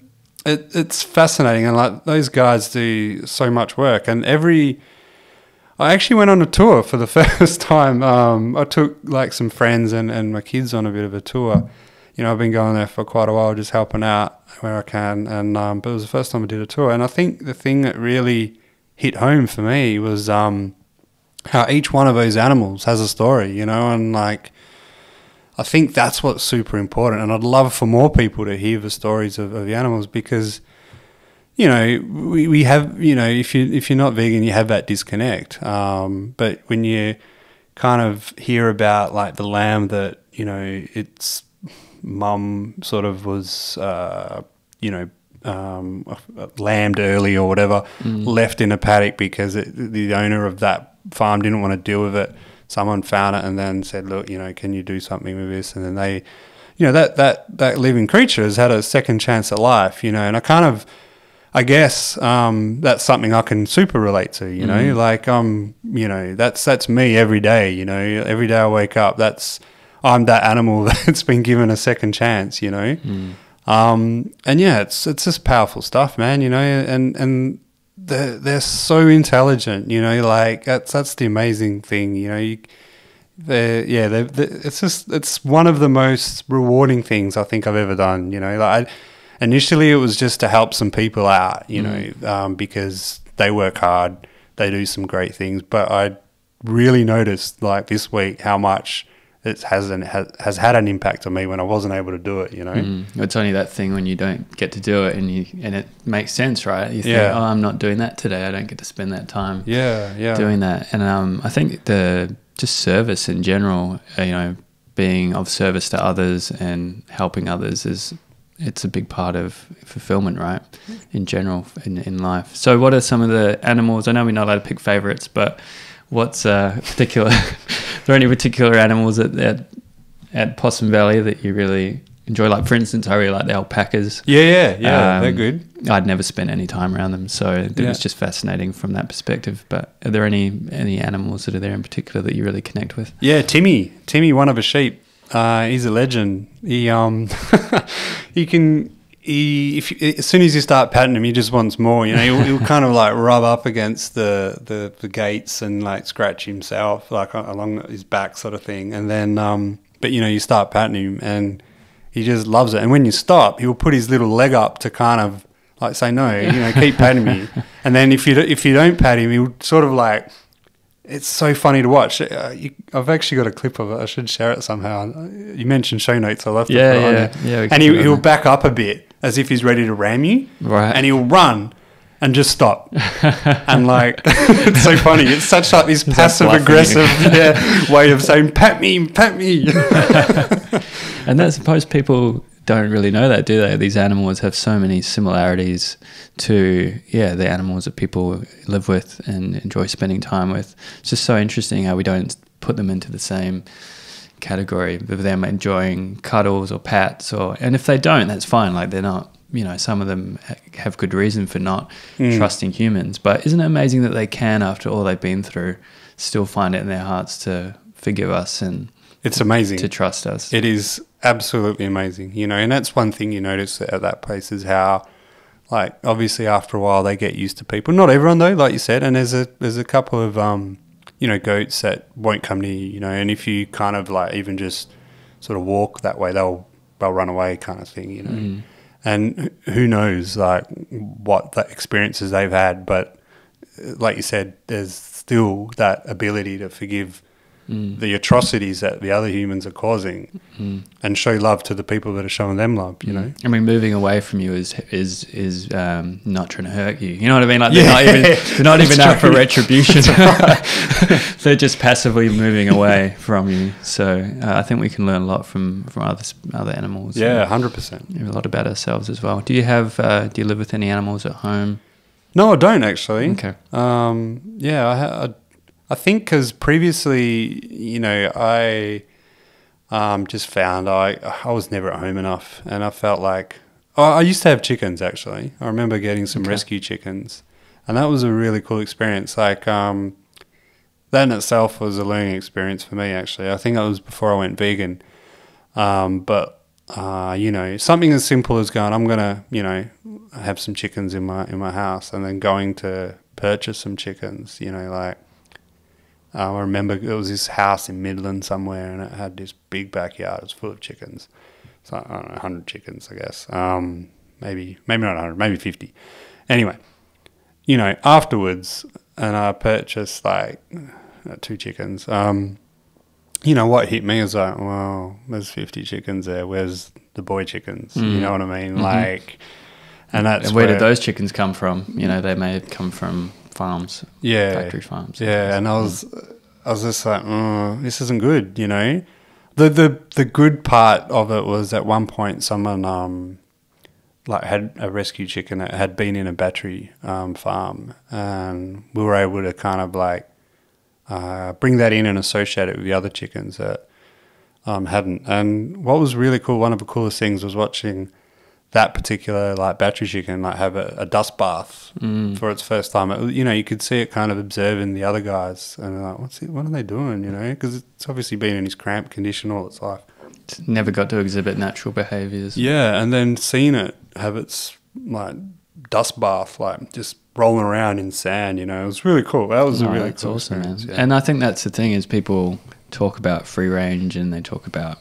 it's fascinating. And, like, those guys do so much work. And I actually went on a tour for the first time. I took like some friends and my kids on a bit of a tour. I've been going there for quite a while, just helping out where I can. And but it was the first time I did a tour. And I think the thing that really hit home for me was how each one of those animals has a story, and like I think that's what's super important. And I'd love for more people to hear the stories of the animals, because we have, if you're not vegan, you have that disconnect. But when you kind of hear about like the lamb that, its mum sort of was, lambed early or whatever, left in a paddock because the owner of that farm didn't want to deal with it. Someone found it and then said, look, can you do something with this? And then they, that living creature has had a second chance at life, and I guess that's something I can super relate to, like, that's me every day, every day I wake up, I'm that animal that's been given a second chance, and yeah, it's just powerful stuff, man, and they're so intelligent, like that's the amazing thing, it's one of the most rewarding things I think I've ever done, initially, it was just to help some people out, because they work hard, they do some great things. But I really noticed, like this week, how much it has had an impact on me when I wasn't able to do it. It's only that thing when you don't get to do it, and it makes sense, right? You think, oh, I'm not doing that today. I don't get to spend that time. Doing that, and I think the just service in general, being of service to others and helping others it's a big part of fulfillment, right? In general, in life. So what are some of the animals? I know we're not allowed to pick favorites, but what's particular? Are there any particular animals at Possum Valley that you really enjoy? Like, for instance, I really like the alpacas. Yeah, they're good. I'd never spent any time around them, so it was just fascinating from that perspective. But are there any animals that are there in particular that you really connect with? Yeah, Timmy, one of the sheep. He's a legend. He as soon as you start patting him, he just wants more. He'll kind of like rub up against the gates and like scratch himself like along his back, sort of thing. And then, but you start patting him and he just loves it. And when you stop, he'll put his little leg up to kind of like say no, keep patting me. And then if you don't pat him, he'll sort of like. It's so funny to watch. I've actually got a clip of it. I should share it somehow. You mentioned show notes. I'll have to put it on. Yeah. And he'll back up a bit as if he's ready to ram you. Right. And he'll run. and just stop. And like, it's so funny. It's such like this passive aggressive way of saying, pat me. And I suppose people don't really know that, do they? These animals have so many similarities to, the animals that people live with and enjoy spending time with. It's just so interesting how we don't put them into the same category of them enjoying cuddles or pats, and if they don't, that's fine. Like, they're not, some of them have good reason for not trusting humans. But isn't it amazing that they can, after all they've been through, still find it in their hearts to forgive us and it's amazing to trust us? It is absolutely amazing, and that's one thing you notice at that place is how, like, obviously after a while they get used to people. Not everyone though, like you said, and there's a couple of goats that won't come near you, and if you kind of like even just sort of walk that way, they'll run away kind of thing, And who knows like what the experiences they've had, but like you said, there's still that ability to forgive the atrocities that the other humans are causing and show love to the people that are showing them love, I mean, moving away from you is not trying to hurt you. You know what I mean? Like, they're not even out for retribution. They're just passively moving away from you. So I think we can learn a lot from other animals. Yeah, 100%. A lot about ourselves as well. Do you live with any animals at home? No, I don't actually. Okay. I think because previously, I just found I was never at home enough, and I felt like I used to have chickens actually. I remember getting some rescue chickens, and that was a really cool experience. Like that in itself was a learning experience for me actually. I think it was before I went vegan, but something as simple as going, I'm gonna have some chickens in my house, and then going to purchase some chickens. I remember it was this house in Midland somewhere, and it had this big backyard. It was full of chickens. So I don't know, 100 chickens, I guess. Maybe not 100, maybe 50. Anyway, afterwards, and I purchased like 2 chickens. What hit me is like, well, there's 50 chickens there. Where's the boy chickens? You know what I mean? Mm-hmm. Like, and that's where did those chickens come from? They may have come from farms, factory farms. Yeah, and I was just like, this isn't good, The good part of it was at one point someone had a rescue chicken that had been in a battery farm, and we were able to kind of like bring that in and associate it with the other chickens that hadn't. And what was really cool, one of the coolest things was watching that particular like battery chicken like have a dust bath for its first time. You could see it kind of observing the other guys, and they're like, what are they doing? Because it's obviously been in this cramped condition all its life. It's never got to exhibit natural behaviours. Yeah, and then seeing it have its like dust bath, like just rolling around in sand. It was really cool. That was a really cool awesome, experience. Man. Yeah. And I think that's the thing is people talk about free range and they talk about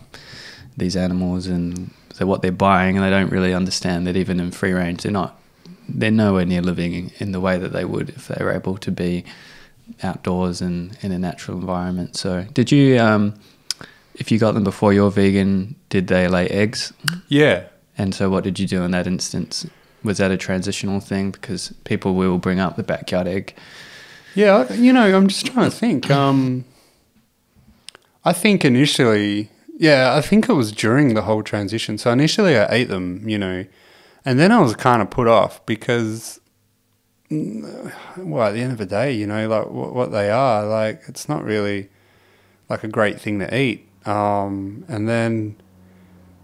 these animals and what they're buying, and they don't really understand that even in free range they're nowhere near living in the way that they would if they were able to be outdoors and in a natural environment. So did you if you got them before you're vegan, did they lay eggs? Yeah. And so what did you do in that instance? Was that a transitional thing? Because people will bring up the backyard egg. Yeah, I'm just trying to think. I think initially, I think it was during the whole transition. So initially I ate them, and then I was kind of put off because, well, at the end of the day, like what they are, like it's not really like a great thing to eat. And then,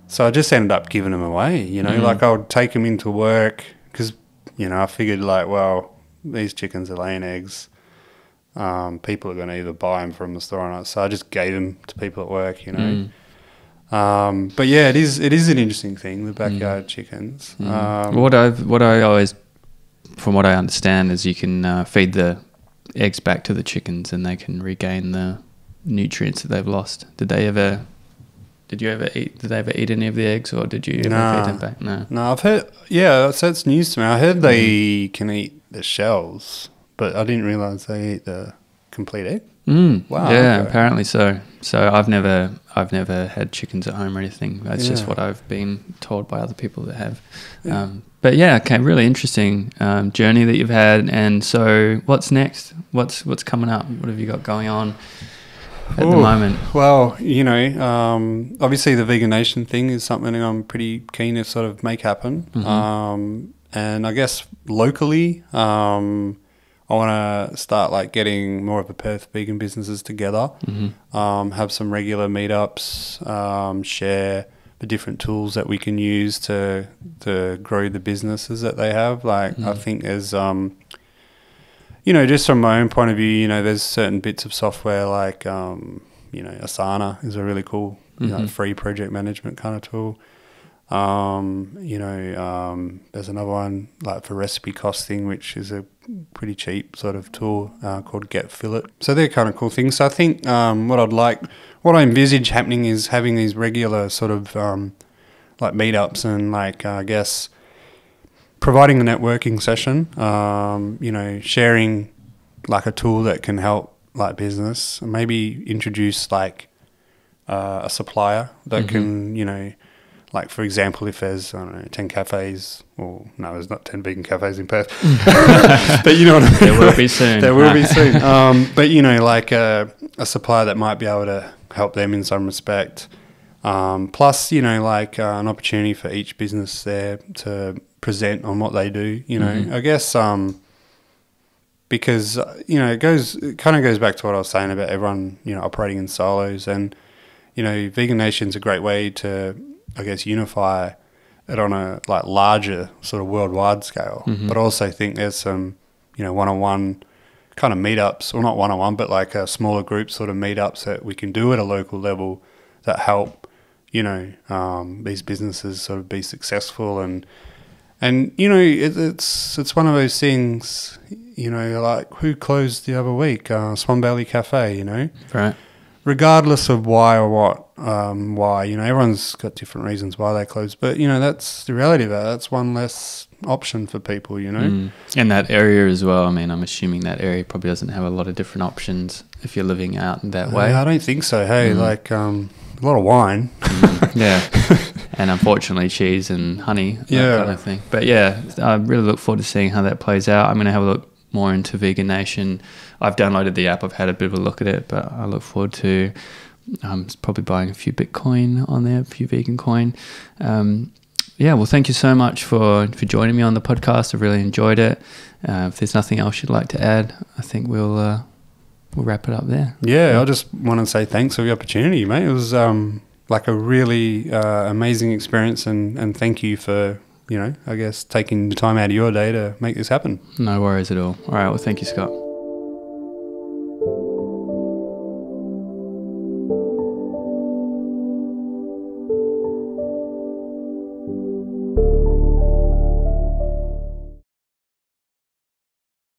so I just ended up giving them away, like I would take them into work because, I figured like, well, these chickens are laying eggs. People are going to either buy them from the store or not. So I just gave them to people at work, But yeah, it is an interesting thing, the backyard chickens. What I always, from what I understand, is you can feed the eggs back to the chickens and they can regain the nutrients that they've lost. Did they ever eat any of the eggs, or did you ever feed them back? No, I've heard. Yeah, so it's news to me. I heard they can eat the shells, but I didn't realise they eat the complete egg. Wow. Yeah, Okay. apparently so. So I've never had chickens at home or anything. That's just what I've been told by other people that have. Yeah. But yeah, okay, really interesting journey that you've had. And so, what's next? What's coming up? What have you got going on at the moment? Well, obviously the VeganNation thing is something I'm pretty keen to sort of make happen. And I guess locally, I want to start like getting more of the Perth vegan businesses together, have some regular meetups, share the different tools that we can use to grow the businesses that they have. Like I think there's, just from my own point of view, there's certain bits of software like, Asana is a really cool, free project management kind of tool. There's another one like for recipe costing, which is a pretty cheap sort of tool called Get Fill It. So they're kind of cool things. So I think what I envisage happening is having these regular sort of like meetups and like I guess providing a networking session. Sharing like a tool that can help like business, and maybe introduce like a supplier that can like, for example, if there's, 10 cafes, or no, there's not 10 vegan cafes in Perth, but you know what I mean? There will be soon. There will be soon. But, like a supplier that might be able to help them in some respect. Plus, like an opportunity for each business there to present on what they do, I guess, because, it kind of goes back to what I was saying about everyone, operating in silos, and, VeganNation's a great way to, I guess, unify it on a like larger sort of worldwide scale. But I also think there's some, one-on-one kind of meetups, or not one-on-one, but like smaller group sort of meetups that we can do at a local level that help, these businesses sort of be successful. And it's one of those things, like who closed the other week? Swan Valley Cafe, Right. Regardless of why or what, everyone's got different reasons why they close. But, that's the reality of that. That's one less option for people, And that area as well. I mean, I'm assuming that area probably doesn't have a lot of different options if you're living out in that way. I don't think so. Hey, like a lot of wine. Yeah. And unfortunately, cheese and honey, that kind of thing. But yeah, I really look forward to seeing how that plays out. I'm going to have a look more into VeganNation. I've downloaded the app. I've had a bit of a look at it, but I look forward to probably buying a few Bitcoin on there, a few vegan coin. Well, thank you so much for joining me on the podcast. I've really enjoyed it. If there's nothing else you'd like to add, I think we'll wrap it up there. Yeah, I just want to say thanks for the opportunity, mate. It was like a really amazing experience, and thank you for I guess taking the time out of your day to make this happen. No worries at all. All right, well, thank you, Scott.